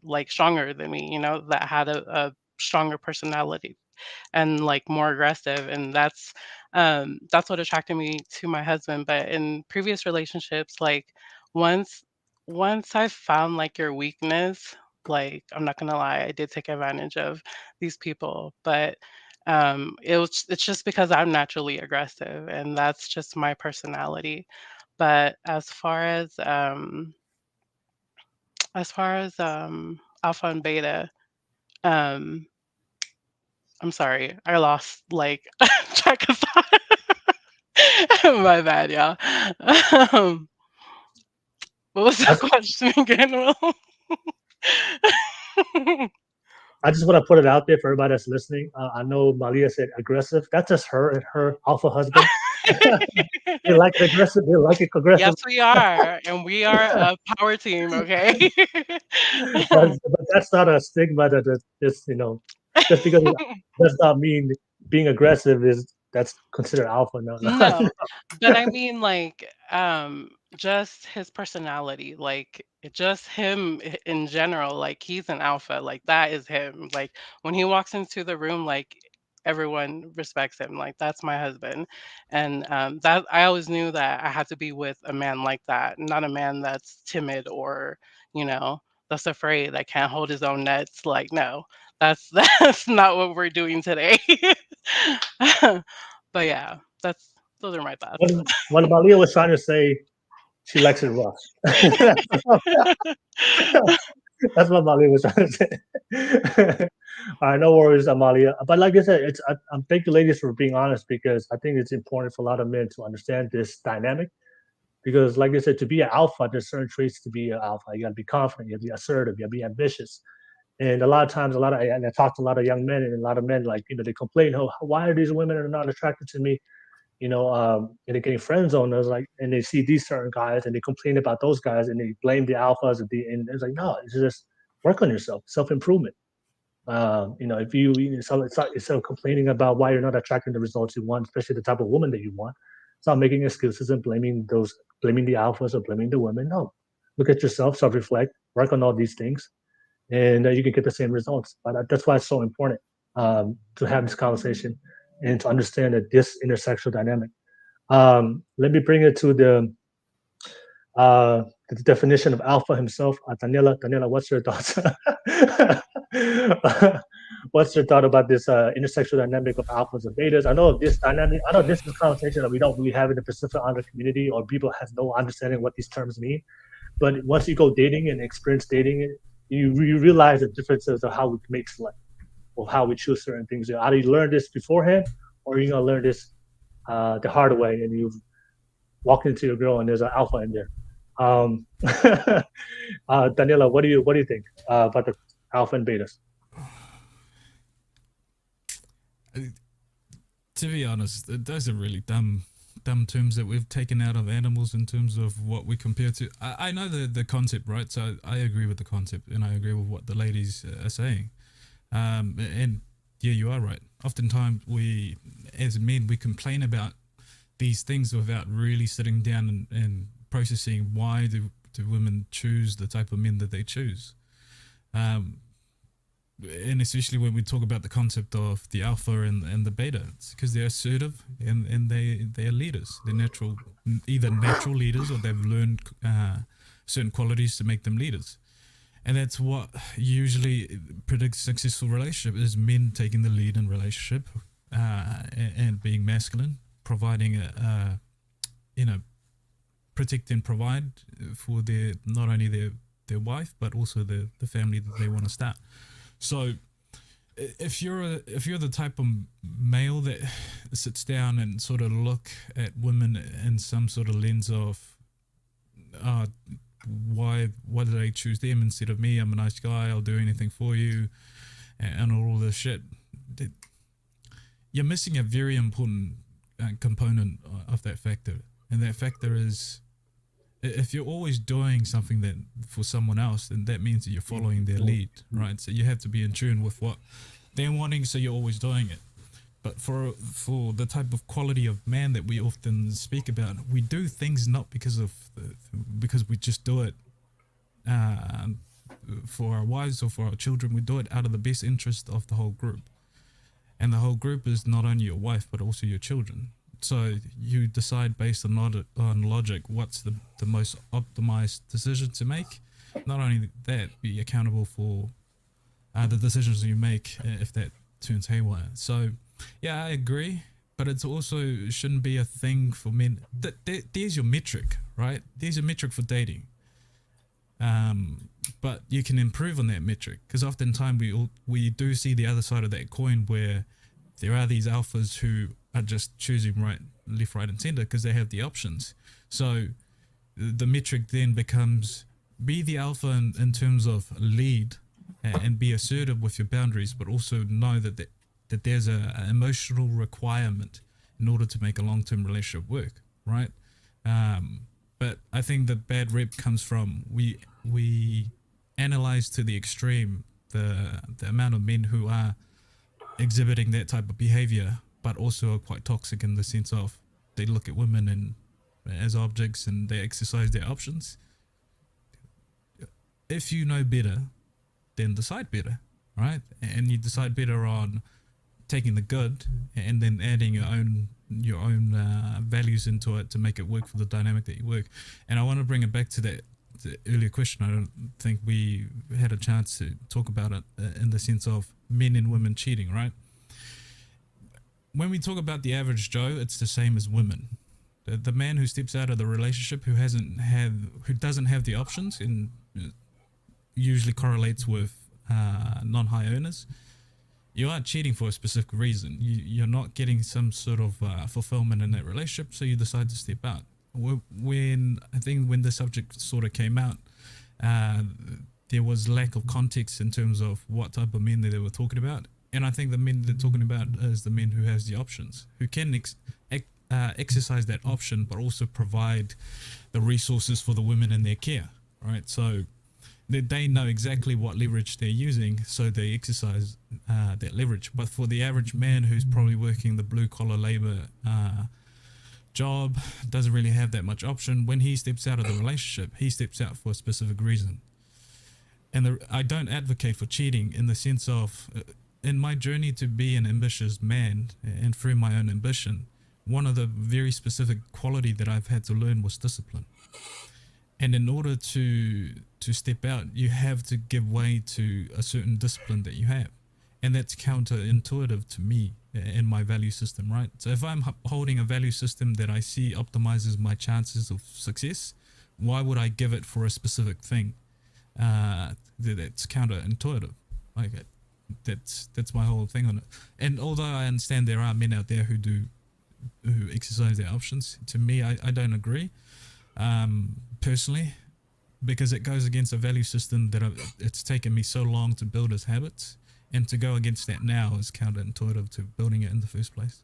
like stronger than me, that had a stronger personality and like more aggressive, and that's what attracted me to my husband. But in previous relationships, like once I found like your weakness, like I'm not gonna lie, I did take advantage of these people. But it's just because I'm naturally aggressive and that's just my personality. But as far as alpha and beta, um I'm sorry, I lost like track of thought. My bad, y'all. Um, what was the That's, question again, Will? I just want to put it out there for everybody that's listening. I know Malia said aggressive. That's just her and her alpha husband. They like it aggressive. They like it aggressive. Yes, we are, and we are a power team, okay? But that's not a stigma that just just because it does not mean being aggressive that's considered alpha. No. No, but I mean, like, just his personality, like, just him in general, like, he's an alpha, like, that is him. Like, when he walks into the room, like, everyone respects him. Like, that's my husband. And that I always knew that I had to be with a man like that, not a man that's timid or, you know, that's afraid, that can't hold his own nuts. Like, no, that's that's not what we're doing today. But yeah, those are my thoughts. What Malia was trying to say, she likes it rough. That's what Malia was trying to say. All right, no worries, Amalia. But like I said, I'm thank you, ladies, for being honest, because I think it's important for a lot of men to understand this dynamic. Because, like I said, to be an alpha, there's certain traits to be an alpha. You got to be confident, you got to be assertive, you got to be ambitious. And a lot of times, and I talk to a lot of young men, and a lot of men, like, they complain, oh, why are these women not attracted to me? And they're getting friend zoned. I was like, and they see these certain guys and they complain about those guys and they blame the alphas and it's like, no, it's just work on yourself, self-improvement. If instead of complaining about why you're not attracting the results you want, especially the type of woman that you want, stop making excuses and blaming the alphas or blaming the women. No, look at yourself, self-reflect, work on all these things, and you can get the same results. But that's why it's so important to have this conversation and to understand that this intersexual dynamic. Let me bring it to the definition of alpha himself. Taniela, what's your thoughts? What's your thought about this intersexual dynamic of alphas and betas? I know this dynamic. I know this is a conversation that we don't really have in the Pacific Islander community, or people has no understanding what these terms mean. But once you go dating and experience dating, you realize the differences of how we make select, or how we choose certain things. Either you learn this beforehand, or you're gonna learn this the hard way, and you walk into your girl and there's an alpha in there. Daniela, what do you think about the alpha and betas? To be honest, those are really dumb terms that we've taken out of animals in terms of what we compare to. I know the concept, right? So I agree with the concept, and I agree with what the ladies are saying. And yeah, you are right. Oftentimes we, as men, we complain about these things without really sitting down and processing why do women choose the type of men that they choose. And especially when we talk about the concept of the alpha and the beta, it's because they're assertive and they're leaders. They're either natural leaders, or they've learned certain qualities to make them leaders. And that's what usually predicts a successful relationship, is men taking the lead in relationship and being masculine, providing protect and provide for not only their wife, but also the family that they want to start. So if you're the type of male that sits down and sort of look at women in some sort of lens of why did I choose them instead of me? I'm a nice guy, I'll do anything for you, and all this shit, you're missing a very important component of that factor. And that factor is, if you're always doing something that for someone else, then that means that you're following their lead, right? So you have to be in tune with what they're wanting, so you're always doing it. But for the type of quality of man that we often speak about, we do things not because we just do it for our wives or for our children. We do it out of the best interest of the whole group. And the whole group is not only your wife, but also your children. So you decide based on logic what's the most optimized decision to make. Not only that, be accountable for the decisions you make if that turns haywire. So yeah, I agree, but it's also shouldn't be a thing for men. There's your metric, right? There's your metric for dating. But you can improve on that metric, because oftentimes we do see the other side of that coin, where there are these alphas who are just choosing left, right, and center because they have the options. So the metric then becomes, be the alpha in terms of lead and be assertive with your boundaries, but also know that there's an emotional requirement in order to make a long-term relationship work, right? But I think the bad rep comes from we analyze to the extreme the amount of men who are exhibiting that type of behavior, but also are quite toxic in the sense of they look at women as objects and they exercise their options. If you know better, then decide better, right? And you decide better on taking the good and then adding your own values into it to make it work for the dynamic that you work. And I want to bring it back to the earlier question. I don't think we had a chance to talk about it in the sense of men and women cheating, right? When we talk about the average Joe, it's the same as women. The man who steps out of the relationship who doesn't have the options, and usually correlates with non-high earners, you are cheating for a specific reason. You're not getting some sort of fulfillment in that relationship, so you decide to step out. When the subject sort of came out, there was lack of context in terms of what type of men that they were talking about. And I think the men they're talking about is the men who has the options, who can exercise that option, but also provide the resources for the women in their care, right? So they know exactly what leverage they're using, so they exercise that leverage. But for the average man who's probably working the blue-collar labor job, doesn't really have that much option, when he steps out of the relationship, he steps out for a specific reason. And I don't advocate for cheating in the sense of, in my journey to be an ambitious man and through my own ambition, one of the very specific quality that I've had to learn was discipline. And in order to step out, you have to give way to a certain discipline that you have. And that's counterintuitive to me in my value system, right? So if I'm holding a value system that I see optimizes my chances of success, why would I give it for a specific thing? That's counterintuitive. Like that's my whole thing on it. And although I understand there are men out there who exercise their options, to me, I don't agree. Personally, because it goes against a value system that it's taken me so long to build as habits, and to go against that now is counterintuitive to building it in the first place.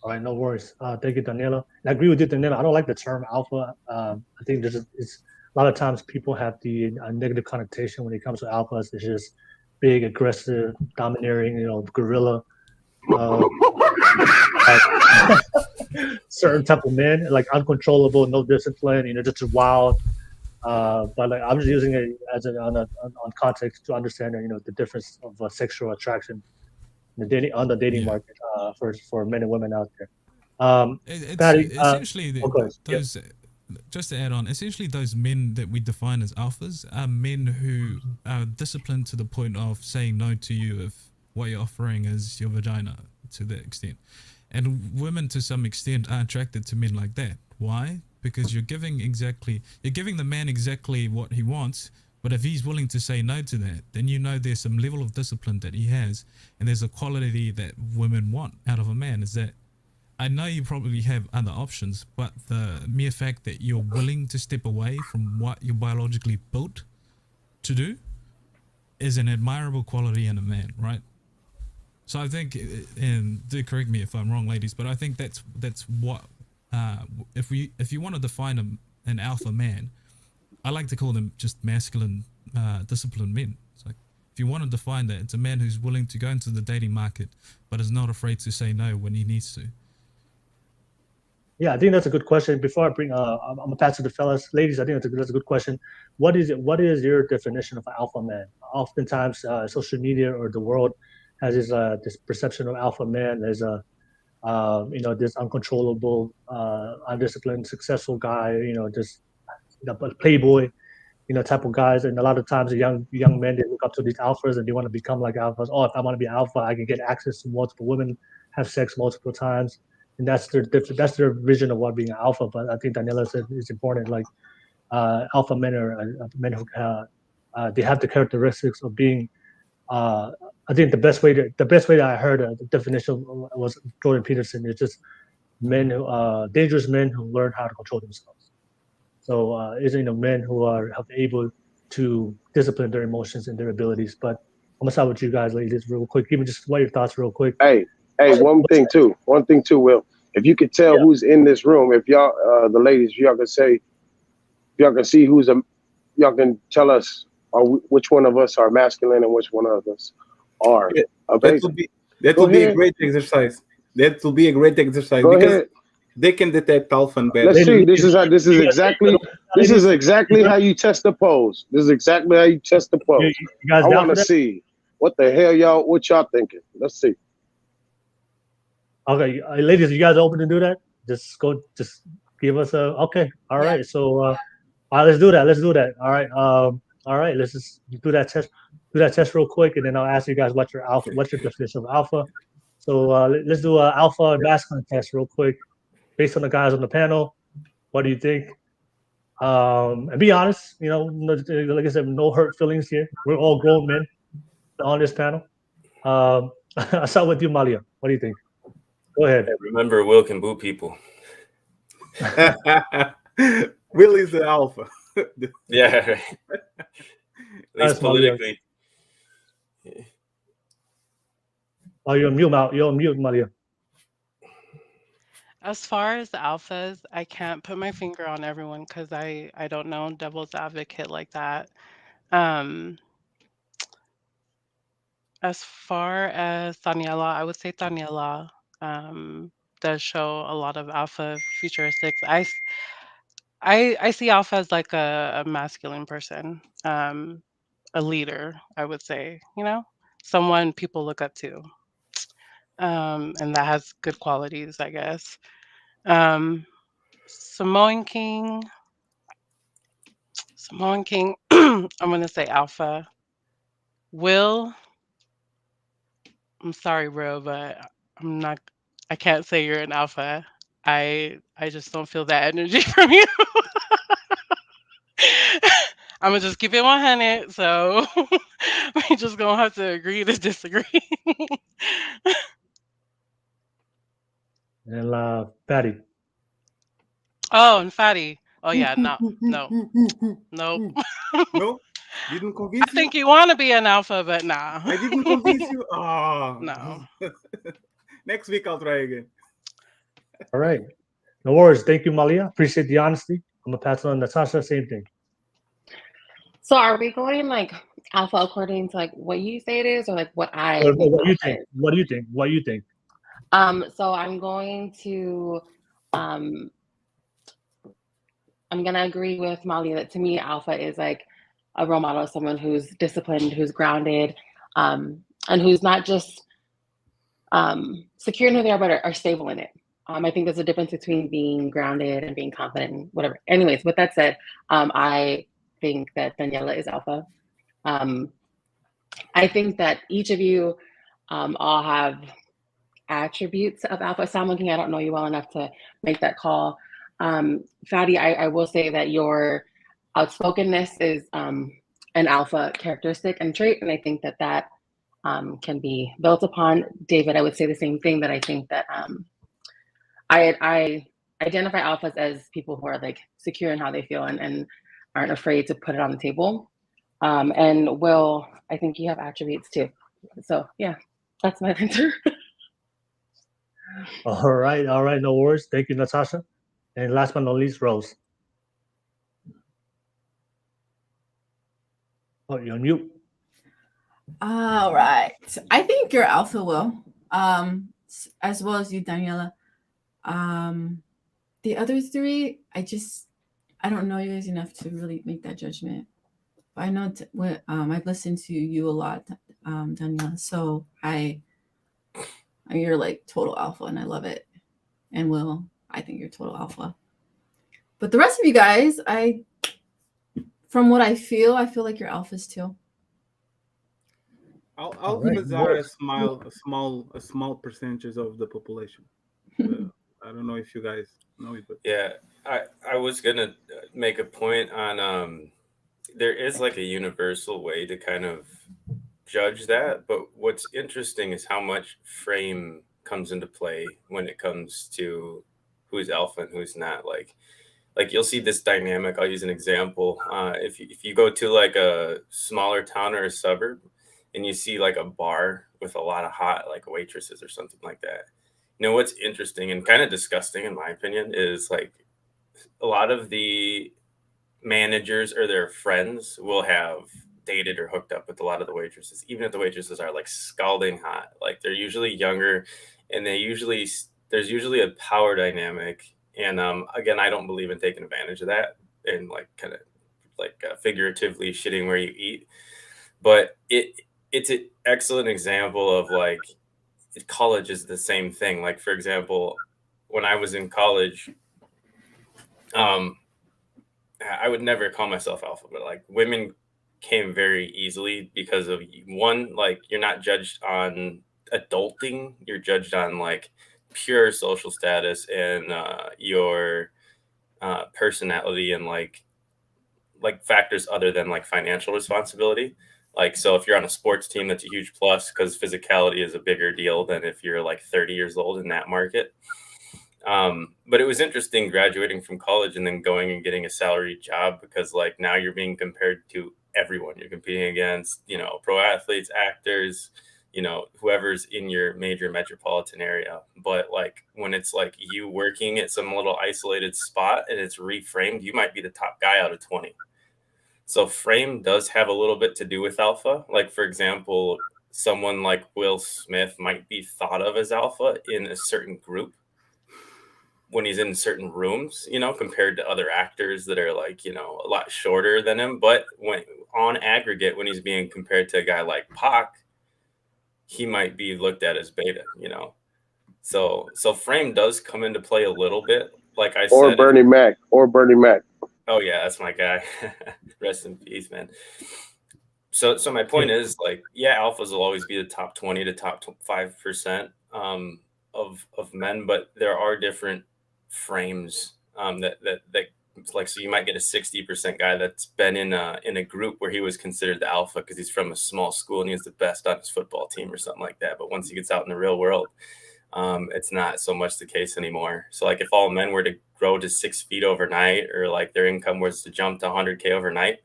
All right, no worries. Thank you, Taniela. I agree with you, Taniela. I don't like the term alpha. I think it's a lot of times people have the negative connotation when it comes to alphas. It's just big, aggressive, domineering, gorilla. Certain type of men, like uncontrollable, no discipline, just wild. But like I'm just using it as on context to understand, the difference of sexual attraction on the dating market for men and women out there. Patty, Essentially, those. Just to add on, essentially those men that we define as alphas are men who are disciplined to the point of saying no to you if what you're offering is your vagina, to that extent. And women to some extent are attracted to men like that. Why? Because you're giving the man exactly what he wants, but if he's willing to say no to that, then there's some level of discipline that he has, and there's a quality that women want out of a man. Is that I know you probably have other options, but the mere fact that you're willing to step away from what you're biologically built to do is an admirable quality in a man, right? So I think, and do correct me if I'm wrong, ladies, but I think that's what if you want to define an alpha man, I like to call them just masculine, disciplined men. So if you want to define that, it's a man who's willing to go into the dating market, but is not afraid to say no when he needs to. Yeah, I think that's a good question. Before I bring, I'm gonna pass to the fellas, ladies. I think that's a good question. What is your definition of an alpha man? Oftentimes, social media or the world has this perception of alpha man as this uncontrollable, undisciplined, successful guy. Just playboy, type of guys. And a lot of times, the young men, they look up to these alphas and they want to become like alphas. Oh, if I want to be alpha, I can get access to multiple women, have sex multiple times. And that's their vision of what being an alpha. But I think Taniela said it's important. Like alpha men are men who they have the characteristics of being. I think the best way that I heard the definition was Jordan Peterson. It's just dangerous men who learn how to control themselves. So men who are able to discipline their emotions and their abilities. But I'm gonna start with you guys, ladies, real quick. Give me just what your thoughts, real quick. Hey, one thing too, Will. If you could tell who's in this room, if y'all, the ladies, y'all can see y'all can tell us which one of us are masculine and which one of us are. That will be a great exercise. That will be a great exercise because they can detect alpha and beta. Let's see. This is exactly how you test the pose. This is exactly how you test the pose. You guys I want to see what the hell what y'all thinking. Let's see. Okay, ladies, you guys open to do that? Just give us a okay. All right, so all right, let's do that. All right, let's just do that test real quick, and then I'll ask you guys what's your definition of alpha. So let's do an alpha and masculine test real quick, based on the guys on the panel. What do you think? And be honest, like I said, no hurt feelings here. We're all grown men on this panel. I'll start with you, Malia. What do you think? Go ahead. Remember, Will can boo people. Will is the alpha. Yeah, right. At least politically. Oh, you're on mute, Malia. As far as the alphas, I can't put my finger on everyone because I don't know, devil's advocate like that. As far as Taniela, I would say Taniela does show a lot of alpha futuristics. I see alpha as like a masculine person, a leader, I would say, someone people look up to. and that has good qualities, I guess. Samoan King, I'm going to say alpha. Will, I'm sorry, Will, but I'm not. I can't say you're an alpha. I just don't feel that energy from you. I'm gonna just keep it 100. So we just gonna have to agree to disagree. And Patty. Oh, and fatty. Oh yeah, no, nope. No, didn't I convince you. think you want to be an alpha, but nah. I didn't convince you. Ah, No. Next week I'll try again. All right. No worries. Thank you, Malia. Appreciate the honesty. I'm gonna pass it on to Natasha. Same thing. So are we going like alpha according to like what you say it is, or like what I What think do you alpha think? is? What do you think? What do you think? So I'm going to I'm gonna agree with Malia that to me alpha is like a role model, someone who's disciplined, who's grounded, and who's not just secure in who they are, but are stable in it. I think there's a difference between being grounded and being confident and whatever. Anyways, with that said, I think that Taniela is alpha. I think that each of you all have attributes of alpha. So I'm looking, I don't know you well enough to make that call. Fatty, I will say that your outspokenness is an alpha characteristic and trait, and I think that that can be built upon. David, I would say the same thing, that I think that I identify alphas as people who are like secure in how they feel and aren't afraid to put it on the table. And Will, I think you have attributes too. So yeah, that's my answer. All right, no worries. Thank you, Natasha. And last but not least, Rose. Oh, you're on mute. All right. I think you're alpha, Will, as well as you, Daniela. The other three, I don't know you guys enough to really make that judgment. But I know I've listened to you a lot, Daniela. So you're like total alpha, and I love it. And Will, I think you're total alpha. But the rest of you guys, from what I feel like you're alphas too. Alphas are a small percentage of the population. I don't know if you guys know it, but yeah, I was gonna make a point on there is like a universal way to kind of judge that, but what's interesting is how much frame comes into play when it comes to who's alpha and who's not. Like you'll see this dynamic. I'll use an example. If you go to like a smaller town or a suburb and you see like a bar with a lot of hot like waitresses or something like that, you know, what's interesting and kind of disgusting in my opinion is like a lot of the managers or their friends will have dated or hooked up with a lot of the waitresses, even if the waitresses are like scalding hot. Like they're usually younger, and there's usually a power dynamic. And again, I don't believe in taking advantage of that and like kind of like figuratively shitting where you eat. But it's an excellent example of like college is the same thing. Like for example, when I was in college, I would never call myself alpha, but like women came very easily because of one, like you're not judged on adulting, you're judged on like pure social status and your personality and like factors other than like financial responsibility. Like, so if you're on a sports team, that's a huge plus because physicality is a bigger deal than if you're like 30 years old in that market. But it was interesting graduating from college and then going and getting a salaried job because like now you're being compared to everyone. You're competing against, you know, pro athletes, actors, you know, whoever's in your major metropolitan area. But like when it's like you working at some little isolated spot and it's reframed, you might be the top guy out of 20. So frame does have a little bit to do with alpha. Like, for example, someone like Will Smith might be thought of as alpha in a certain group when he's in certain rooms, you know, compared to other actors that are like, you know, a lot shorter than him. But when on aggregate, when he's being compared to a guy like Pac, he might be looked at as beta, you know. So frame does come into play a little bit. Like I Or said, Bernie Mac. oh yeah, that's my guy. Rest in peace, man. So my point is, like, yeah, alphas will always be the top 20 to top 5% of men, but there are different frames that like, so you might get a 60% guy that's been in a group where he was considered the alpha because he's from a small school and he's the best on his football team or something like that. But once he gets out in the real world, it's not so much the case anymore. So like if all men were to grow to 6 feet overnight, or like their income was to jump to 100K overnight,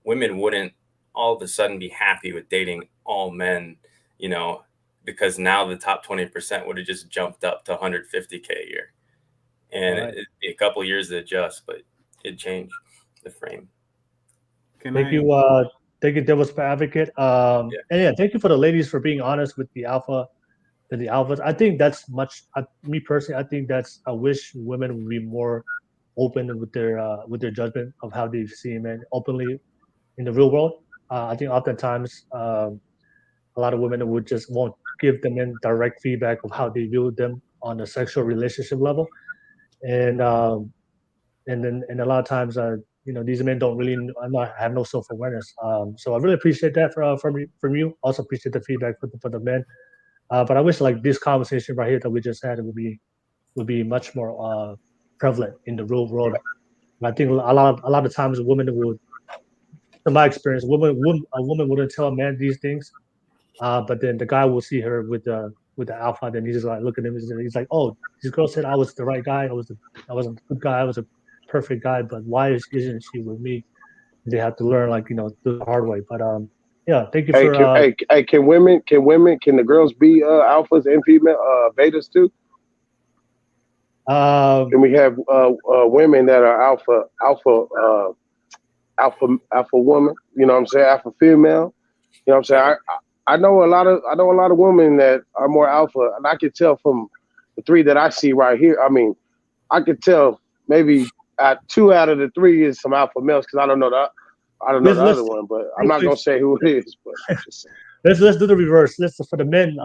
women wouldn't all of a sudden be happy with dating all men, you know, because now the top 20% would have just jumped up to 150K a year. And it'd be a couple of years to adjust, but it'd change the frame. Thank you, Devil's Advocate. And yeah, thank you for the ladies for being honest with the alphas. I think that's me personally, I think I wish women would be more open with their judgment of how they see men openly in the real world. I think oftentimes a lot of women won't give the men direct feedback of how they view them on a sexual relationship level, and then a lot of times these men don't really have no self-awareness. So I really appreciate that from you. Also appreciate the feedback for the men. But I wish like this conversation right here that we just had would be much more prevalent in the real world. And I think a lot of times women would, in my experience, a woman wouldn't tell a man these things, but then the guy will see her with the alpha, then he's just like look at him, he's like, oh, this girl said I was the right guy, I was a good guy, I was a perfect guy, but why isn't she with me? They have to learn the hard way. But yeah, thank you for. Can the girls be alphas and female betas too? Can we have women that are alpha woman? You know what I'm saying? Alpha female. You know what I'm saying? I know a lot of women that are more alpha, and I can tell from the 3 that I see right here. I mean, I could tell maybe 2 out of the 3 is some alpha males because I don't know the other one, but I'm not gonna say who it is. But let's do the reverse. For the men.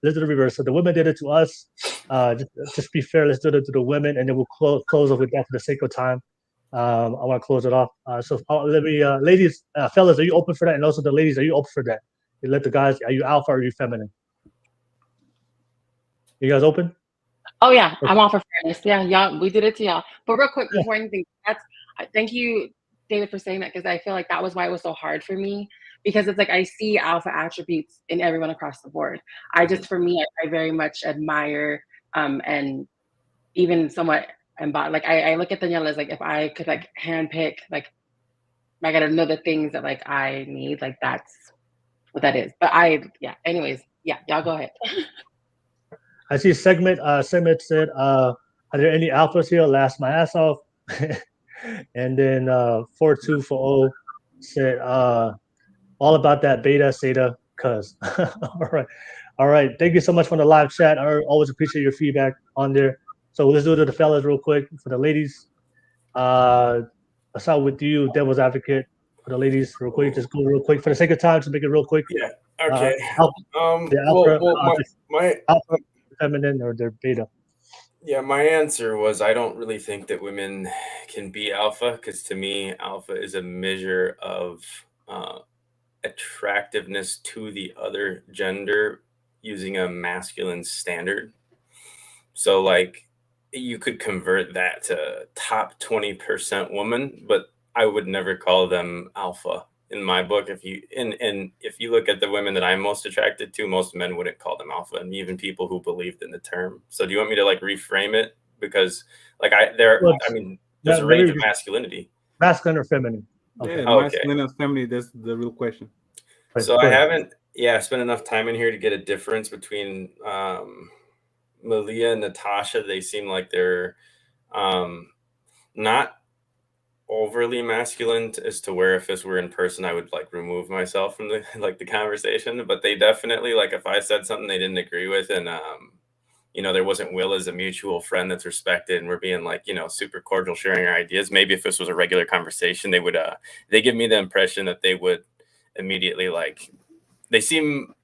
Let's do the reverse. So the women did it to us. Just be fair. Let's do it to the women, and then we'll close off with that for the sake of time. I want to close it off. So let me, ladies, fellas, are you open for that? And also the ladies, are you open for that? You let the guys. Are you alpha or are you feminine? You guys open? Oh yeah, I'm all for fairness. Yeah, y'all, we did it to y'all. But real quick, before anything, thank you, David, for saying that, because I feel like that was why it was so hard for me, because it's like I see alpha attributes in everyone across the board. I very much admire and even somewhat embody. Like I look at Taniela as like, if I could like handpick, like I gotta know the things that like I need, like that's what that is. But anyways, y'all go ahead. I see Segment said, are there any alphas here? Laugh my ass off. And then 4240 said, all about that beta, Seda, cuz. All right. Thank you so much for the live chat. I always appreciate your feedback on there. So let's do it to the fellas real quick. For the ladies, I'll start with you, Devil's Advocate. For the ladies, real quick, just go real quick for the sake of time to make it real quick. Yeah. Okay. My alpha, feminine, or their beta. Yeah, my answer was I don't really think that women can be alpha, because to me, alpha is a measure of attractiveness to the other gender using a masculine standard. So like you could convert that to top 20% woman, but I would never call them alpha in my book. If you look at the women that I'm most attracted to, most men wouldn't call them alpha, and even people who believed in the term. So do you want me to like reframe it? Because like there's a range of masculinity. Masculine or feminine? Okay. Yeah, masculine and feminine, that's the real question. So I haven't spent enough time in here to get a difference between Malia and Natasha. They seem like they're not overly masculine as to where if this were in person, I would like remove myself from the conversation. But they definitely, like, if I said something they didn't agree with, and there wasn't Will as a mutual friend that's respected, and we're being like, super cordial, sharing our ideas. Maybe if this was a regular conversation, they would they give me the impression that they would immediately, like, they seem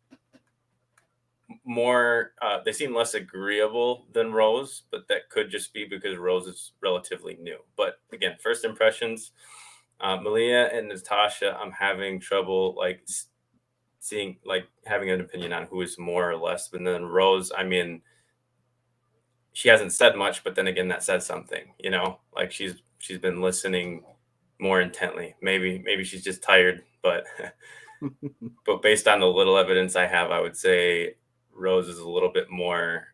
more, they seem less agreeable than Rose, but that could just be because Rose is relatively new. But again, first impressions, Malia and Natasha, I'm having trouble like seeing, like having an opinion on who is more or less. But then Rose, I mean, she hasn't said much, but then again, that says something, you know, like she's been listening more intently. Maybe she's just tired, but but based on the little evidence I have, I would say Rose is a little bit more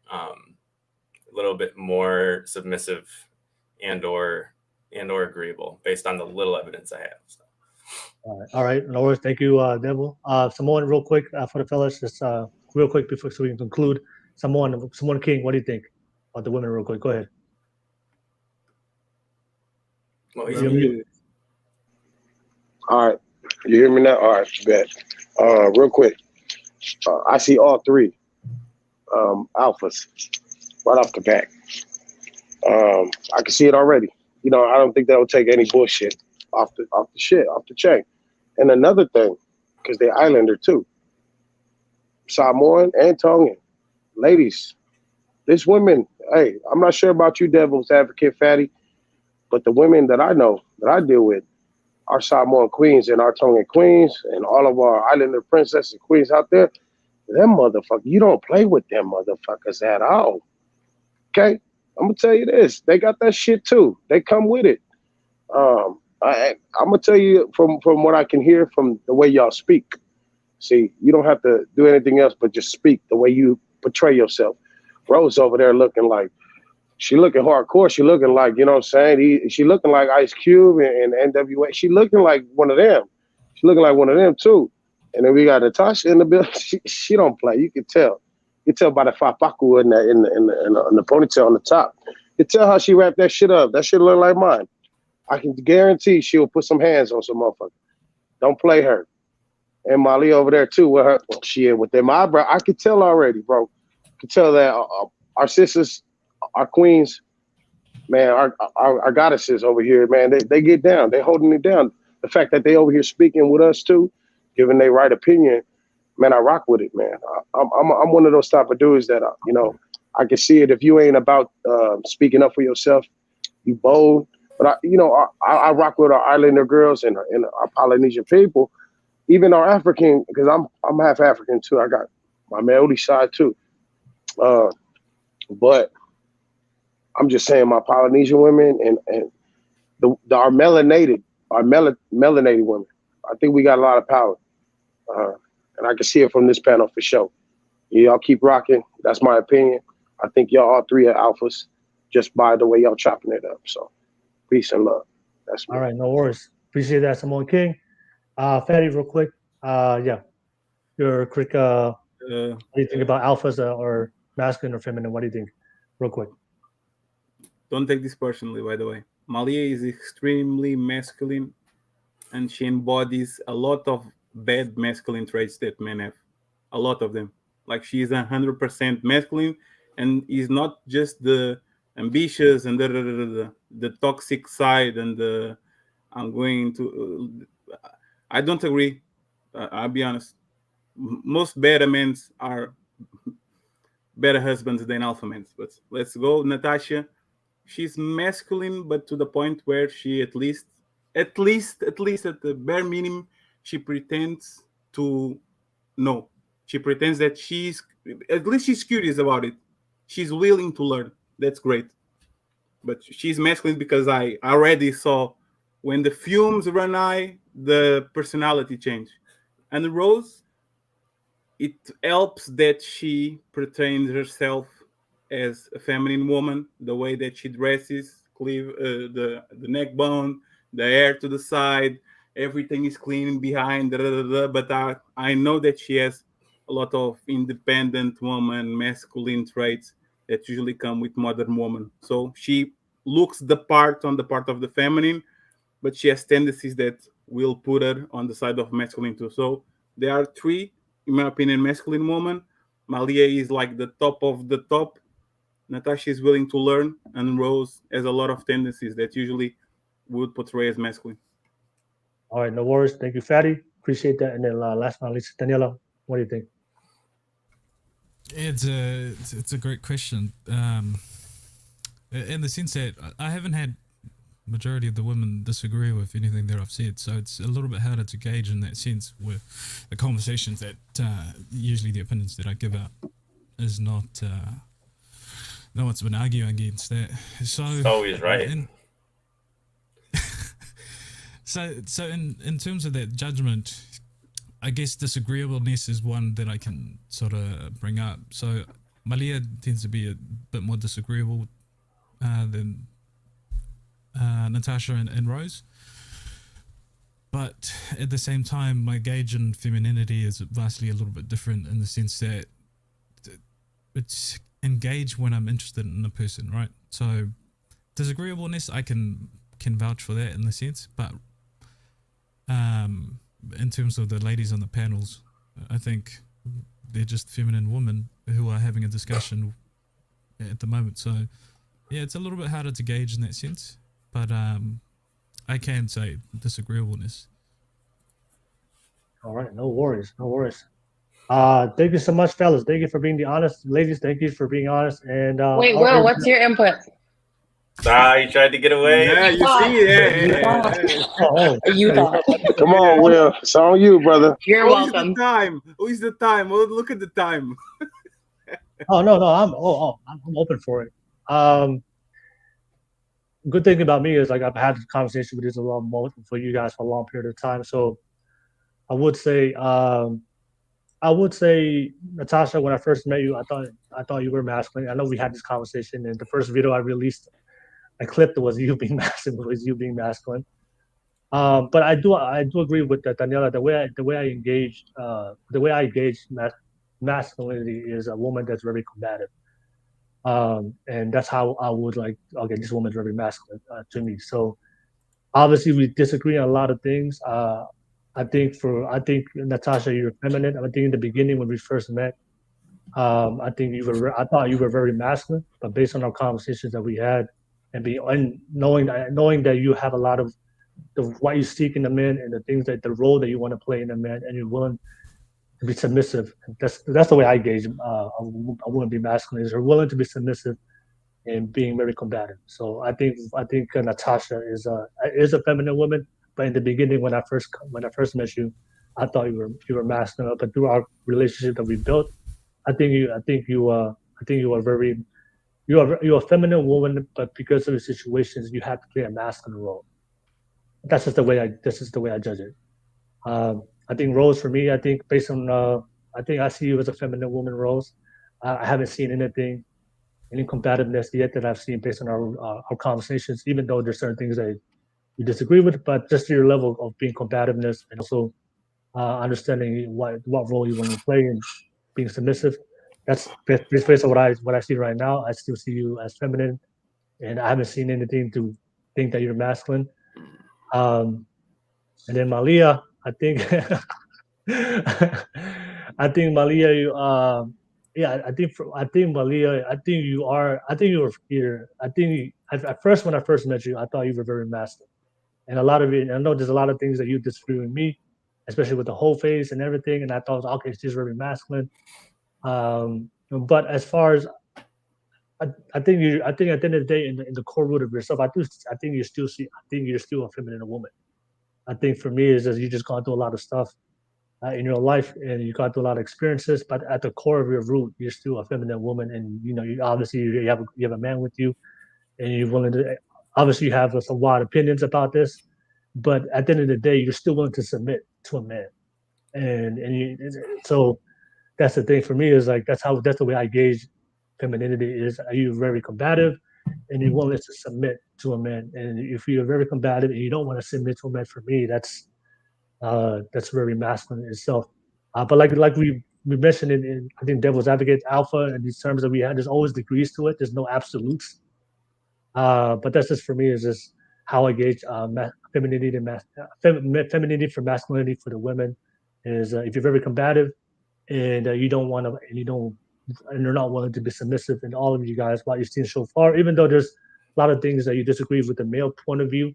submissive and or agreeable based on the little evidence I have. So. All right, no worries. Thank you, Devil. Samoan, real quick for the fellas, just real quick before so we can conclude. Samoan King, what do you think about the women, real quick? Go ahead. Well, You're muted. All right, you hear me now? All right, bet. Real quick, I see all three alphas right off the bat. I can see it already. You know, I don't think that will take any bullshit off the chain. And another thing, because they're Islander too, Samoan and Tongan, ladies, this women. Hey, I'm not sure about you, Devil's Advocate Fatty, but the women that I know that I deal with, our Samoan queens and our Tongan queens and all of our Islander princesses and queens out there, them motherfuckers, you don't play with them motherfuckers at all. Okay? I'm gonna tell you this. They got that shit too. They come with it. I'm gonna tell you from what I can hear from the way y'all speak. See, you don't have to do anything else but just speak the way you portray yourself. Rose over there looking like, she looking hardcore. She looking like, you know what I'm saying? She looking like Ice Cube and NWA. She looking like one of them. She looking like one of them too. And then we got Natasha in the building. She don't play. You can tell. You can tell by the fapaku in the ponytail on the top. You can tell how she wrapped that shit up. That shit look like mine. I can guarantee she'll put some hands on some motherfucker. Don't play her. And Malia over there too with her shit with them eyebrows. I can tell already, bro. I can tell that our sisters, our queens, man, our goddesses over here, man, they get down. They holding it down. The fact that they over here speaking with us too, giving their right opinion, man, I rock with it, man. I'm one of those type of dudes that, you know, I can see it. If you ain't about speaking up for yourself, you bold. But I rock with our Islander girls and our Polynesian people, even our African, because I'm half African too. I got my Maori side too. But I'm just saying my Polynesian women and our melanated women. I think we got a lot of power. And I can see it from this panel for sure. Y'all keep rocking. That's my opinion. I think y'all all three are alphas just by the way y'all chopping it up. So peace and love. That's me. All right, no worries. Appreciate that, Samoan King. Fatty, real quick. Yeah. Your quick what do you think about alphas or masculine or feminine? What do you think? Real quick. Don't take this personally, by the way. Malia is extremely masculine and she embodies a lot of bad masculine traits that men have. A lot of them. Like she is 100% masculine and is not just the ambitious and the toxic side and the I'm going to I don't agree. I'll be honest. Most beta men are better husbands than alpha men. But let's go, Natasha. She's masculine, but to the point where she at least at the bare minimum, she pretends to know. She pretends that at least she's curious about it. She's willing to learn. That's great. But she's masculine because I already saw when the fumes run high, the personality change. And Rose, it helps that she pretends herself as a feminine woman, the way that she dresses, the neck bone, the hair to the side, everything is clean behind, but I know that she has a lot of independent woman, masculine traits that usually come with modern woman. So she looks the part on the part of the feminine, but she has tendencies that will put her on the side of masculine too. So there are three, in my opinion, masculine women. Malia is like the top of the top. Natasha is willing to learn, and Rose has a lot of tendencies that usually would portray as masculine. All right, no worries. Thank you, Fatty. Appreciate that. And then last but not least, Taniela, what do you think? It's a great question. In the sense that I haven't had majority of the women disagree with anything that I've said, so it's a little bit harder to gauge in that sense with the conversations that usually the opinions that I give out is not no one's been arguing against that. So It's always right. So in terms of that judgment, I guess disagreeableness is one that I can sort of bring up. So Malia tends to be a bit more disagreeable than Natasha and Rose. But at the same time, my gauge in femininity is vastly a little bit different in the sense that it's engaged when I'm interested in a person, right? So disagreeableness, I can vouch for that in the sense, but in terms of the ladies on the panels, I think they're just feminine women who are having a discussion at the moment. So yeah, it's a little bit harder to gauge in that sense, but I can say disagreeableness. All right, no worries. Thank you so much, fellas. Thank you for being the honest. Ladies, thank you for being honest. And Wait, Will, what's your input? You tried to get away. Yeah, you see, You thought. Come on, Will. It's on you, brother. You're Who is welcome. the time? Who is the time? Oh, look at the time. no, I'm open for it. Good thing about me is like I've had this conversation with this a long for you guys for a long period of time. So I would say Natasha, when I first met you, I thought you were masculine. I know we had this conversation, and the first video I released, I clipped was you being masculine. But I do agree with Taniela. The way I engage masculinity is a woman that's very combative. And that's how I would like, okay, this woman's very masculine to me. So obviously we disagree on a lot of things. I think Natasha, you're feminine. I think in the beginning when we first met, I thought you were very masculine, but based on our conversations that we had and knowing that you have a lot of what you seek in a man and the role that you want to play in a man, and you're willing to be submissive. That's the way I gauge a woman be masculine, is her willing to be submissive and being very combative. So I think Natasha is a feminine woman, but in the beginning when I first met you, I thought you were masculine. But through our relationship that we built, I think you are a feminine woman, but because of the situations, you have to play a masculine role. That's just the way I judge it. I think Rose, for me, I think based on I think I see you as a feminine woman, Rose. I haven't seen any combativeness yet that I've seen based on our conversations, even though there's certain things that you disagree with, but just your level of being combativeness and also understanding what role you want to play and being submissive. That's based on what I see right now. I still see you as feminine, and I haven't seen anything to think that you're masculine. And then Malia, I think I think Malia, you Malia, you were either. At first when I first met you, I thought you were very masculine, and a lot of it. I know there's a lot of things that you disagree with me, especially with the whole face and everything. And I thought, okay, she's very masculine. But as far as I think at the end of the day, in the core root of yourself, I think you're still a feminine woman. I think for me is that you just gone through a lot of stuff in your life, and you got through a lot of experiences. But at the core of your root, you're still a feminine woman, and you obviously you have a man with you, and you're willing to. Obviously, you have some wild opinions about this, but at the end of the day, you're still willing to submit to a man, so that's the thing for me is like that's the way I gauge femininity is. Are you very combative, and you're willing to submit to a man? And if you're very combative and you don't want to submit to a man, for me, that's very masculine itself. But like we mentioned in I think Devil's Advocate Alpha and these terms that we had, there's always degrees to it. There's no absolutes. But that's just for me is just how I gauge femininity femininity for masculinity for the women is if you're very combative and you don't want to and you're not willing to be submissive, and all of you guys what you've seen so far, even though there's a lot of things that you disagree with the male point of view.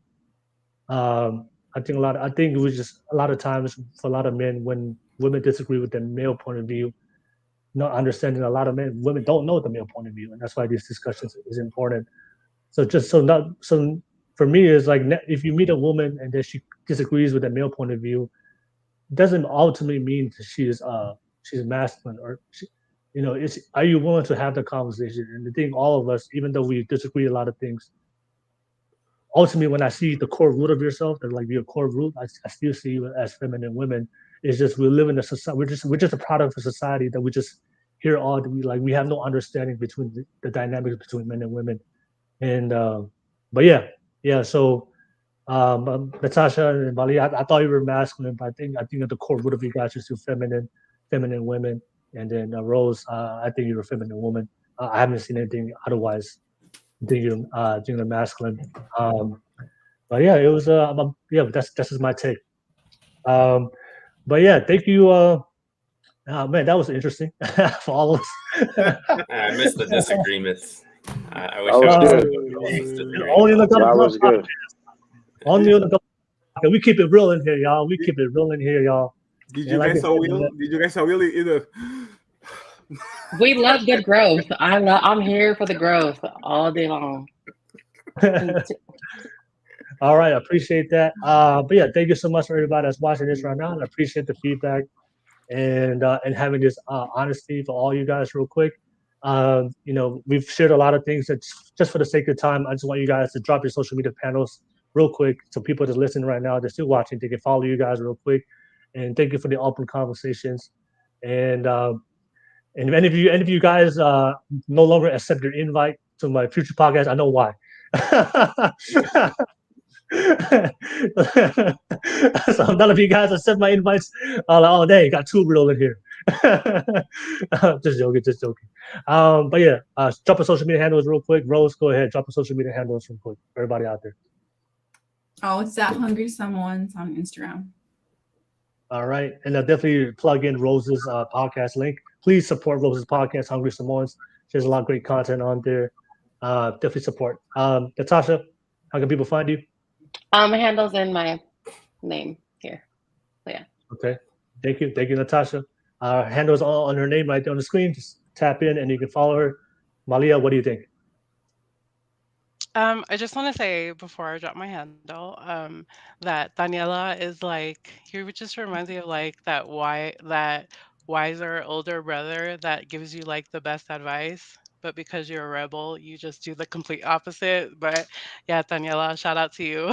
I think it was just a lot of times for a lot of men when women disagree with the male point of view, not understanding a lot of women don't know the male point of view, and that's why these discussions is important. So for me, it's like if you meet a woman and then she disagrees with the male point of view, doesn't ultimately mean that she's masculine or are you willing to have the conversation? And the thing, all of us, even though we disagree a lot of things, ultimately when I see the core root of yourself, that like your core root, I still see you as feminine women. It's just we live in a society. We're just a product of a society that we just hear all we have no understanding between the dynamics between men and women. And but yeah. So Natasha and Malia, I thought you were masculine, but I think at the core root of you guys is still feminine women. And then Rose, I think you're a feminine woman. I haven't seen anything otherwise. I think you're masculine. But yeah, it was that's just my take. But yeah, thank you. Man, that was interesting for all of us. I missed the disagreements. I wish That was I was good. Only in the That was good. Only in the we keep it real in here, y'all. We keep it real in here, y'all. Did you guys saw Will either? We love good growth. I'm here for the growth all day long. All right, I appreciate that. But yeah, thank you so much for everybody that's watching this right now. And I appreciate the feedback and having this honesty for all you guys real quick. We've shared a lot of things that just for the sake of time, I just want you guys to drop your social media panels real quick. So people that's listening right now, they're still watching, they can follow you guys real quick. And thank you for the open conversations. And if any of you guys no longer accept your invite to my future podcast, I know why. So none of you guys accept my invites. Oh, dang, got too real in here. Just joking. But yeah, drop a social media handles real quick. Rose, go ahead. Drop a social media handles real quick. Everybody out there. Oh, it's that Hungry Someone's on Instagram. All right, and I'll definitely plug in Rose's podcast link. Please support Rose's podcast, Hungry Samoans. There's a lot of great content on there. Definitely support. Natasha, how can people find you? Handles in my name here. So yeah. Okay. Thank you, Natasha. Handles on her name right there on the screen. Just tap in and you can follow her. Malia, what do you think? I just want to say before I drop my handle, that Taniela is like, he just reminds me of like that wiser older brother that gives you like the best advice, but because you're a rebel, you just do the complete opposite. But yeah, Taniela, shout out to you.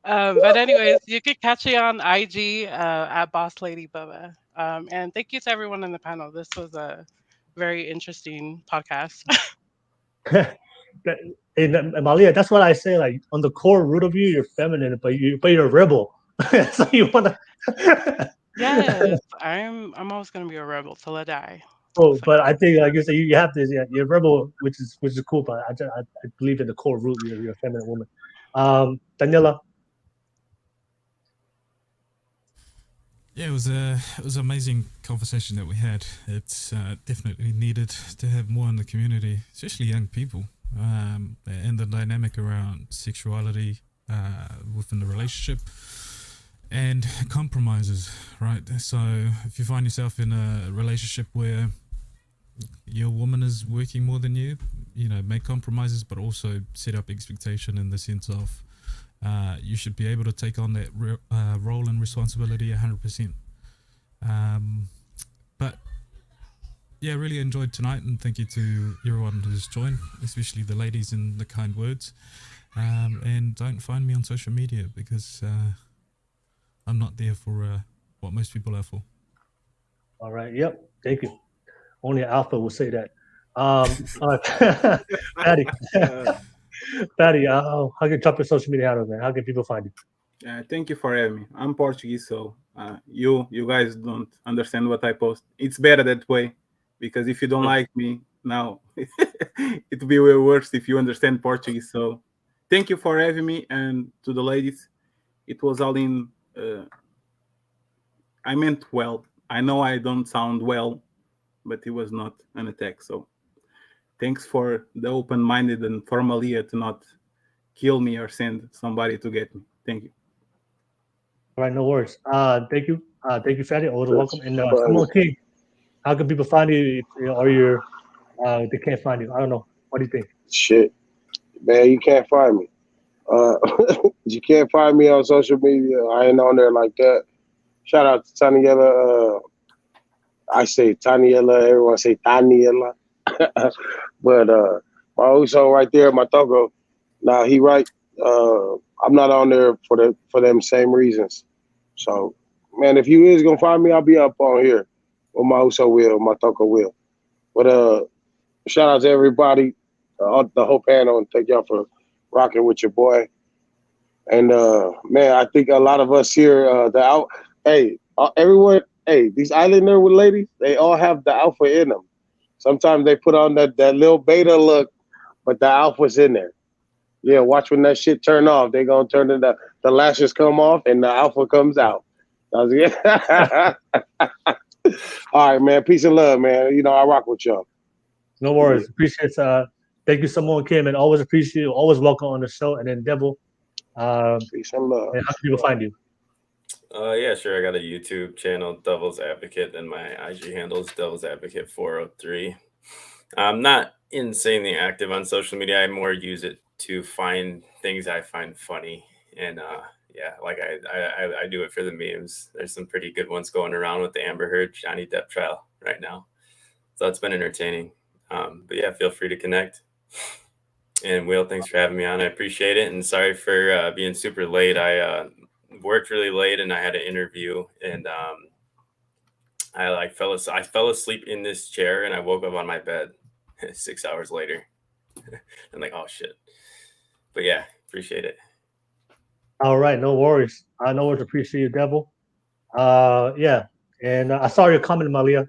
But anyways, you could catch me on IG at Boss Lady Bubba. And thank you to everyone in the panel. This was a very interesting podcast. And Malia, that's what I say. Like on the core root of you, you're feminine, but you're a rebel. So you wanna. Yes, I'm always gonna be a rebel till I die. Oh, but I think like you say, you have this. Yeah, you're a rebel, which is cool. But I believe in the core root, you're a feminine woman. Taniela. Yeah, it was an amazing conversation that we had. It's definitely needed to have more in the community, especially young people, and the dynamic around sexuality within the relationship and compromises, right? So if you find yourself in a relationship where your woman is working more than you, make compromises, but also set up expectation in the sense of you should be able to take on that role and responsibility 100%. But yeah, really enjoyed tonight, and thank you to everyone who's joined, especially the ladies and the kind words. And don't find me on social media because I'm not there for what most people are for. All right. Yep. Thank you. Only an alpha will say that. Patty. Patty, how can you drop your social media handle, man? How can people find you? Thank you for having me. I'm Portuguese, so you guys don't understand what I post. It's better that way, because if you don't like me now, it will be way worse if you understand Portuguese. So thank you for having me, and to the ladies, it was all in. I meant well. I know I don't sound well, but it was not an attack. So thanks for the open-minded and for Malia to not kill me or send somebody to get me. Thank you. All right, no worries. Thank you. Thank you, Fatty. Always welcome. And Samoan King. How can people find you, or they can't find you? I don't know. What do you think? Shit, man, you can't find me. You can't find me on social media. I ain't on there like that. Shout out to Taniela. I say Taniela. Everyone say Taniela. But my Uso right there, my Togo. Nah, he right. I'm not on there for them same reasons. So, man, if you is gonna find me, I'll be up on here. Or my Uso will, my Togo will. But shout out to everybody, the whole panel, and thank y'all for rocking with your boy. And man, I think a lot of us here, everyone, these Islander ladies, they all have the alpha in them. Sometimes they put on that little beta look, but the alpha's in there. Yeah, watch when that shit turn off. They gonna turn the lashes come off and the alpha comes out. All right, man. Peace and love, man. I rock with y'all. No worries. Appreciate it. Thank you, Samoan Kim, and always appreciate you. Always welcome on the show. And then Devil. Peace and love. And how can people find you? Yeah, sure. I got a YouTube channel, Devil's Advocate, and my IG handle is Devil's Advocate 403. I'm not insanely active on social media. I more use it to find things I find funny, and yeah, like I do it for the memes. There's some pretty good ones going around with the Amber Heard Johnny Depp trial right now, so it's been entertaining. But yeah, feel free to connect. And Will, thanks for having me on. I appreciate it, and sorry for being super late. I worked really late, and I had an interview, and I fell asleep in this chair, and I woke up on my bed 6 hours later. I'm like, oh shit. But yeah, appreciate it. All right, no worries. I know what to appreciate you, Devil. Yeah, and I saw your comment, Malia.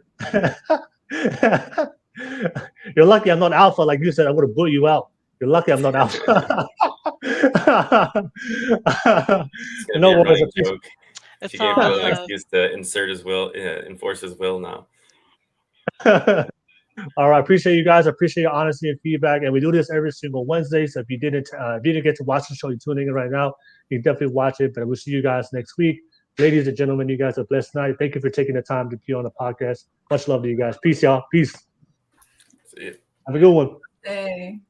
You're lucky I'm not alpha, like you said. I would have booted you out. You're lucky I'm not alpha. No worries. Joke. She gave Will an excuse to insert his will, enforce his will now. All right, appreciate you guys. I appreciate your honesty and feedback, and we do this every single Wednesday. So if you didn't get to watch the show, you're tuning in right now, you can definitely watch it. But we'll see you guys next week, ladies and gentlemen. You guys have a blessed night. Thank you for taking the time to be on the podcast. Much love to you guys. Peace, y'all. Peace. See you. Have a good one. Hey.